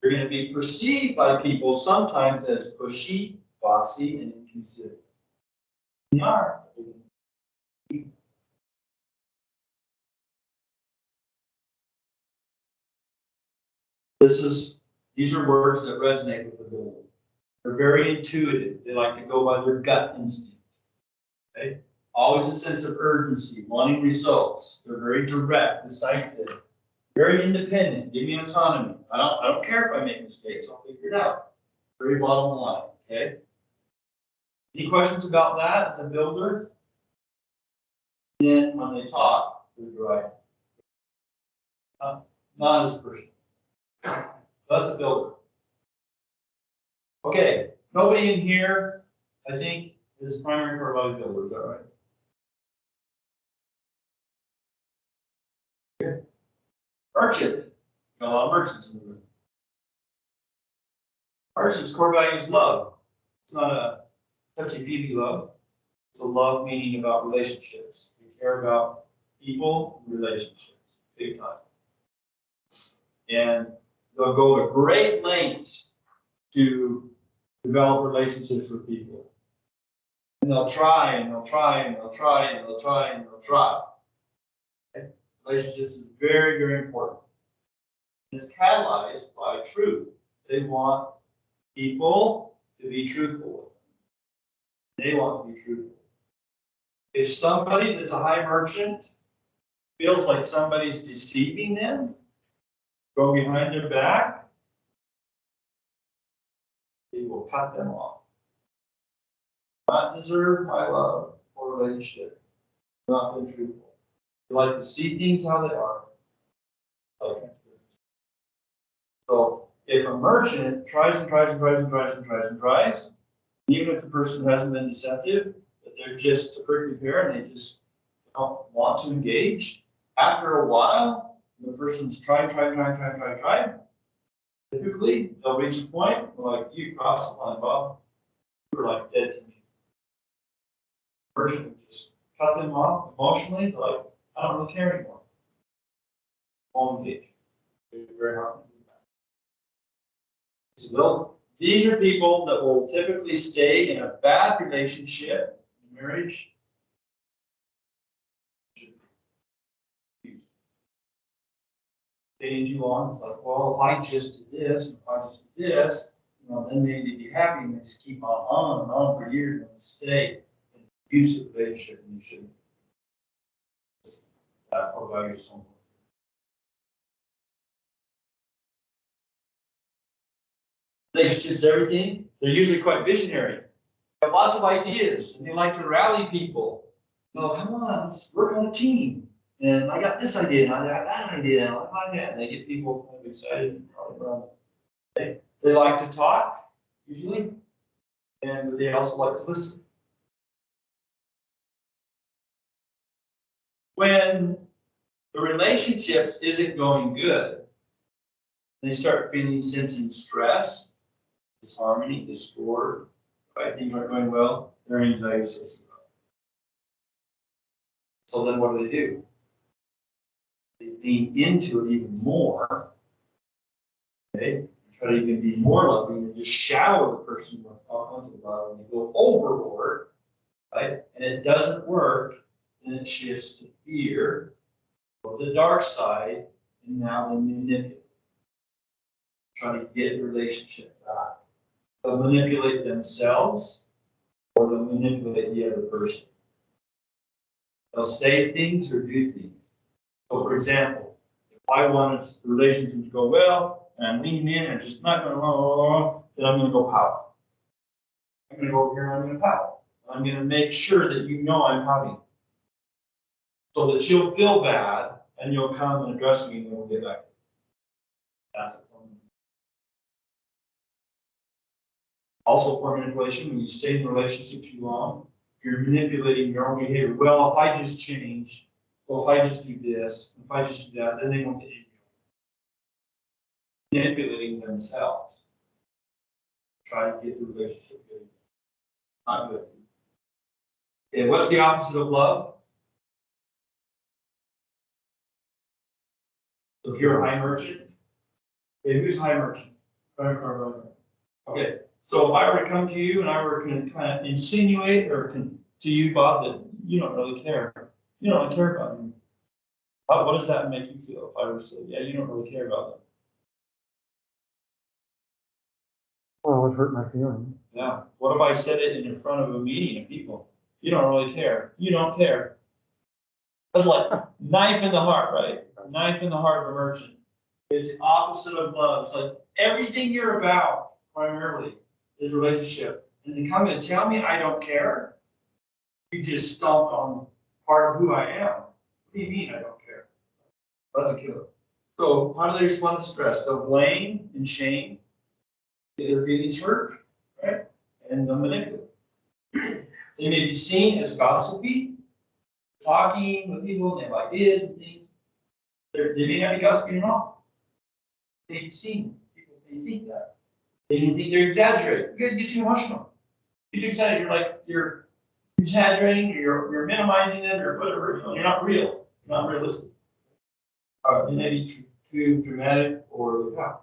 They're going to be perceived by people sometimes as pushy, bossy, and inconsiderate. They are. These are words that resonate with the builder. They're very intuitive. They like to go by their gut instinct. Okay? Always a sense of urgency, wanting results. They're very direct, decisive, very independent. Give me autonomy. I don't care if I make mistakes. I'll figure it out. Very bottom line. Okay. Any questions about that as a builder? Then when they talk, they're right. Not as a person. That's a builder. Okay. Nobody in here, I think, is primary for a builder. Is that right? Hardship. Got a lot of merchants in the room. Hardship's core value is love. It's not a touchy-feely love. It's a love meaning about relationships. We care about people and relationships, big time. And they'll go to great lengths to develop relationships with people. And they'll try, and they'll try, and they'll try, and they'll try, and they'll try. Okay? Relationships is very, very important. It's catalyzed by truth. They want people to be truthful with them. They want to be truthful. If somebody that's a high merchant feels like somebody's deceiving them, going behind their back, they will cut them off. not deserve my love or relationship, not been truthful. They like to see things how they are. Okay. So if a merchant tries and tries and tries and tries and tries and tries, even if the person hasn't been deceptive, but they're just a prickly pear and they just don't want to engage, after a while, the person's trying, typically they'll reach a point where like, you crossed the line, Bob. You were like dead to me. The merchant would just cut them off emotionally, they're like, I don't really care anymore. Won't engage. It's very hard to do that. So these are people that will typically stay in a bad relationship, marriage. Staying too long, it's like, well, if I just did this, and if I just did this, you know, then maybe they'd be happy and they just keep on and on for years and stay in an abusive relationship and you shouldn't. Or value someone. Relationships, everything, they're usually quite visionary. They have lots of ideas and they like to rally people. No, come on, let's work on a team. And I got this idea, and I got that idea, and I like that. And they get people kind of excited and probably around. They like to talk, usually, and they also like to listen. When the relationships isn't going good, they start feeling, sensing stress, disharmony, discord, right? Things aren't going well, their anxiety starts to grow. So then what do? They lean into it even more, okay? Try to even be more loving and just shower the person with all kinds of love and they go overboard, right? And it doesn't work, then it shifts to fear, or the dark side, and now they manipulate. Try to get the relationship back. They'll manipulate themselves or they'll manipulate the other person. They'll say things or do things. So, for example, if I want the relationship to go well, and I'm leaning in and just not going to, then I'm going to go pout. I'm going to go over here and I'm going to pout. I'm going to make sure that you know I'm pouting. So that you'll feel bad and you'll come and address me and then we'll get back. That's it. Also, for manipulation, when you stay in a relationship too long, you're manipulating your own behavior. Well, if I just change, well, if I just do this, if I just do that, then they won't get you. Manipulating themselves. Try to get the relationship good. Not good. Okay, what's the opposite of love? So if you're a high merchant, okay, who's high merchant? Okay, so if I were to come to you and I were to kind of insinuate or to you, Bob, that you don't really care. You don't really care about me. What does that make you feel if I were to say, yeah, you don't really care about them? Well, it would hurt my feelings. Yeah. What if I said it in front of a meeting of people? You don't really care. You don't care. That's like knife in the heart, right? Knife in the heart of a merchant. It's the opposite of love. It's like everything you're about primarily is relationship. And to come and tell me I don't care, you just stomped on part of who I am. What do you mean I don't care? That's a killer. So how do they respond to stress? They'll blame and shame. Their feelings hurt, right? And they'll manipulate. They may be seen as gossipy, talking with people, and they have ideas and things. They may not be gossiping at all. They be seen. People may think that. They may think they're exaggerating. You guys get too emotional. You get excited. You're exaggerating, or you're minimizing it, or whatever. You're not real. You're not realistic. They may be too dramatic or yeah.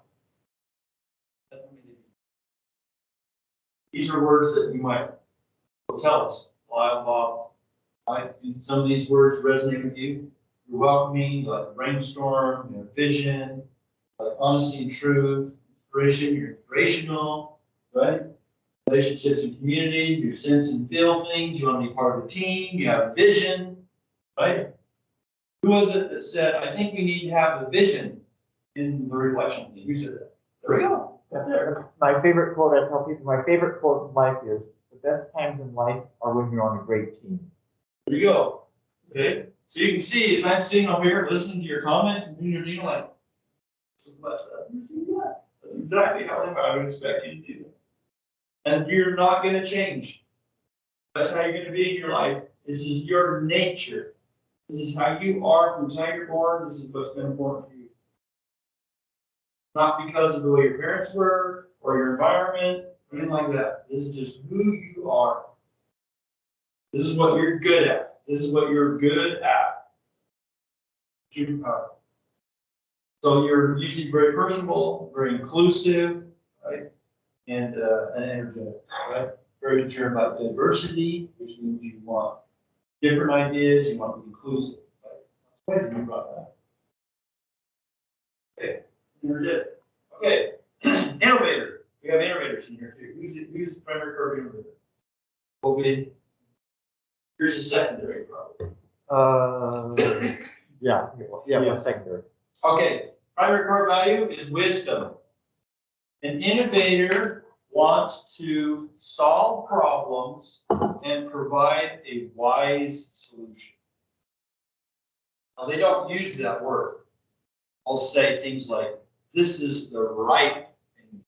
These are words that you might tell us. Some of these words resonate with you. You're welcoming, like brainstorm, you know, vision, like honesty and truth, inspiration, you're inspirational, right? Relationships and community, you sense and feel things, you want to be part of a team, you have a vision, right? Who was it that said, I think we need to have a vision in the reflection? Who said that? There we go. My favorite quote, I tell people, my favorite quote in life is, the best times in life are when you're on a great team. There you go. Okay, so you can see as I'm sitting over here listening to your comments and you're like, so blessed. That's exactly how I would expect you to do it. And you're not going to change. That's how you're going to be in your life. This is your nature. This is how you are from the time you're born. This is what's been important to you. Not because of the way your parents were or your environment, or anything like that. This is just who you are. This is what you're good at. This is what you're good at. Superpower. So you're usually very personable, very inclusive, right? And energetic, right? Very concerned about diversity, which means you want different ideas, you want to be inclusive. Right? What did you brought that? Okay, energetic. Okay, innovator. We have innovators in here too. Who's the primary curve innovator? Okay. Here's a secondary problem. Yeah, one secondary. Okay, primary core value is wisdom. An innovator wants to solve problems and provide a wise solution. Now, they don't use that word. I'll say things like, this is the right thing.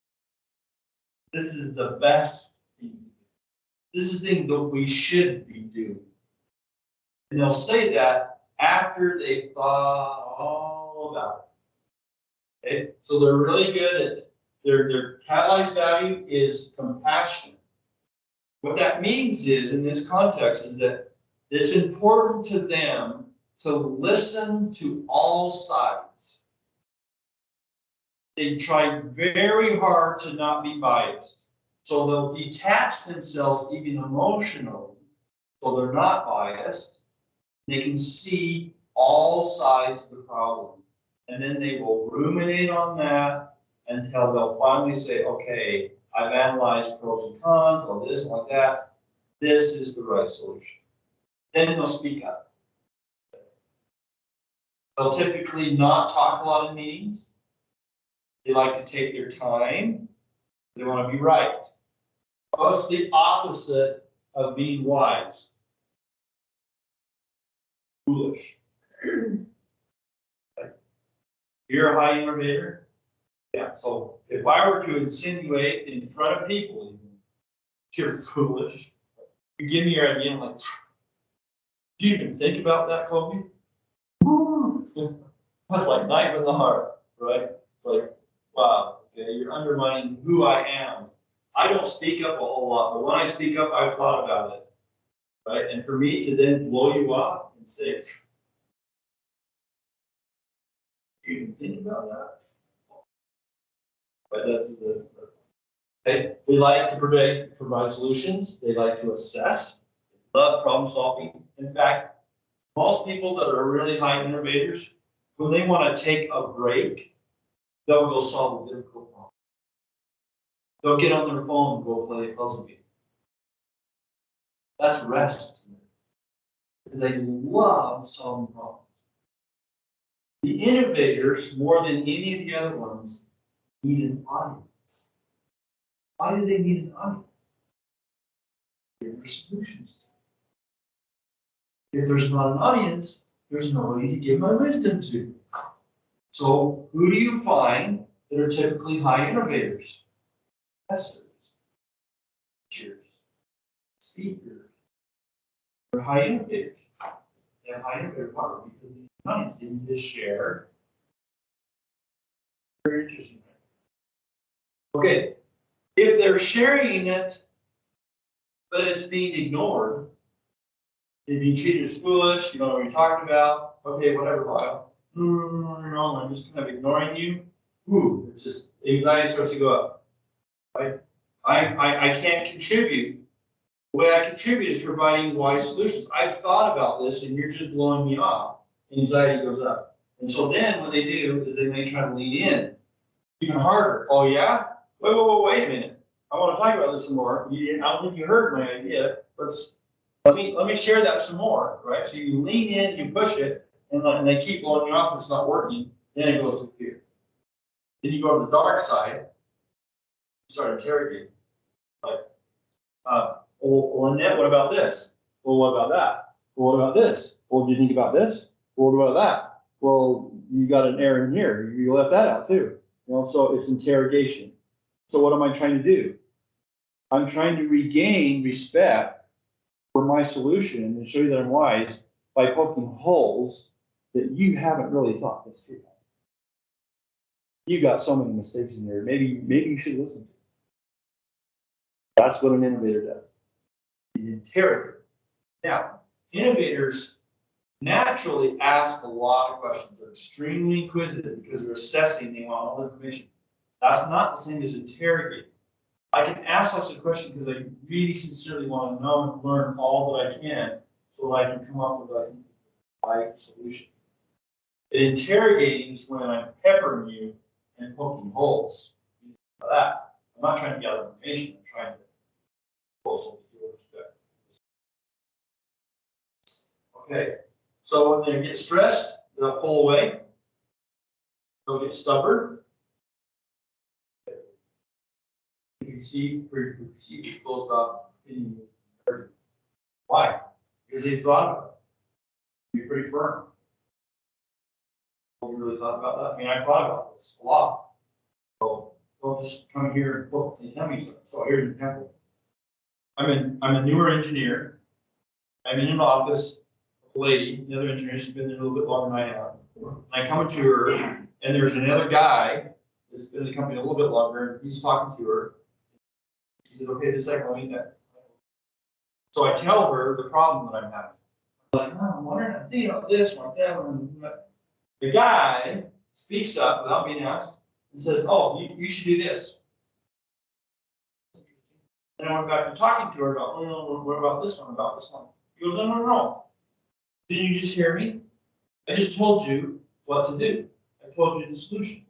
This is the best thing. This is the thing that we should be doing. And they'll say that after they've thought all about it. Okay, so they're really good at their catalyzed value is compassion. What that means is, in this context, is that it's important to them to listen to all sides. They try very hard to not be biased. So they'll detach themselves even emotionally, so they're not biased. They can see all sides of the problem. And then they will ruminate on that until they'll finally say, okay, I've analyzed pros and cons, or this and like that. This is the right solution. Then they'll speak up. They'll typically not talk a lot in meetings. They like to take their time. They want to be right. What's the opposite of being wise? Foolish. You're a high innovator. Yeah, so if I were to insinuate in front of people, you're foolish, you give me your idea, I'm like, do you even think about that, Kobe? That's like knife in the heart, right? It's like, wow, okay, you're undermining who I am. I don't speak up a whole lot, but when I speak up, I've thought about it, right? And for me to then blow you off and say, do you even think about that? But that's they like to provide solutions. They like to assess. They love problem solving. In fact, most people that are really high innovators, when they want to take a break, they'll go solve a difficult problem. They'll get on their phone and go play a puzzle game. That's rest. They love solving problems. The innovators, more than any of the other ones, need an audience. Why do they need an audience? Give their solutions to. If there's not an audience, there's nobody to give my wisdom to. So who do you find that are typically high innovators? Testers, teachers, speakers. They're high innovators. They're high innovators. Why? Because they need an audience. They need to share. Very interesting. Okay. If they're sharing it, but it's being ignored, they're being treated as foolish, you don't know what you're talking about, okay, whatever, Lyle. No, I'm just kind of ignoring you. Ooh, it's just, anxiety starts to go up, right? I can't contribute. The way I contribute is providing wise solutions. I've thought about this and you're just blowing me off. Anxiety goes up. And so then what they do is they may try to lean in even harder. Oh yeah? Wait a minute. I want to talk about this some more. I don't think you heard my idea. Let me share that some more, right? So you lean in, you push it, and they keep blowing you off. It's not working. Then it goes to fear. Then you go to the dark side. start interrogating. Like, well, Annette, what about this? Well, what about that? Well, what about this? Well, do you think about this? Well, what about that? Well, you got an error in here. You left that out too. You know, so it's interrogation. So what am I trying to do? I'm trying to regain respect for my solution and show you that I'm wise by poking holes that you haven't really thought this through. You got so many mistakes in there. Maybe you should listen to it. That's what an innovator does. You interrogate. Now, innovators naturally ask a lot of questions. They're extremely inquisitive because they're assessing, they want all the information. That's not the same as interrogating. I can ask lots of questions because I really sincerely want to know and learn all that I can so that I can come up with the right solution. And interrogating is when I'm peppering you and poking holes. That. I'm not trying to gather information, I'm trying to also your perspective. Okay, so when they get stressed, they'll pull away. They'll get stubborn. You can see it goes up in your. Why? Because they thought about it. You're pretty firm. Have you really thought about that? I mean, I thought about this a lot. So don't just come here and focus and tell me something. So here's an example. I'm a newer engineer. I'm in an office. A lady, the other engineer, she's been there a little bit longer than I have. And I come to her, and there's another guy that's been in the company a little bit longer, and he's talking to her. She said, okay, just a second, let me that. So I tell her the problem that I'm having. I'm like, oh, I'm wondering, I'm thinking about this, like that. The guy speaks up without being asked and says, oh, you should do this. And I went back to talking to her about, oh, no, what about this one, about this one? He goes, no, no, no. Didn't you just hear me? I just told you what to do. I told you the solution.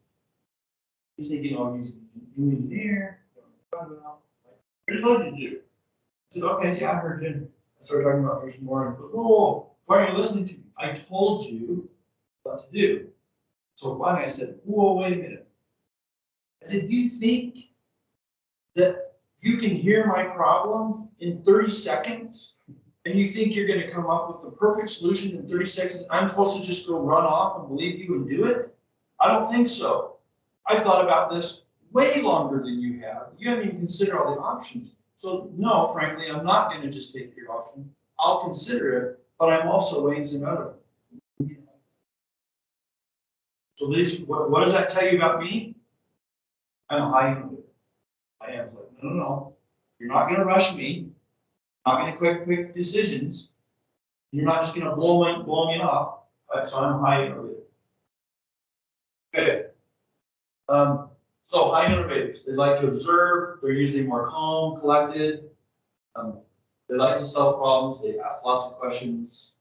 He's thinking, oh, he's an engineer. I just told you to do. I said, okay, yeah, I heard you. I started talking about this more. And goes, oh, why are you listening to me? I told you what to do. So finally I said, whoa, wait a minute. I said, you think that you can hear my problem in 30 seconds? And you think you're going to come up with the perfect solution in 30 seconds? I'm supposed to just go run off and believe you and do it? I don't think so. I thought about this way longer than you have. You haven't even considered all the options. So no, frankly, I'm not going to just take your option. I'll consider it, but I'm also weighing some other. So what does that tell you about me? I'm a high innovator. I am like, no, no, no. You're not going to rush me. Not going to quick decisions. You're not just going to blow me off. So I'm high innovative. Okay. So high innovators, they like to observe. They're usually more calm, collected. They like to solve problems. They ask lots of questions.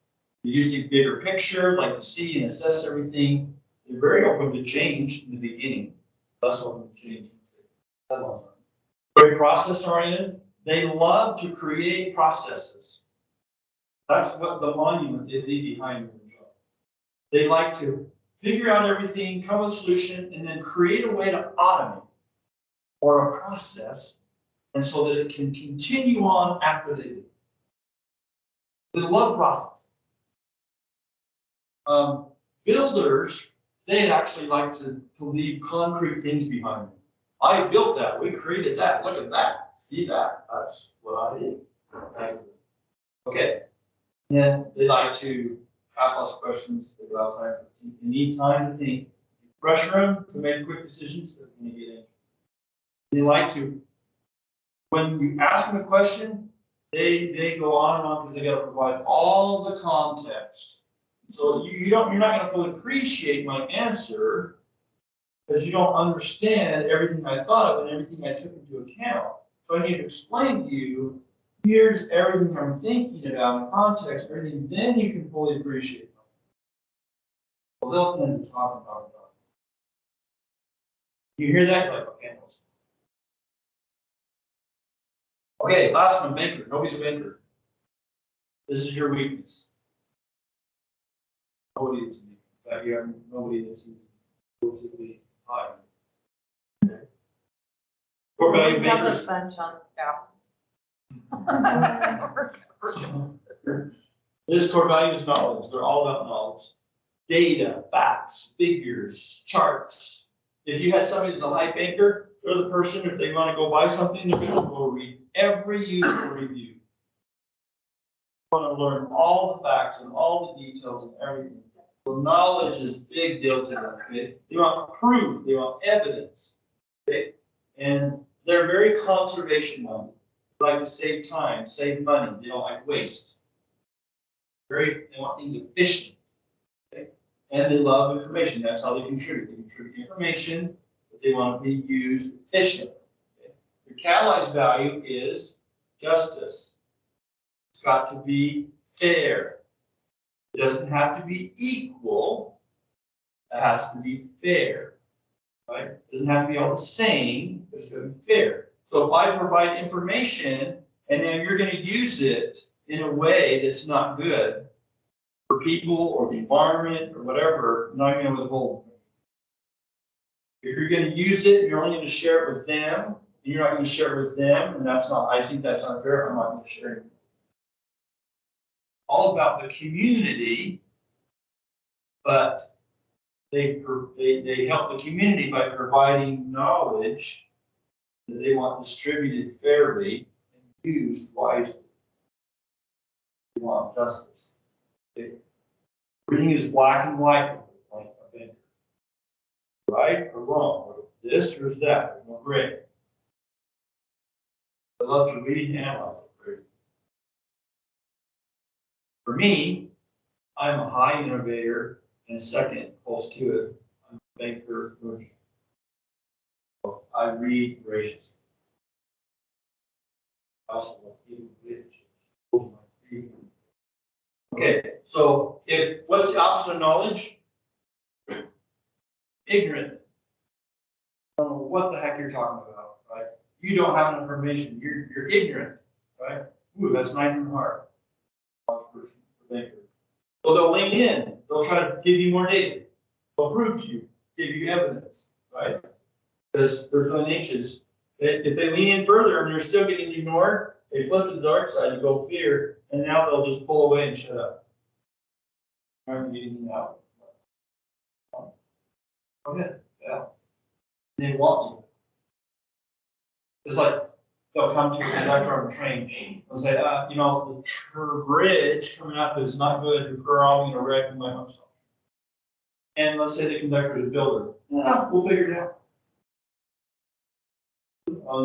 They're usually bigger picture, like to see and assess everything. They're very open to change in the beginning. That's what change. Very process oriented. They love to create processes. That's what the monument they leave behind in the job. They like to figure out everything, come up with a solution, and then create a way to automate or a process, and so that it can continue on after they leave. They love process. Builders, they actually like to leave concrete things behind them. I built that. We created that. Look at that. See that? That's what I did. Okay. And then they like to ask lots of questions. They allow time. You need time to think. You pressure them to make quick decisions. They're going to get in. They like to, when you ask them a question, they go on and on because they got to provide all the context. So you're not going to fully appreciate my answer because you don't understand everything I thought of and everything I took into account. So I need to explain to you, here's everything I'm thinking about in context, everything, then you can fully appreciate it. Well, they'll tend to talk about it. You hear that? Like, okay. Okay, last one, maker. Nobody's a maker. This is your weakness. Nobody is a maker. In fact, you have nobody that's relatively high. Okay. Of Core value We have a makers. bunch on staff. This core value is knowledge. They're all about knowledge. Data, facts, figures, charts. If you had somebody that's a high banker, they're the person, if they want to go buy something, they're going to go read every user review. They want to learn all the facts and all the details and everything. So knowledge is a big deal to them. Okay? They want proof, they want evidence. Okay? And they're very conservation minded. They like to save time, save money. They don't like waste. They want things efficient. Okay? And they love information. That's how they contribute. They contribute information, but they want to be used efficiently. Okay? The catalyzed value is justice. It's got to be fair. It doesn't have to be equal. It has to be fair. Right? It doesn't have to be all the same, but it's going to be fair. So if I provide information and then you're going to use it in a way that's not good for people or the environment or whatever, I'm not going to withhold. If you're going to use it and you're only going to share it with them, and you're not going to share it with them, and that's not, I think that's unfair, I'm not going to share it. All about the community, but they help the community by providing knowledge that they want distributed fairly and used wisely. They want justice. Everything is black and white, like a banker. Right or wrong, or this or that, no gray. I love to read and analyze it. For me, I'm a high innovator, and second, close to it, I'm a banker version. So I read graciously. I also love eating rich. Okay, so what's the opposite of knowledge? Ignorant. I don't know what the heck you're talking about, right? You don't have information. You're ignorant, right? Ooh, that's not even hard. So they'll lean in. They'll try to give you more data. They'll prove to you, give you evidence, right? Because they're feeling anxious. If they lean in further and they're still getting ignored, they flip to the dark side and go fear, and now they'll just pull away and shut up. I'm getting out. Go ahead. Yeah. They want you. It's like they'll come to the conductor on the train. They'll say, you know, the bridge coming up is not good. We're all going to wreck in my house. And let's say the conductor is a builder. Yeah, we'll figure it out.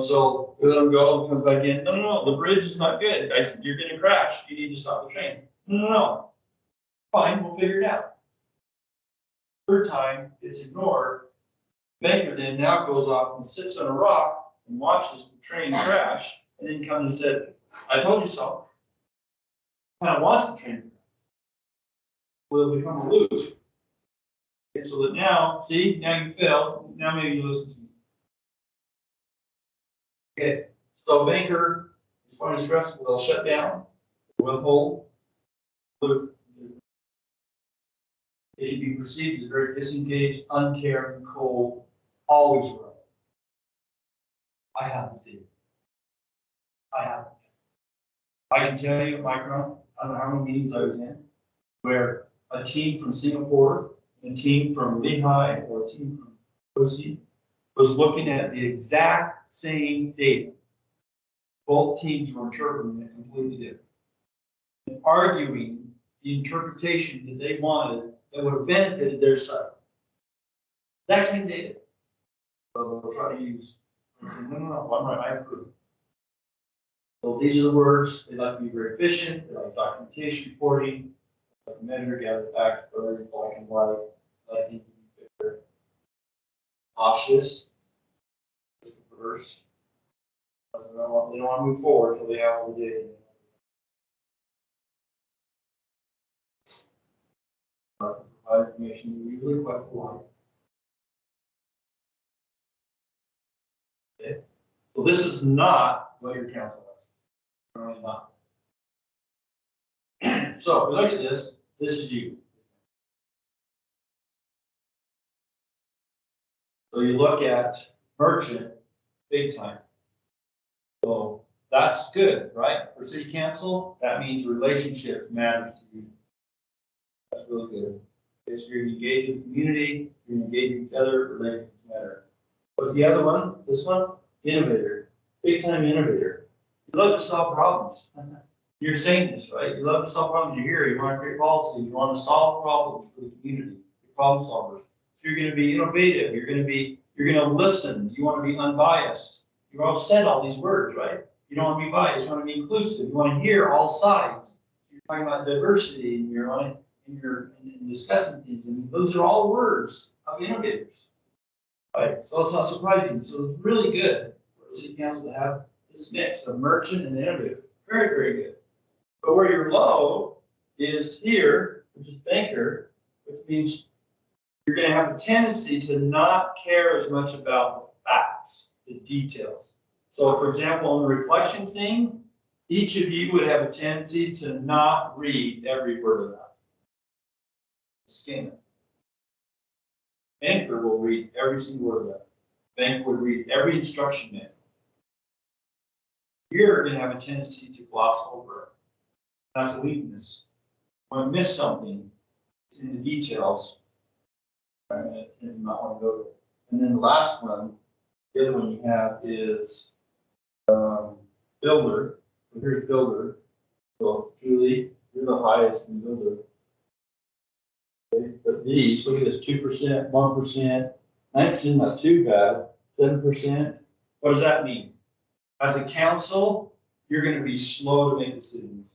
So we let them go and comes back in. No, the bridge is not good. You're going to crash. You need to stop the train. No. Fine, we'll figure it out. Third time, it's ignored. Banker then now goes off and sits on a rock and watches the train crash, and then comes and said, I told you so. Kind of wants the train. Will become a lose. Okay, so that now, see, now you failed. Now maybe you listen to me. Okay, so banker is finding stressful. They'll shut down, withhold. It can be perceived as very disengaged, uncaring, cold, always right. I have to do. I have to. I can tell you, Micron, I don't know how many meetings I was in, where a team from Singapore, a team from Lehigh, or a team from OC was looking at the exact same data. Both teams were interpreting it completely different. And arguing the interpretation that they wanted that would have benefited their side. Exact same data. So they'll try to use, no, I'm right, I approve. So these are the words. They like to be very efficient. They like documentation reporting. They like to measure, gather facts, very black and white. They like to be very cautious. This is the verse. They don't want to move forward until they have all the data. Information is usually quite polite. Okay. So this is not what your counsel is. Really not. So if we look at this, this is you. So you look at merchant, big time. So that's good, right? For city council, that means relationships matters to you. That's really good. Because you're engaged with the community, you're engaged with each other, relationships matter. What's the other one? This one? Innovator. Big time innovator. You love to solve problems. You're saying this, right? You love to solve problems. You're here. You want to create policies. You want to solve problems for the community. You're problem solvers. So you're going to be innovative. You're going to listen. You want to be unbiased. You all said all these words, right? You don't want to be biased. You want to be inclusive. You want to hear all sides. You're talking about diversity and you're discussing things. And those are all words of innovators, right? So it's not surprising. So it's really good for the city council to have this mix of merchant and innovative. Very, very good. But where you're low is here, which is banker, which means you're going to have a tendency to not care as much about the facts, the details. So, for example, on the reflection thing, each of you would have a tendency to not read every word of that. Skim it. Banker will read every single word of that. Banker would read every instruction manual. You're going to have a tendency to gloss over it. That's a weakness. When I miss something, it's in the details. And you not want to go there. And then the last one, the other one you have is builder. So here's builder. So Julie, you're the highest in builder. Okay. But these, look at this, 2%, 1%, 9%, not too bad, 7%. What does that mean? As a council, you're going to be slow to make decisions.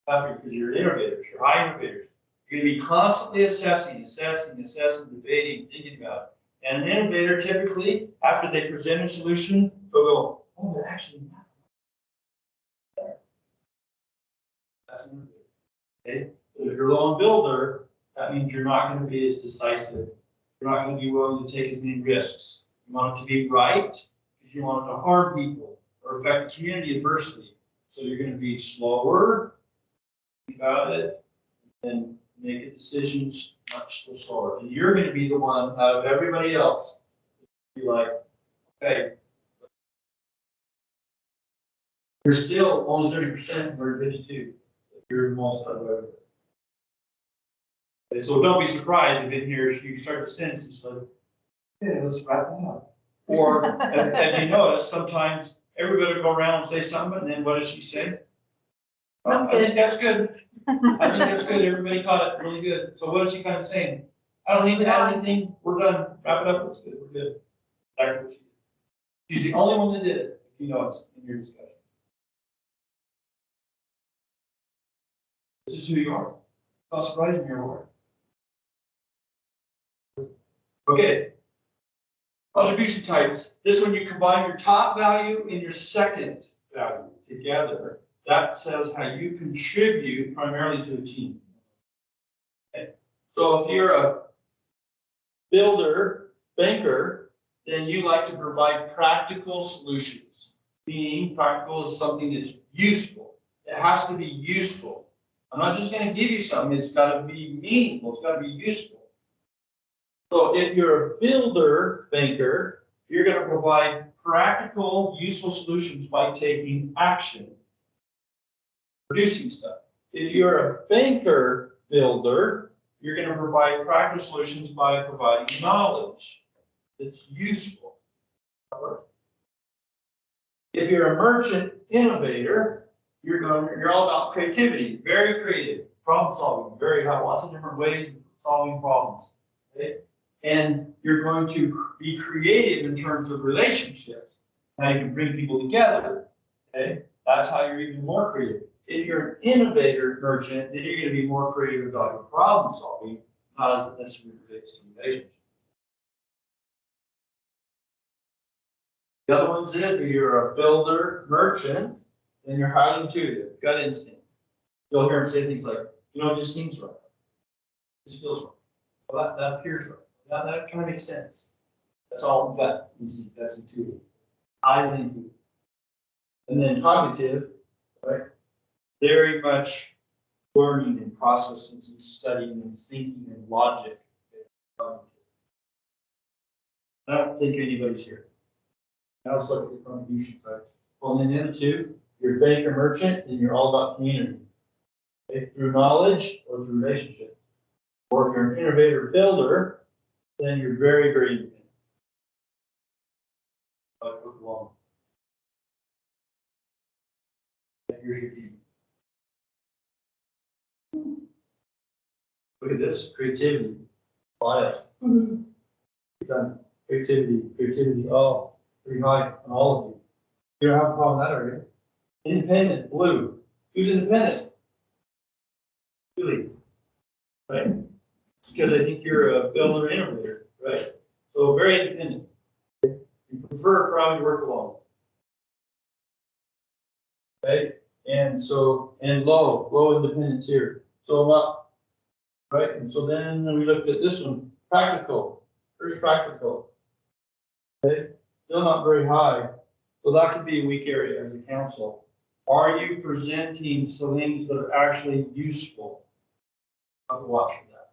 Because you're innovators, you're high innovators. You're going to be constantly assessing, debating, thinking about it. And an innovator typically, after they present a solution, they'll go, oh, that actually matters. That's an innovator. Okay? But if you're low on builder, that means you're not going to be as decisive. You're not going to be willing to take as many risks. You want it to be right because you want it to harm people or affect the community adversely. So you're going to be slower about it and make decisions much slower. And you're going to be the one out of everybody else be like, okay, you're still only 30%, we're 52%. You're the most out of everybody. Okay, so don't be surprised if in here you start to sense it's like, okay, let's wrap it up. Or and you notice sometimes everybody will go around and say something, and then what does she say? I think that's good. I think that's good. Everybody caught it really good. So what is she kind of saying? I don't need to add anything. We're done. Wrap it up. It's good. We're good. Exactly. She's the only one that did it. If you notice in your discussion. This is who you are. It's not surprising you're aware. Okay. Contribution types. This one you combine your top value and your second value together. That says how you contribute primarily to the team. Okay. So if you're a builder, banker, then you like to provide practical solutions. Meaning practical is something that's useful. It has to be useful. I'm not just going to give you something, it's got to be meaningful, it's got to be useful. So if you're a builder, banker, you're going to provide practical, useful solutions by taking action. Producing stuff. If you're a banker builder, you're going to provide practical solutions by providing knowledge that's useful. If you're a merchant innovator, you're all about creativity, very creative, problem solving, have lots of different ways of solving problems. Okay? And you're going to be creative in terms of relationships. How you can bring people together. Okay? That's how you're even more creative. If you're an innovator merchant, then you're going to be more creative about your problem solving, not as it necessarily relates to relationships. The other one's if you're a builder merchant, then you're highly intuitive, gut instinct. You'll hear him say things like, you know, it just seems right. This feels right. Well, that appears right. That kind of makes sense. That's all gut instinct. That's intuitive. Highly intuitive. And then cognitive, right? Very much learning and processing and studying and thinking and logic. I don't think anybody's here. Now let's look at the contribution types. Well, then the other two, you're bank or merchant, and you're all about community. Okay, through knowledge or through relationships. Or if you're an innovator builder, then you're very, very independent. But look along. Here's your team. Look at this, creativity, bias. Creativity, oh, pretty high on all of you. You don't have a problem with that, are you? Independent, blue. Who's independent? Really? Right? Because I think you're a builder innovator, right? So very independent. You prefer probably to work alone. Okay? And so, and low independence here. So I'm up, right? And so then we looked at this one, practical. First practical. Okay? Still not very high. So that could be a weak area as a council. Are you presenting some things that are actually useful? I'll watch for that.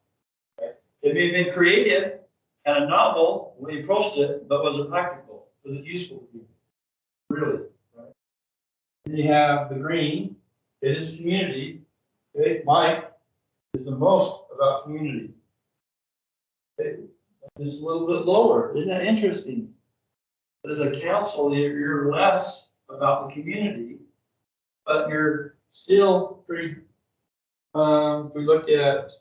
Okay? It may have been creative and a novel when you approached it, but was it practical? Was it useful to you? Really? Right? Then you have the green. It is community. Okay? Mike is the most about community. Okay? It's a little bit lower. Isn't that interesting? As a council, you're less about the community, but you're still pretty, if we look at,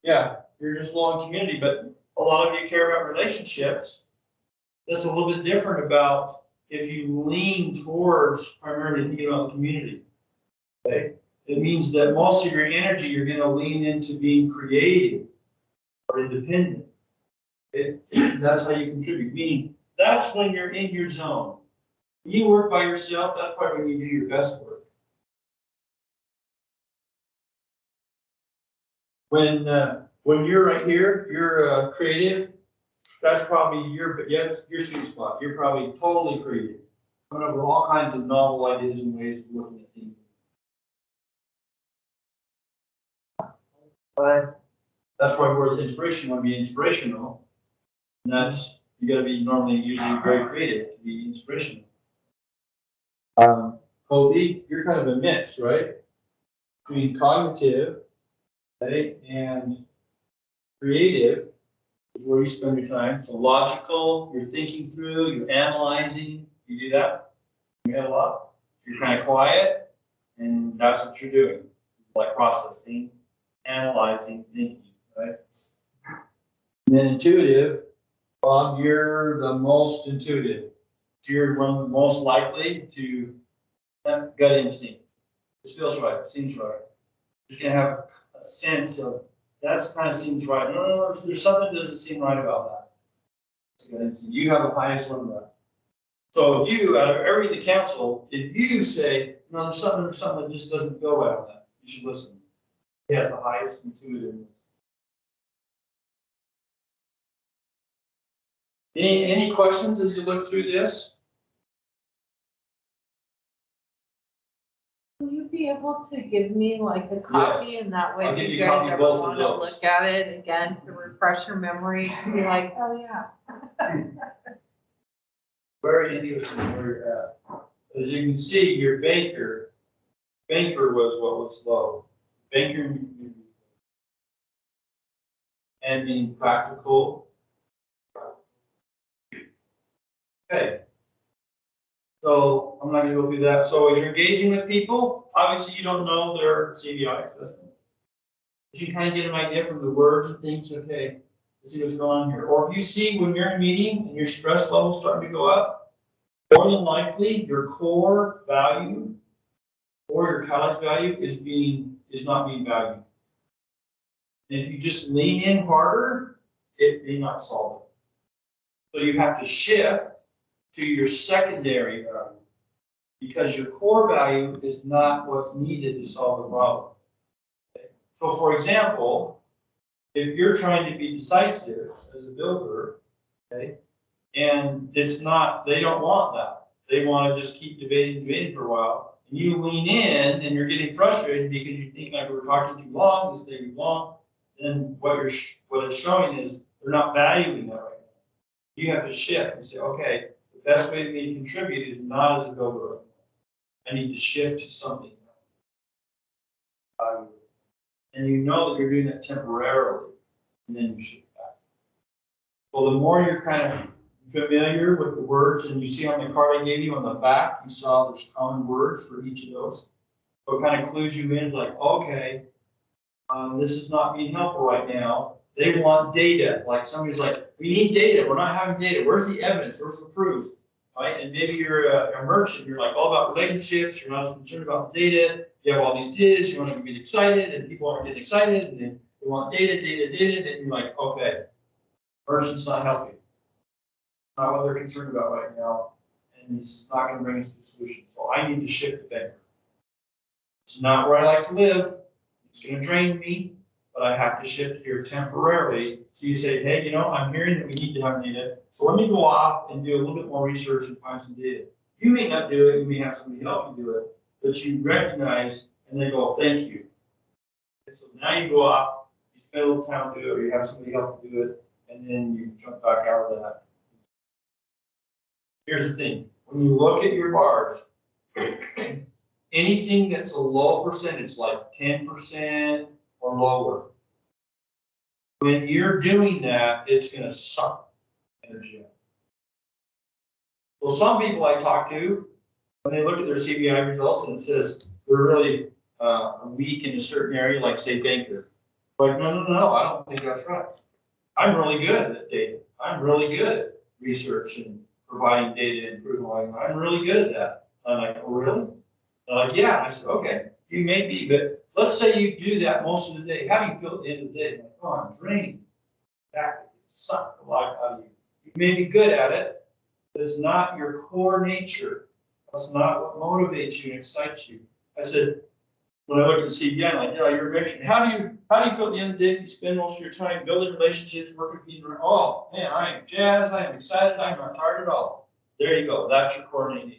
yeah, you're just low on community, but a lot of you care about relationships. That's a little bit different about if you lean towards primarily thinking about the community. Okay? It means that most of your energy you're going to lean into being creative or independent. That's how you contribute. Meaning, that's when you're in your zone. When you work by yourself, that's probably when you do your best work. When you're right here, you're creative. That's probably your sweet spot. You're probably totally creative, coming up with all kinds of novel ideas and ways of looking at things. That's why we're the inspiration. You want to be inspirational. And that's, you got to be normally usually very creative to be inspirational. Kobe, you're kind of a mix, right? Between cognitive, okay, and creative is where you spend your time. So logical, you're thinking through, you're analyzing. You do that? You have a lot. You're kind of quiet, and that's what you're doing. Like processing, analyzing, thinking, right? And then intuitive. Bob, you're the most intuitive. So you're one of the most likely to have gut instinct. This feels right. It seems right. You're going to have a sense of that kind of seems right. No, there's something that doesn't seem right about that. You have the highest one of that. So you, out of every the council, if you say, no, there's something that just doesn't feel right on that, you should listen. He has the highest intuitiveness. Any questions as you look through this? Will you be able to give me like a copy Yes. and that way I'll if give you you a guys copy of ever both of want to those. look at it again to refresh your memory and be like, oh yeah. Very interesting where you're at. As you can see, your banker was what was low. Banker and being practical. Okay. So I'm not going to go through that. So as you're engaging with people, obviously you don't know their CBI assessment. But you kind of get an idea from the words and things, okay, let's see what's going on here. Or if you see when you're in a meeting and your stress level starting to go up, more than likely your core value or your college value is not being valued. And if you just lean in harder, it may not solve it. So you have to shift to your secondary value because your core value is not what's needed to solve the problem. Okay? So for example, if you're trying to be decisive as a builder, okay, and it's not, they don't want that. They want to just keep debating for a while. And you lean in and you're getting frustrated because you think like we're talking too long, this thing is long. Then what it's showing is they're not valuing that right now. You have to shift and say, okay, the best way for me to contribute is not as a go-getter. I need to shift to something. And you know that you're doing that temporarily, and then you shift back. Well, the more you're kind of familiar with the words, and you see on the card I gave you on the back, you saw there's common words for each of those. So it kind of clues you in, like, okay, this is not being helpful right now. They want data. Like somebody's like, we need data. We're not having data. Where's the evidence? Where's the proof? Right? And maybe you're a merchant. You're like all about relationships. You're not as concerned about the data. You have all these data. You want to get excited, and people aren't getting excited, and they want data. Then you're like, okay, merchant's not helping. Not what they're concerned about right now, and it's not going to bring us to the solution. So I need to shift the banker. It's not where I like to live. It's going to drain me, but I have to shift here temporarily. So you say, hey, you know, I'm hearing that we need to have data. So let me go off and do a little bit more research and find some data. You may not do it. You may have somebody help you do it, but you recognize and they go, thank you. And so now you go off, you spend a little time to do it, or you have somebody help you do it, and then you jump back out of that. Here's the thing. When you look at your bars, anything that's a low percentage, like 10% or lower, when you're doing that, it's going to suck energy out. Well, some people I talk to, when they look at their CBI results and it says they're really weak in a certain area, like say banker, like, no, I don't think that's right. I'm really good at data. I'm really good at research and providing data and proving I'm really good at that. I'm like, oh, really? They're like, yeah. And I said, okay, you may be, but let's say you do that most of the day. How do you feel at the end of the day? I'm like, oh, I'm drained. That sucked the life out of you. You may be good at it, but it's not your core nature. That's not what motivates you and excites you. I said, when I look at the CBI, I'm like, yeah, you're a veteran. How do you feel at the end of the day if you spend most of your time building relationships, working with people? Oh, man, I am jazzed. I am excited. I'm not tired at all. There you go. That's your core nature.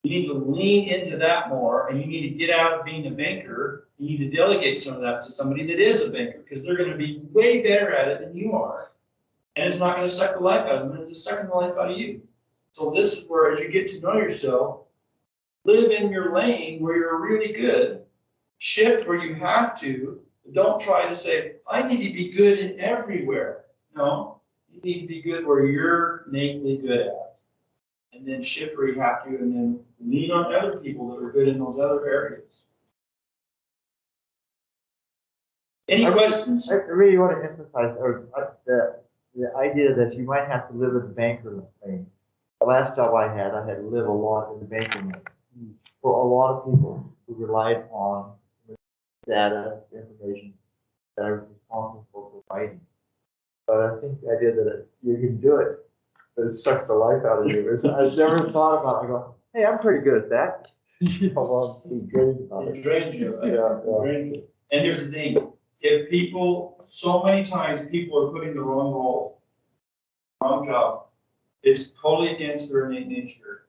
You need to lean into that more, and you need to get out of being a banker. You need to delegate some of that to somebody that is a banker, because they're going to be way better at it than you are. And it's not going to suck the life out of them. It's sucking the life out of you. So this is where, as you get to know yourself, live in your lane where you're really good. Shift where you have to. But don't try to say, I need to be good in everywhere. No, you need to be good where you're innately good at. And then shift where you have to, and then lean on other people that are good in those other areas. Any questions? I really want to emphasize the idea that you might have to live in the banker lane. The last job I had to live a lot in the banking lane. For a lot of people who relied on data, information that I was responsible for providing. But I think the idea that you can do it, but it sucks the life out of you. I've never thought about it. I go, hey, I'm pretty good at that. Well, I'm pretty good about it. It drains you, right? Yeah. It drains you. And here's the thing. If people, so many times people are putting the wrong role, wrong job, it's totally against their innate nature.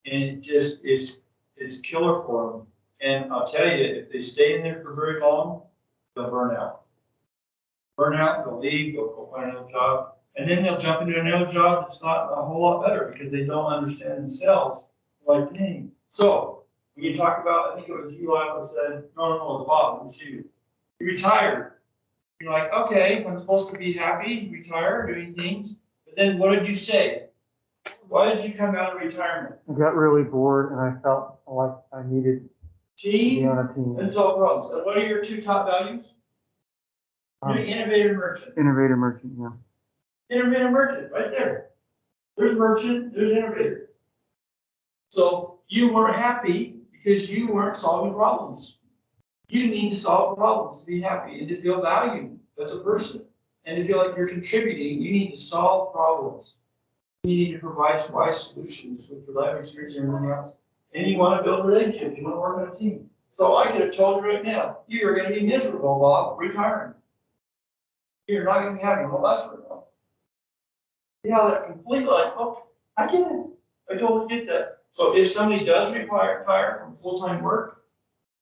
And it just is, it's killer for them. And I'll tell you, if they stay in there for very long, they'll burn out. Burn out, they'll leave, they'll go find another job. And then they'll jump into another job that's not a whole lot better because they don't understand themselves. Like, dang. So, when you talk about, I think it was you, Lila, said, no, the Bob, it was you. You retired. You're like, okay, I'm supposed to be happy, retire, doing things. But then what did you say? Why did you come out of retirement? I got really bored and I felt like I needed to be on a team. And solve problems. And what are your two top values? Innovator merchant. Innovator merchant, yeah. Innovator merchant, right there. There's merchant, there's innovator. So you weren't happy because you weren't solving problems. You need to solve problems to be happy and to feel valued as a person. And to feel like you're contributing, you need to solve problems. You need to provide wise solutions with your life experience and everything else. And you want to build relationships, you want to work on a team. So I could have told you right now, you're going to be miserable while retiring. You're not going to be happy. Well, that's right now. See how that completely, like, oh, I get it. I totally get that. So if somebody does retire from full-time work,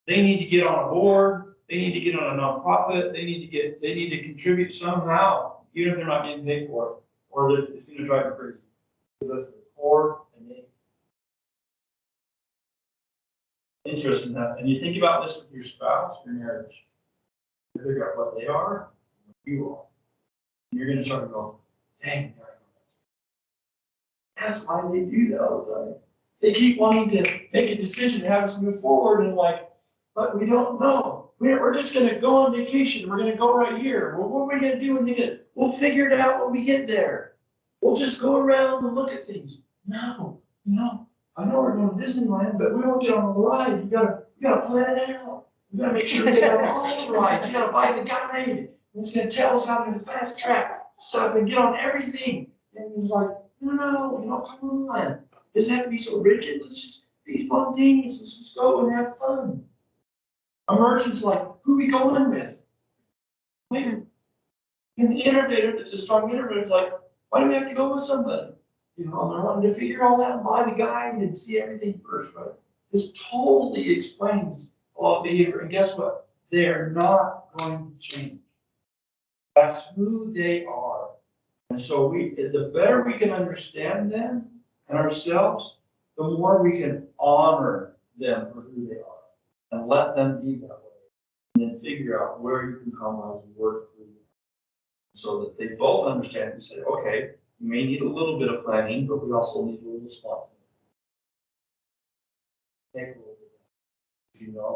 they need to get on a board. They need to get on a nonprofit. They need to contribute somehow, even if they're not getting paid for it. or that it's gonna drive you crazy. Because that's the core and the interest in that. And you think about this with your spouse, your marriage. You figure out what they are, and what you are. And you're gonna start to go, dang, that's why they do that all the time. They keep wanting to make a decision to have us move forward and like, but we don't know. We're just gonna go on vacation. We're gonna go right here. Well, what are we gonna do when we get? We'll figure it out when we get there. We'll just go around and look at things. No, I know we're going to Disneyland, but we won't get on the rides. You gotta plan it out. You gotta make sure we get on all the rides. You gotta buy the guide. It's gonna tell us how to fast track stuff and get on everything. And he's like, no, come on. Does it have to be so rigid? Let's just be spontaneous. Let's just go and have fun. A merchant's like, who we going with? And the innovator that's a strong innovator is like, why do we have to go with somebody? They're wanting to figure all that and buy the guide and see everything first, right? This totally explains a lot of behavior. And guess what? They're not going to change. That's who they are. And so the better we can understand them and ourselves, the more we can honor them for who they are and let them be that way. And then figure out where you can compromise and work with them. So that they both understand and say, okay, you may need a little bit of planning, but we also need a little spontaneity.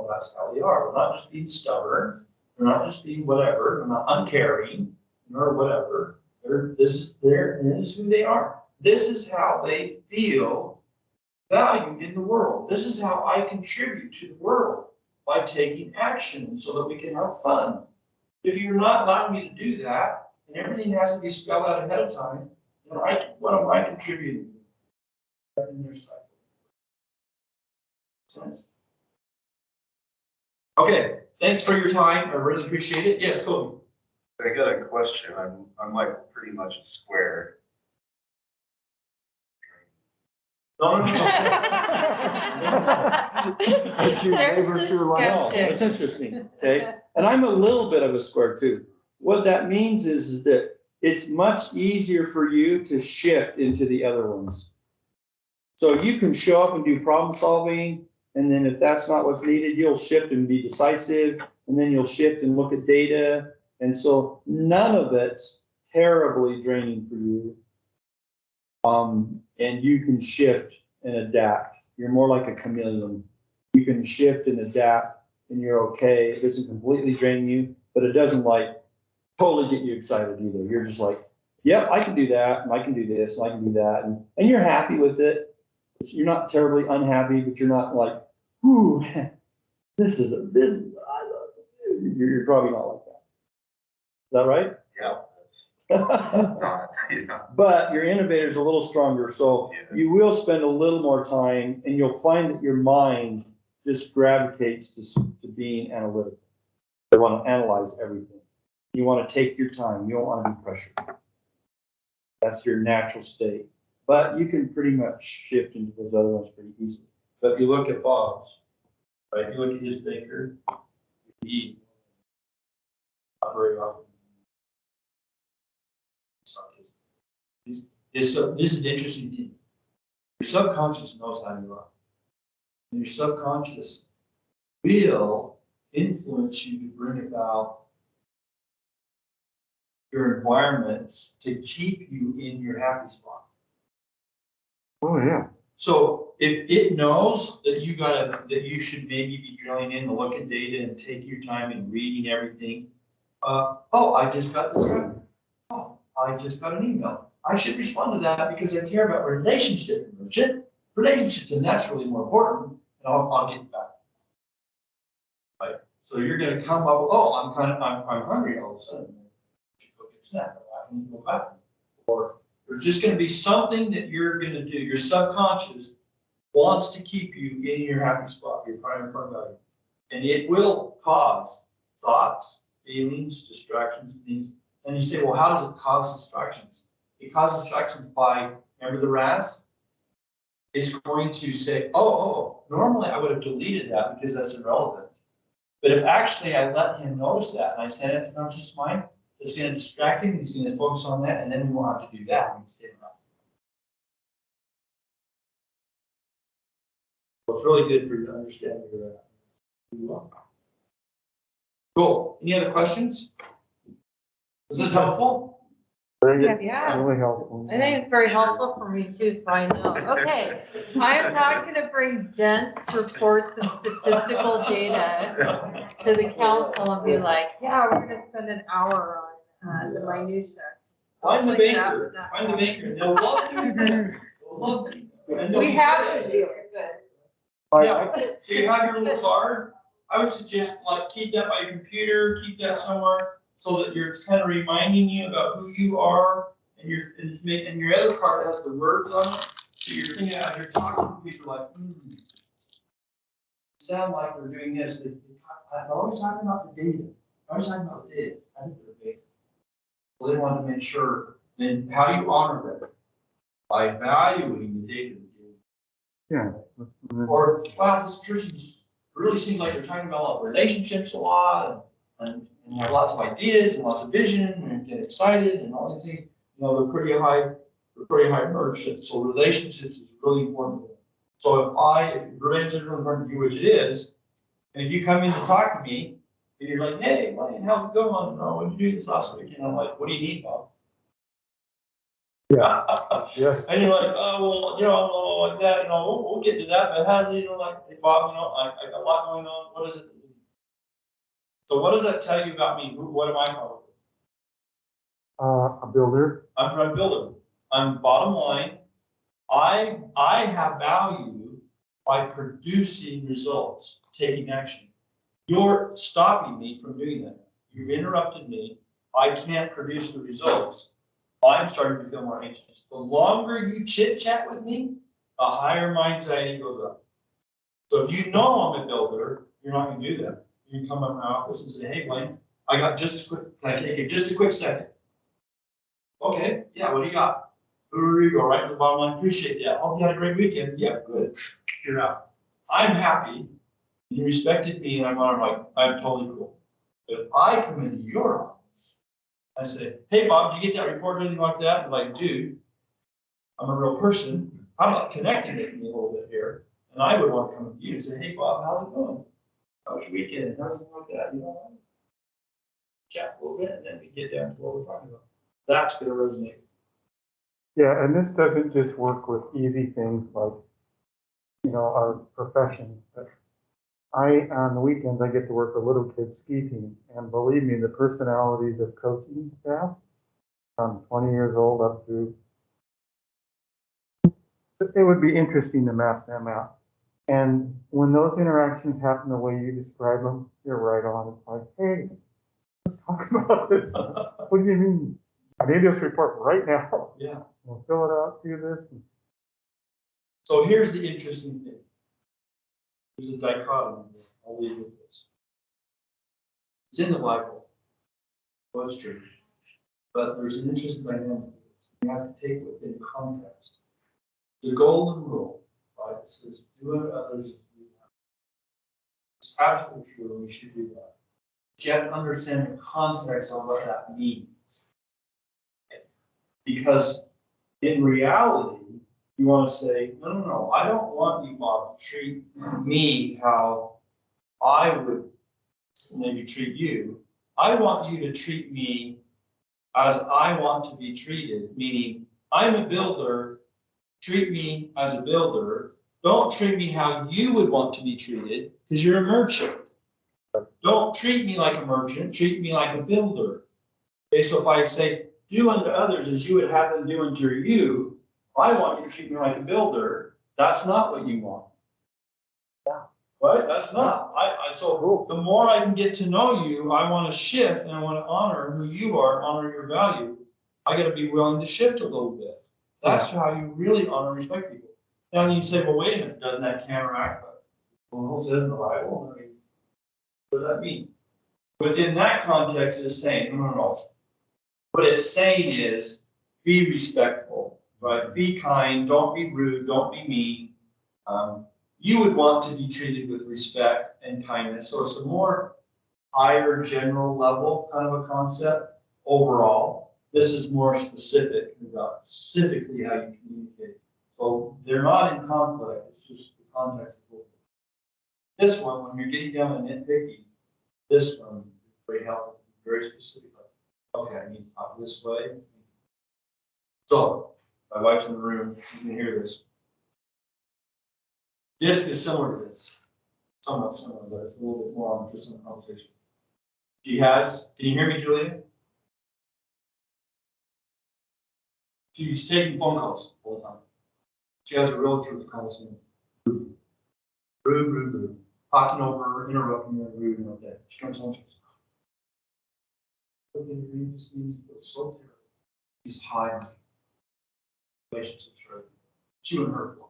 That's how they are. We're not just being stubborn. We're not just being whatever. We're not uncaring or whatever. This is who they are. This is how they feel valued in the world. This is how I contribute to the world by taking action so that we can have fun. If you're not allowing me to do that, and everything has to be spelled out ahead of time, what am I contributing? Sense? Okay, thanks for your time. I really appreciate it. Yes, Kobe. I got a question. I'm like pretty much a square. No. As you waver through life. No, it's interesting, okay? And I'm a little bit of a square too. What that means is that it's much easier for you to shift into the other ones. So you can show up and do problem solving, and then if that's not what's needed, you'll shift and be decisive, and then you'll shift and look at data. And so none of it's terribly draining for you. And you can shift and adapt. You're more like a chameleon. You can shift and adapt, and you're okay. It doesn't completely drain you, but it doesn't like totally get you excited either. You're just like, yep, I can do that, and I can do this, and I can do that, and you're happy with it. You're not terribly unhappy, but you're not like, whoo, this. You're probably not like that. Is that right? Yeah. But your innovator is a little stronger, so you will spend a little more time, and you'll find that your mind just gravitates to being analytical. You want to analyze everything. You want to take your time. You don't want to be pressured. That's your natural state. But you can pretty much shift into those other ones pretty easily. But if you look at Bob's, right? You look at his baker, he not very often. This is an interesting thing. Your subconscious knows how you are. And your subconscious will influence you to bring about your environments to keep you in your happy spot. Oh, yeah. So if it knows that you should maybe be drilling in to look at data and take your time and reading everything. I just got this right. Oh, I just got an email. I should respond to that because I care about relationship. Relationships, and that's really more important. And I'll get back. Right. So you're going to come up. I'm hungry all of a sudden. Go get a snack. I need to go back. Or there's just going to be something that you're going to do. Your subconscious wants to keep you in your happy spot, your primary value, and it will cause thoughts, feelings, distractions, and things. And you say, well, how does it cause distractions? It causes distractions by, remember the RAS? It's going to say, normally I would have deleted that because that's irrelevant. But if actually I let him notice that and I send it to conscious mind, that's gonna distract him, he's gonna focus on that, and then we won't have to do that. We can stay around. So it's really good for you to understand where you're at. You are. Cool. Any other questions? Was this helpful? Very good. Yeah. Really helpful. I think it's very helpful for me too, so I know. Okay, I'm not gonna bring dense reports and statistical data to the council and be like, yeah, we're gonna spend an hour on the minutia. Find the Like that banker, would not find the happen. banker, they'll love you. They'll love you. And they'll We be have good to at do it. it, but. Yeah, so you have your little card, I would suggest like keep that by your computer, keep that somewhere so that it's kind of reminding you about who you are and and your other card has the words on it. So you're thinking as you're talking to people like, sound like we're doing this. I'm always talking about the data. I was talking about the data. I think they're big. Well, they want to make sure, then how do you honor them? By valuing the data. Yeah. Or, wow, this person's really seems like they're talking about relationships a lot and have lots of ideas and lots of vision and get excited and all these things. You know, they're pretty high merchants. So relationships is really important. So if relationships are important to you, which it is, and if you come in to talk to me and you're like, hey, Wayne, how's it going? Oh, what did you do this last week? And I'm like, what do you need, Bob? Yeah. Yes. And you're like, oh, well, like that, we'll get to that, but how do you know, like, hey, Bob, I got a lot going on. What is it? So what does that tell you about me? What am I called? A builder. I'm a builder. I'm bottom line. I have value by producing results, taking action. You're stopping me from doing that. You've interrupted me. I can't produce the results. I'm starting to feel more anxious. The longer you chit chat with me, the higher my anxiety goes up. So if you know I'm a builder, you're not going to do that. You can come up to my office and say, hey, Wayne, I got just a quick, can I take it just a quick second? Okay, yeah, what do you got? Here you go, right to the bottom line. Appreciate that. Hope you had a great weekend. Yeah, good. You're out. I'm happy. You respected me, and I'm like, I'm totally cool. But if I come into your office, I say, hey, Bob, did you get that report or anything like that? I'm like, dude, I'm a real person. How about connecting with me a little bit here? And I would want to come to you and say, hey, Bob, how's it going? How was your weekend? How's it like that? Chat a little bit, and then we get down to what we're talking about. That's going to resonate. Yeah, and this doesn't just work with easy things like, our profession. But on the weekends, I get to work with little kids ski team, and believe me, the personalities of coaching staff, from 20 years old up to, it would be interesting to map them out. And when those interactions happen the way you describe them, you're right on. It's like, hey, let's talk about this. What do you mean? I need this report right now. Yeah. We'll fill it out, do this. So here's the interesting thing. There's a dichotomy. I'll leave with this. It's in the Bible. Well, it's true. But there's an interesting dynamic. You have to take it within context. The golden rule, right? It says, do unto others as you have. It's absolutely true, and we should do that. But you have to understand the context of what that means. Because in reality, you want to say, no, I don't want you, Bob, to treat me how I would maybe treat you. I want you to treat me as I want to be treated, meaning I'm a builder, treat me as a builder. Don't treat me how you would want to be treated because you're a merchant. Don't treat me like a merchant, treat me like a builder. Okay, so if I say, do unto others as you would have them do unto you, I want you to treat me like a builder. That's not what you want. Yeah. Right? That's not. So the more I can get to know you, I want to shift and I want to honor who you are, honor your value. I got to be willing to shift a little bit. That's how you really honor and respect people. Now you say, well, wait a minute, doesn't that counteract what it says in the Bible? I mean, what does that mean? Within that context, it's saying, no. What it's saying is, be respectful, right? Be kind, don't be rude, don't be mean. You would want to be treated with respect and kindness. So it's a more higher general level kind of a concept. overall. This is more specific about specifically how you communicate. So they're not in conflict, it's just the context. This one, when you're getting down to nitpicky, this one is very helpful, very specific. Okay, I need to talk this way. So, my wife's in the room, you can hear this. DISC is similar to this, somewhat similar, but it's a little bit more on just in conversation. She has, can you hear me, Julia? She's taking phone calls all the time. She has a realtor that calls in. Rude. Talking over her, interrupting her, rude and all that. She comes home, she goes, so terrible. She's hiding. Relationships, right? She wouldn't hurt one.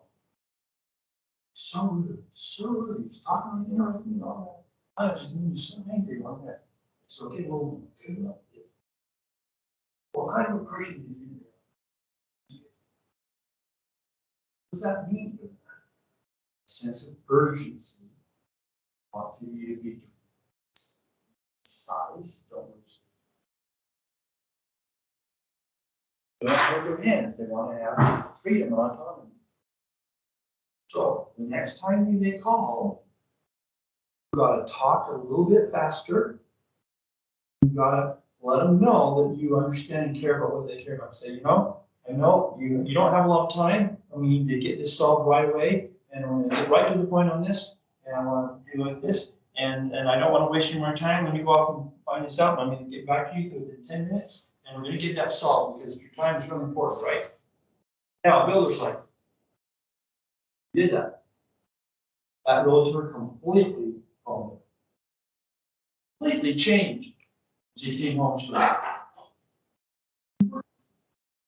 So rude. He's talking to me, and all that. I was so angry on that. So get over it. What kind of a person do you think? What does that mean? A sense of urgency. Want you to be size, don't lose. They don't hold their hands, they want to have freedom and autonomy. So the next time they call, you gotta talk a little bit faster. You gotta let them know that you understand and care about what they care about. Say, you know, I know you don't have a lot of time, and we need to get this solved right away, and I'm gonna get right to the point on this, and I wanna do like this, and I don't wanna waste any more time when you go off and find this out, and I'm gonna get back to you within 10 minutes, and we're gonna get that solved, because your time is really important, right? Now, builder's like, did that. That realtor completely changed. She came home, she was like,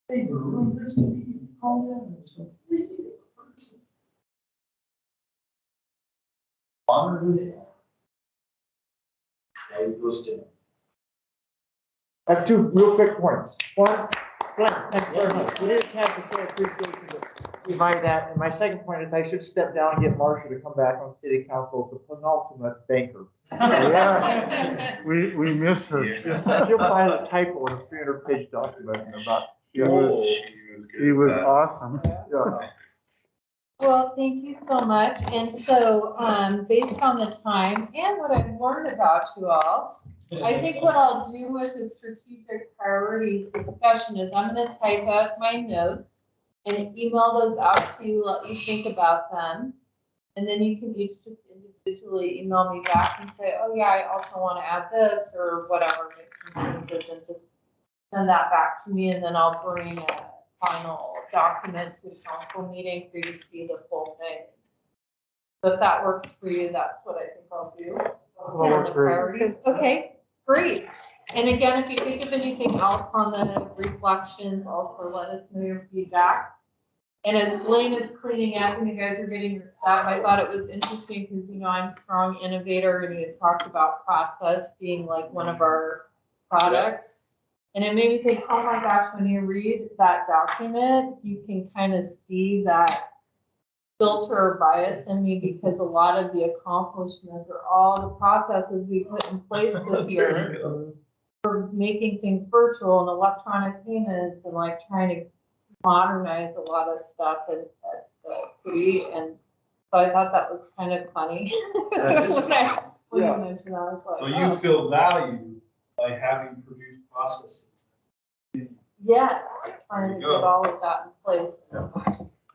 they were really nice to me. You called them, and it's completely different person. Honor who they are. Now he goes to. I have 2 real quick points. One, Glenn, thank you very much. We didn't have to say appreciation, but we might that. And my second point is I should step down and get Marcia to come back on city council as the penultimate banker. Yeah, we miss her. She'll find a typo in a 300-page document in about. She was awesome. Yeah. Well, thank you so much. And so, based on the time and what I've learned about you all, I think what I'll do with the strategic priorities discussion is I'm gonna type up my notes and email those out to you, let you think about them. And then you can each just individually email me back and say, oh yeah, I also want to add this or whatever, make some changes and just send that back to me. And then I'll bring a final document to a council meeting for you to see the full thing. So if that works for you, that's what I think I'll do. On the priorities. Okay, great. And again, if you think of anything else on the reflections, also let us know your feedback. And as Blaine is cleaning up and you guys are getting your stuff, I thought it was interesting because, you know, I'm a strong innovator and you had talked about process being like one of our products. And it made me think, oh my gosh, when you read that document, you can kind of see that filter or bias in me because a lot of the accomplishments or all the processes we put in place this year for making things virtual and electronic payments and like trying to modernize a lot of stuff at the city. And so I thought that was kind of funny. When you mentioned that, I was like, So you feel valued by having produced processes. yeah, trying to get all of that in place.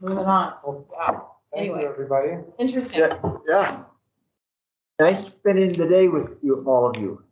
Moving on. Wow. Thank Anyway, you, everybody. interesting. Yeah. Nice spending the day with you, all of you.